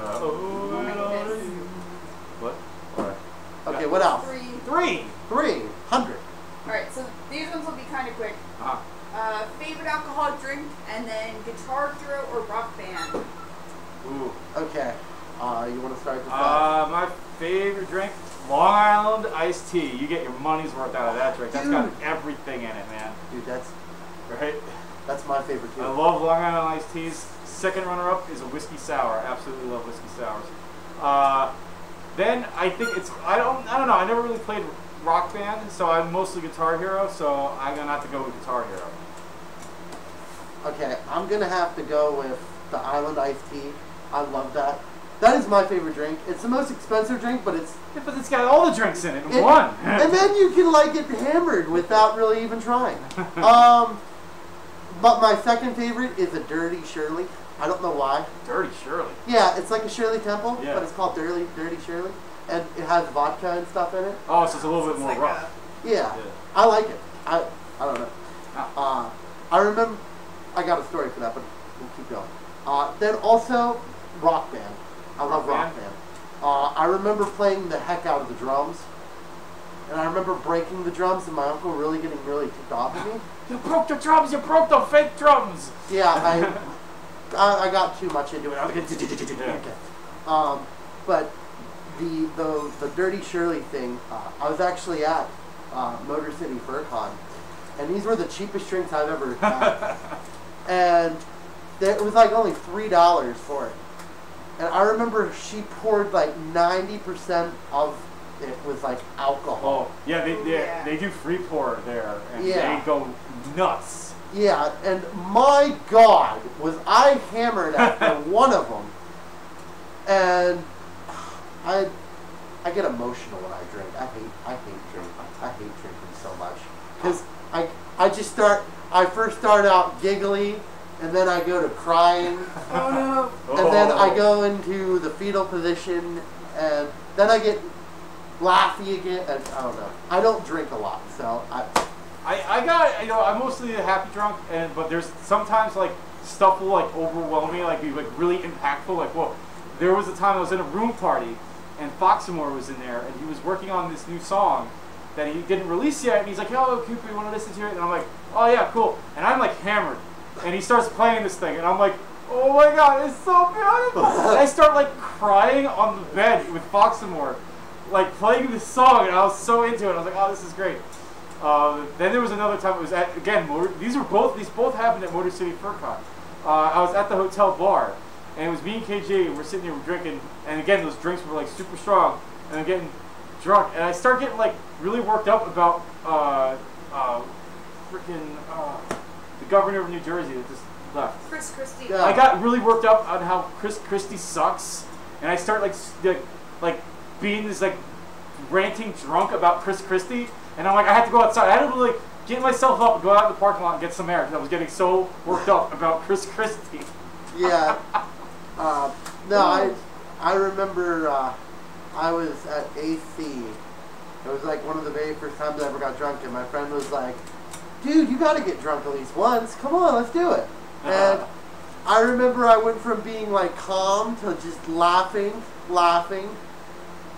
what? All right. Okay, what else? 3. 300. Alright, so these ones will be kind of quick. Favorite alcoholic drink, and then guitar hero or rock band. Ooh. Okay. You want to start this off? My favorite drink, Long Island iced tea. You get your money's worth out of that drink. That's got everything in it, man. Dude, that's my favorite too. I love Long Island iced teas. Second runner-up is a whiskey sour. Absolutely love whiskey sours. Then I think it's I don't know. I never really played rock band, so I'm mostly Guitar Hero. So I'm gonna have to go with Guitar Hero. Okay, I'm gonna have to go with the Island iced tea. I love that. That is my favorite drink. It's the most expensive drink, but it's but it's got all the drinks in it in one. And then you can like get hammered without really even trying. But my second favorite is a Dirty Shirley. I don't know why. Dirty Shirley. Yeah, it's like a Shirley Temple, Yeah. but it's called Dirty Shirley, and it has vodka and stuff in it. Oh, so it's a little bit more rough. Yeah, I like it. I don't know. I remember. I got a story for that, but we'll keep going. Then also rock band. I love rock band. I remember playing the heck out of the drums, and I remember breaking the drums, and my uncle really getting really ticked off at me. You broke the drums. You broke the fake drums. Yeah, I got too much into it. I was like, okay. But the Dirty Shirley thing, I was actually at Motor City FurCon, and these were the cheapest drinks I've ever had. And it was like only $3 for it. And I remember she poured like 90% of it was like alcohol. Oh, yeah, they do free pour there, and Yeah. they go nuts. Yeah, and my God, was I hammered after one of them. And I get emotional when I drink. I hate drinking. I hate drinking so much because I first start out giggly, and then I go to crying. Oh no! And then I go into the fetal position, and then I get laughy again. And I don't know. I don't drink a lot, so I'm mostly a happy drunk, but there's sometimes like stuff will like overwhelm me, like be like really impactful. Like, whoa, there was a time I was in a room party, and Foxie was in there, and he was working on this new song that he didn't release yet, and he's like, "Oh, Cooper, you want to listen to it?" And I'm like, "Oh yeah, cool." And I'm like hammered, and he starts playing this thing, and I'm like, "Oh my God, it's so beautiful!" And I start like crying on the bed with Foxie, like playing this song, and I was so into it. I was like, "Oh, this is great." Then there was another time. It was these both happened at Motor City FurCon. I was at the hotel bar, and it was me and KJ, and we're sitting there, we're drinking, and again, those drinks were like super strong, and I'm getting drunk, and I start getting like really worked up about freaking the governor of New Jersey that just left. Chris Christie. Yeah. I got really worked up on how Chris Christie sucks, and I start like being this like ranting drunk about Chris Christie, and I'm like, I had to go outside. I had to like get myself up and go out in the parking lot and get some air because I was getting so worked up about Chris Christie. Yeah. No, I remember I was at AC. It was like one of the very first times I ever got drunk, and my friend was like, dude, you gotta get drunk at least once. Come on, let's do it. And I remember I went from being like calm to just laughing.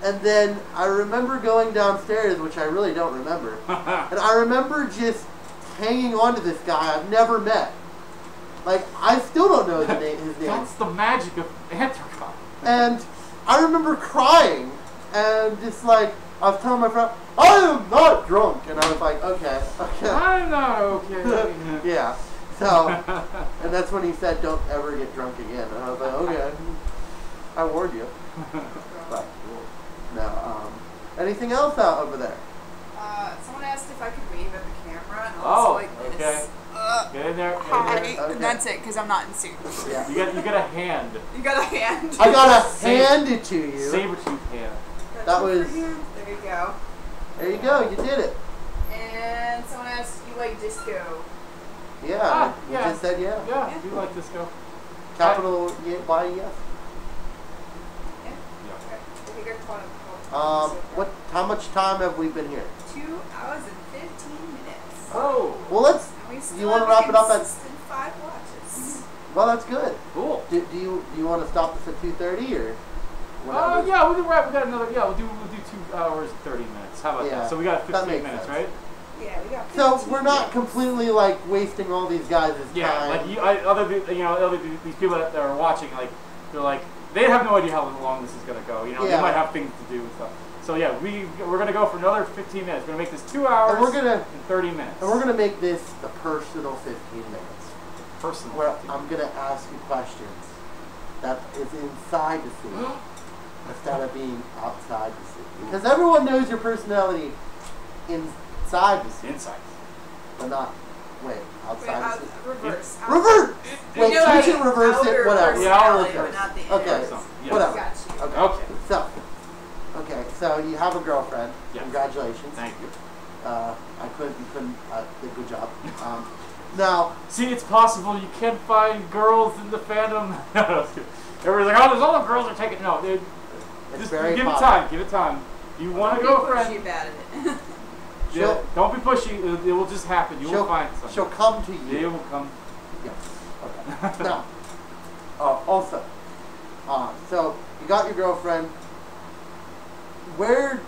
And then I remember going downstairs, which I really don't remember. And I remember just hanging on to this guy I've never met. Like, I still don't know his name. That's the magic of Anthropon. And I remember crying and just like, I was telling my friend, I am not drunk. And I was like, okay. I'm not okay. Yeah. So, and that's when he said, don't ever get drunk again. And I was like, okay. I warned you. But, no, anything else out over there? Someone asked if I could wave at the camera, and Oh, also like this. okay. Get in there. Hi. Okay. And that's it, because I'm not in suit. Yeah. You got a hand. You got a hand. I gotta hand it to you. Saber-tooth hand. That was. There you go. There you go. You did it. And someone asked, you like disco? Yeah. You yeah. just said yeah. Yeah, you like disco. Capital Y yes. Yeah. Okay. I think I caught up. How much time have we been here? 2 hours and 15 minutes. Oh. Well, let's. And we still You wanna have wrap it up at- consistent 5 watches. Well, that's good. Cool. Do you want to stop this at 2:30 or? whatever? Yeah, we can wrap. We got another. Yeah, we'll do 2 hours and 30 minutes. How about Yeah, that? So we got that 15 makes minutes, sense. right? Yeah, we got So 15 we're not minutes. completely like wasting all these guys' Yeah, time. like these people that are watching, like they're like they have no idea how long this is gonna go. You know, Yeah. they might have things to do and stuff. So yeah, we're gonna go for another 15 minutes. We're gonna make this 2 hours And we're gonna- and 30 minutes. And we're gonna make this a personal 15 minutes, personal. where I'm gonna ask you questions that is inside the scene instead of being outside the scene. Because everyone knows your personality inside the scene, Insight. but not outside the scene. Reverse. Reverse. Wait, know we I- should reverse it. outer Whatever. Yeah, I'll personality, reverse. but not the Okay. inner. Yeah. Whatever. Got you. Okay. Okay. So. Okay. So you have a girlfriend. Yes. Congratulations. Thank you. You couldn't. Good job. Now. See, it's possible you can find girls in the fandom. Everybody's like, oh, there's all the girls are taking. No, dude. It's Just very give it popular. time. Give it time. You want a Don't be girlfriend? pushy about it. Yeah, don't be pushy. It will just happen. You will find something. She'll come to you. It will come. Yes. Okay. Now, also, so you got your girlfriend. Where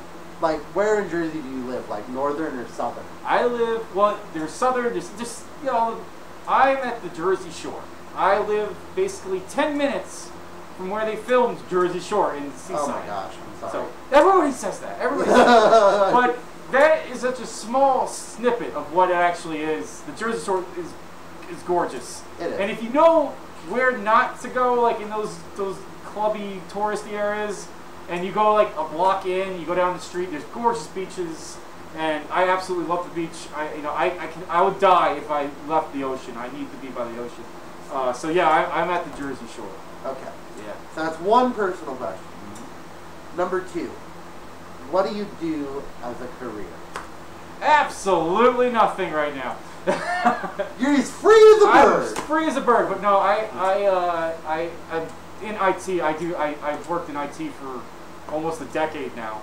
in Jersey do you live? Like northern or southern? I live. Well, there's southern. There's just I'm at the Jersey Shore. I live basically 10 minutes from where they filmed Jersey Shore in Seaside. Oh my gosh, I'm sorry. So everybody says that. Everybody says that. But that is such a small snippet of what it actually is. The Jersey Shore is gorgeous. It is. And if you know where not to go, like in those clubby touristy areas, and you go like a block in, you go down the street, there's gorgeous beaches, and I absolutely love the beach. I would die if I left the ocean. I need to be by the ocean. So yeah, I'm at the Jersey Shore. Okay. Yeah. So that's one personal question. Number 2, what do you do as a career? Absolutely nothing right now. You're as free as a I'm bird. free as a bird, but no, I'm in IT. I've worked in IT for almost a decade now,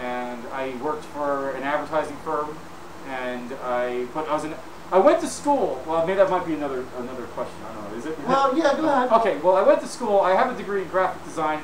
and I worked for an advertising firm, and I went to school. Well, maybe that might be another question. I don't know. Is it? Well, yeah, go ahead. Okay. Well, I went to school. I have a degree in graphic design,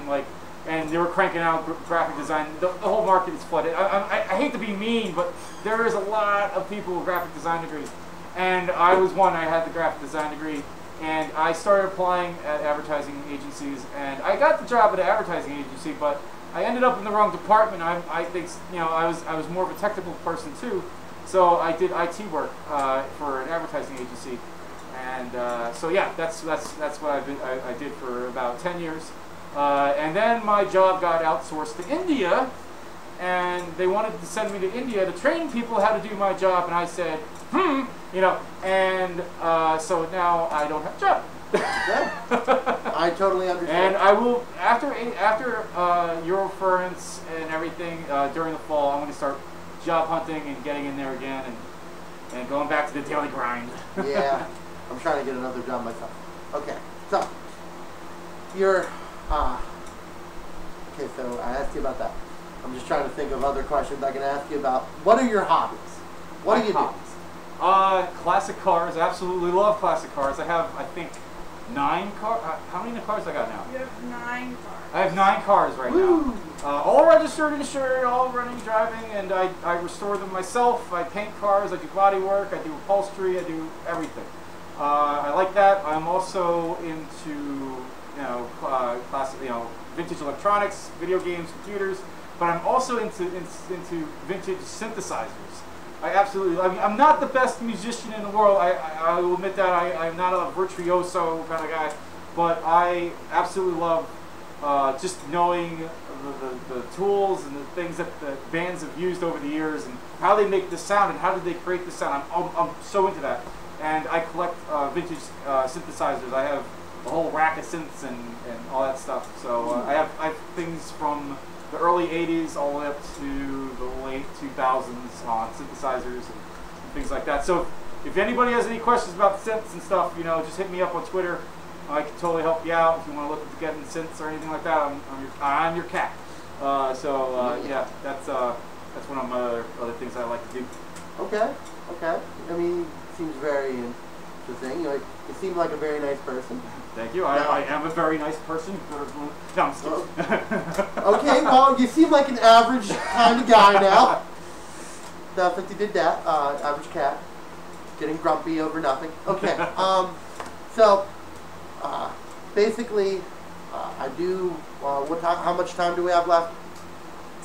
and they were cranking out graphic design. The whole market is flooded. I hate to be mean, but there is a lot of people with graphic design degrees, and I was one. I had the graphic design degree, and I started applying at advertising agencies, and I got the job at an advertising agency, but I ended up in the wrong department. I think I was more of a technical person too, so I did IT work for an advertising agency, And so yeah, that's what I did for about 10 years. And then my job got outsourced to India, and they wanted to send me to India to train people how to do my job, and I said, you know, and so now I don't have a job. I totally understand. And I will, after Eurofurence and everything, during the fall, I'm going to start job hunting and getting in there again and going back to the daily grind. Yeah, I'm trying to get another job myself. Okay, so you're, okay, so I asked you about that. I'm just trying to think of other questions I can ask you about. What are your hobbies? What do you do? Classic cars. Absolutely love classic cars. I have, I think, 9 cars. How many cars I got now? You have 9 cars. I have 9 cars right now. All registered, insured, all running, driving, and I restore them myself. I paint cars. I do body work. I do upholstery. I do everything. I like that. I'm also into, classic, vintage electronics, video games, computers. But I'm also into vintage synthesizers. I absolutely, I mean, I'm not the best musician in the world. I will admit that. I'm not a virtuoso kind of guy, but I absolutely love just knowing the tools and the things that the bands have used over the years and how they make the sound and how did they create the sound. I'm so into that. And I collect vintage synthesizers. I have a whole rack of synths and all that stuff. So I have things from the early 80s all the way up to the late 2000s on synthesizers and things like that. So if anybody has any questions about synths and stuff, just hit me up on Twitter. I can totally help you out if you want to look into getting synths or anything like that. I'm your cat. Yeah, that's one of my other things I like to do. Okay. I mean, seems very interesting. You seem like a very nice person. Thank you. I am a very nice person. No, I'm just kidding. Okay, well, you seem like an average kind of guy now. Definitely did that. Average cat. Getting grumpy over nothing. Okay. So, basically, I do, how much time do we have left?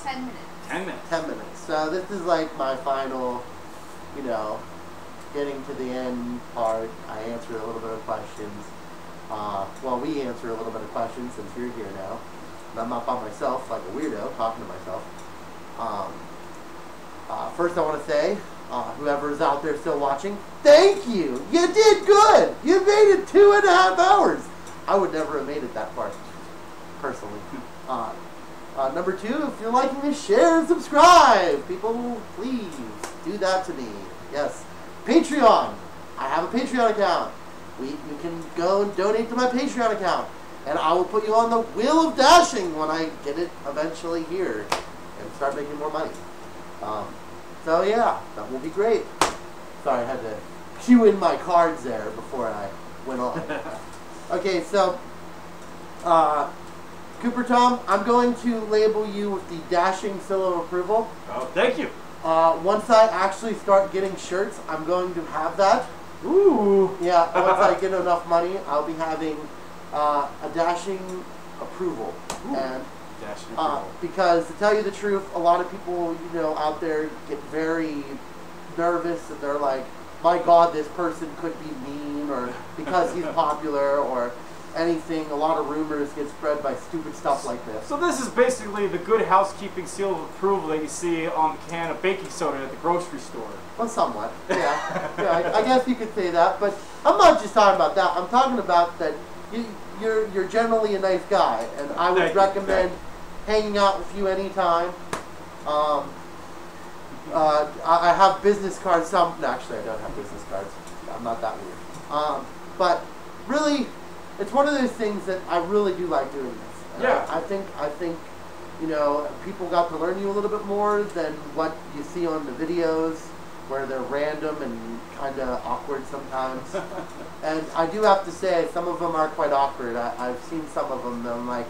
10 minutes. 10 minutes. 10 minutes. So this is like my final, getting to the end part. I answer a little bit of questions. We answer a little bit of questions since you're here now. And I'm not by myself like a weirdo talking to myself. First I want to say, whoever is out there still watching, thank you! You did good! You made it 2.5 hours! I would never have made it that far, personally. Number 2, if you're liking this, share and subscribe! People, please do that to me. Yes. Patreon! I have a Patreon account. You can go and donate to my Patreon account. And I will put you on the wheel of dashing when I get it eventually here and start making more money. So yeah, that will be great. Sorry, I had to cue in my cards there before I went on. Okay, so Cooper Tom, I'm going to label you with the dashing seal of approval. Oh, thank you. Once I actually start getting shirts, I'm going to have that. Ooh. Yeah, once I get enough money, I'll be having a dashing approval. Ooh. And Dashing approval. because to tell you the truth, a lot of people, out there get very nervous and they're like, my God, this person could be mean, or because he's popular, or anything. A lot of rumors get spread by stupid stuff like this. So this is basically the good housekeeping seal of approval that you see on the can of baking soda at the grocery store. Well, somewhat. Yeah, I guess you could say that. But I'm not just talking about that. I'm talking about that you're generally a nice guy, and I would recommend hanging out with you anytime. I have business cards. No, actually, I don't have business cards. I'm not that weird. But really, it's one of those things that I really do like doing this. And yeah. I think people got to learn you a little bit more than what you see on the videos, where they're random and kind of awkward sometimes. And I do have to say, some of them are quite awkward. I've seen some of them, and I'm like,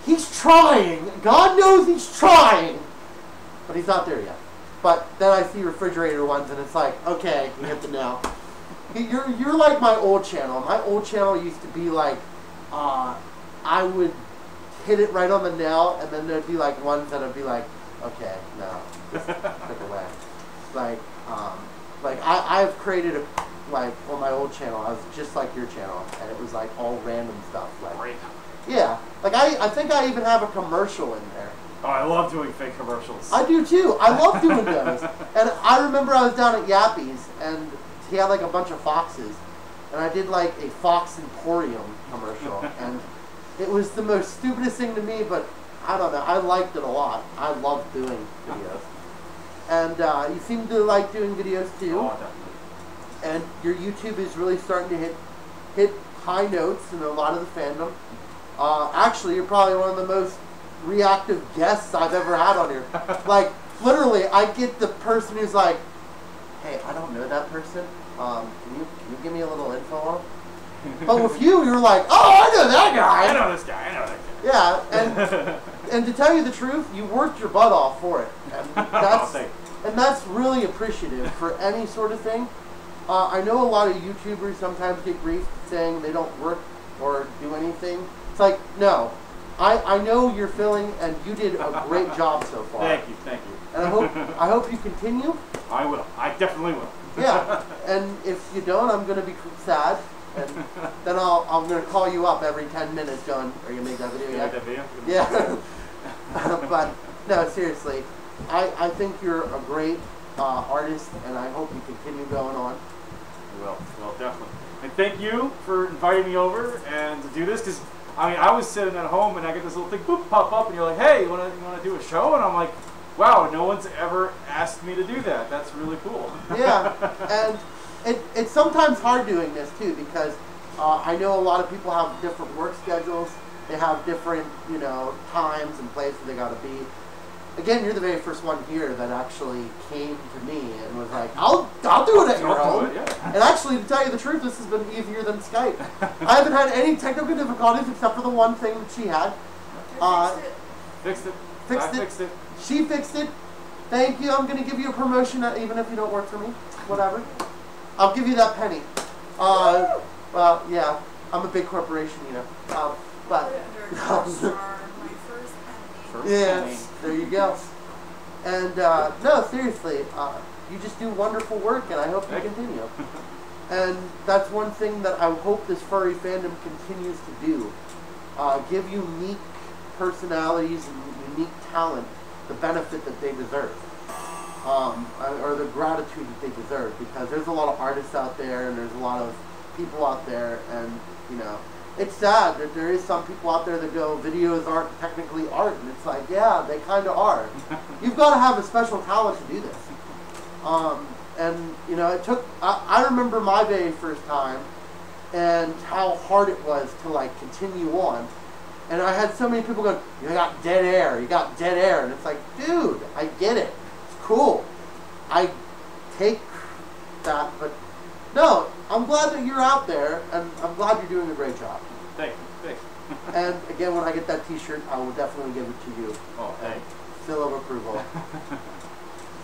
he's trying. God knows he's trying, but he's not there yet. But then I see refrigerator ones, and it's like, okay, you hit the nail. You're like my old channel. My old channel used to be like, I would hit it right on the nail, and then there'd be like ones that would be like, okay, no, just click away. Like I've created like on my old channel, I was just like your channel, and it was like all random stuff. Like, Great. yeah, like I think I even have a commercial in there. Oh, I love doing fake commercials. I do too. I love doing those. And I remember I was down at Yappy's, and he had like a bunch of foxes, and I did like a Fox Emporium commercial, and it was the most stupidest thing to me, but I don't know. I liked it a lot. I love doing videos. And you seem to like doing videos too. Oh, definitely. And your YouTube is really starting to hit high notes in a lot of the fandom. Actually, you're probably one of the most reactive guests I've ever had on here. Like, literally, I get the person who's like, hey, I don't know that person. Can you give me a little info on him? But with you, you're like, oh, I know that guy. I know this guy. I know that guy. Yeah, and to tell you the truth, you worked your butt off for it. And that's really appreciative for any sort of thing. I know a lot of YouTubers sometimes get grief saying they don't work or do anything. It's like, no. I know your feeling, and you did a great job so far. Thank you, thank you. And I hope you continue. I will. I definitely will. Yeah. And if you don't, I'm going to be sad. And then I'm going to call you up every 10 minutes going, are you going to make that video yet? Make that video? Yeah. But, no, seriously. I think you're a great artist, and I hope you continue going on. Well, definitely. And thank you for inviting me over and to do this, because I mean, I was sitting at home and I get this little thing boop pop up, and you're like, "Hey, you want to do a show?" And I'm like, "Wow, no one's ever asked me to do that. That's really cool." Yeah, and it's sometimes hard doing this too, because I know a lot of people have different work schedules. They have different, times and places they got to be. Again, you're the very first one here that actually came to me and was like, I'll do it at your home. Yeah. And actually, to tell you the truth, this has been easier than Skype. I haven't had any technical difficulties except for the one thing that she had. Fixed it. Fixed it. She fixed it. Thank you. I'm going to give you a promotion even if you don't work for me. Whatever. I'll give you that penny. Well, yeah. I'm a big corporation, but... Yes, there you go. And no, seriously, you just do wonderful work, and I hope you continue. And that's one thing that I hope this furry fandom continues to do: give unique personalities and unique talent the benefit that they deserve, or the gratitude that they deserve. Because there's a lot of artists out there, and there's a lot of people out there, and it's sad that there is some people out there that go, videos aren't technically art, and it's like, yeah, they kind of are. You've got to have a special talent to do this. And it took, I remember my very first time, and how hard it was to like continue on. And I had so many people going, you got dead air, and it's like, dude, I get it, it's cool. I take that, but no, I'm glad that you're out there, and I'm glad you're doing a great job. Thank you. And again, when I get that T-shirt, I will definitely give it to you. Oh, thanks. Seal of approval.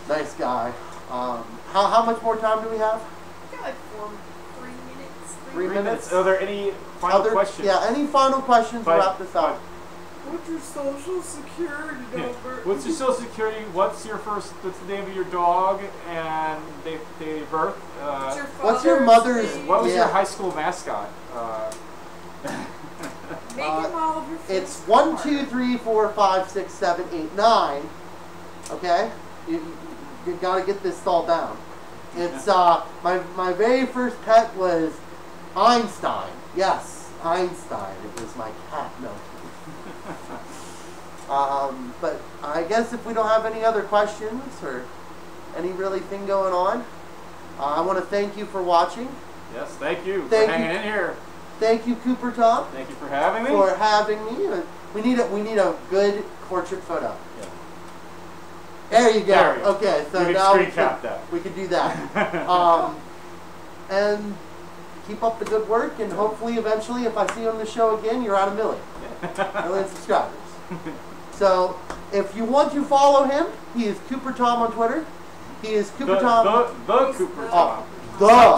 Nice guy. How much more time do we have? I got like 3 minutes. 3 minutes. Are there any final questions? Yeah, any final questions to wrap this up? What's your social security number? What's your social security? What's the name of your dog and date of birth? What's your mother's? What was your high school mascot? Make them all of your It's 1, 2, 3, 4, 5, 6, 7, 8, 9. Okay, you got to get this all down. It's my very first pet was Einstein. Yes, Einstein. It was my cat. No. But I guess if we don't have any other questions or any really thing going on, I want to thank you for watching. Yes, thank you for hanging in here. Thank you, Cooper Tom. Thank you for having me. We need a good portrait photo. Yeah. There you go. There we go. Okay, so we now we can do that. And keep up the good work, and hopefully, eventually, if I see you on the show again, you're at 1 million. Million subscribers. So, if you want to follow him, he is Cooper Tom on Twitter. He is Cooper Tom. The Cooper Tom.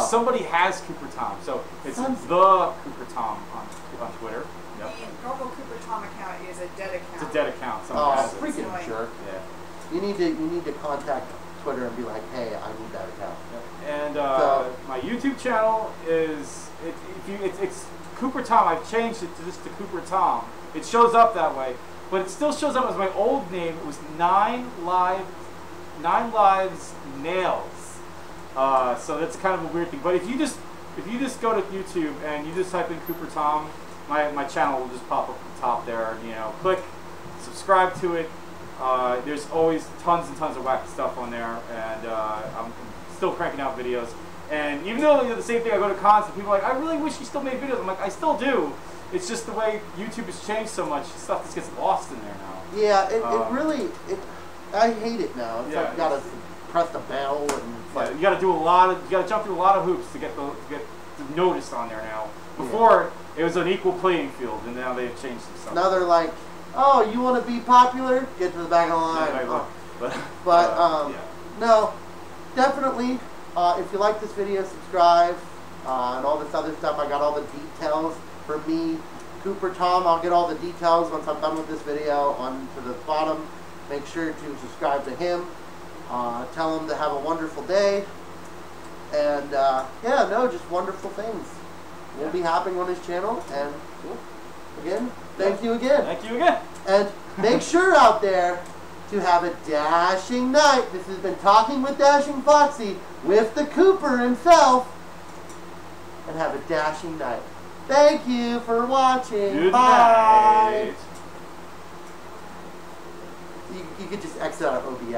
Somebody has Cooper Tom, so it's the Cooper Tom on Twitter. Yep. The normal Cooper Tom account is a dead account. It's a dead account. Oh, freaking jerk. Yeah. You need to contact Twitter and be like, hey, I need that account. And So- my YouTube channel is it's Cooper Tom. I've changed it to just to Cooper Tom. It shows up that way, but it still shows up as my old name. It was Nine Lives Nails. So that's kind of a weird thing. But if you just go to YouTube and you just type in Cooper Tom, my channel will just pop up at the top there. You know, click, subscribe to it. There's always tons and tons of wacky stuff on there, and I'm still cranking out videos. And even though the same thing, I go to cons and people are like, I really wish you still made videos. I'm like, I still do. It's just the way YouTube has changed so much. Stuff just gets lost in there now. Yeah, it really, I hate it now. It's like you gotta press the bell and it's like, You gotta jump through a lot of hoops to get noticed on there now. Before it was an equal playing field, and now they've changed some stuff. now they're like, oh, you want to be popular? Get to the back of the line. Yeah, No, definitely. If you like this video, subscribe and all this other stuff. I got all the details for me, Cooper Tom. I'll get all the details once I'm done with this video on to the bottom. Make sure to subscribe to him. Tell him to have a wonderful day. And yeah, no, just wonderful things will be happening on his channel. And again, thank you again. Thank you again. And make sure out there to have a dashing night. This has been Talking with Dashing Foxie with the Cooper himself. And have a dashing night. Thank you for watching. Good Bye. night. You could just exit out of OBS.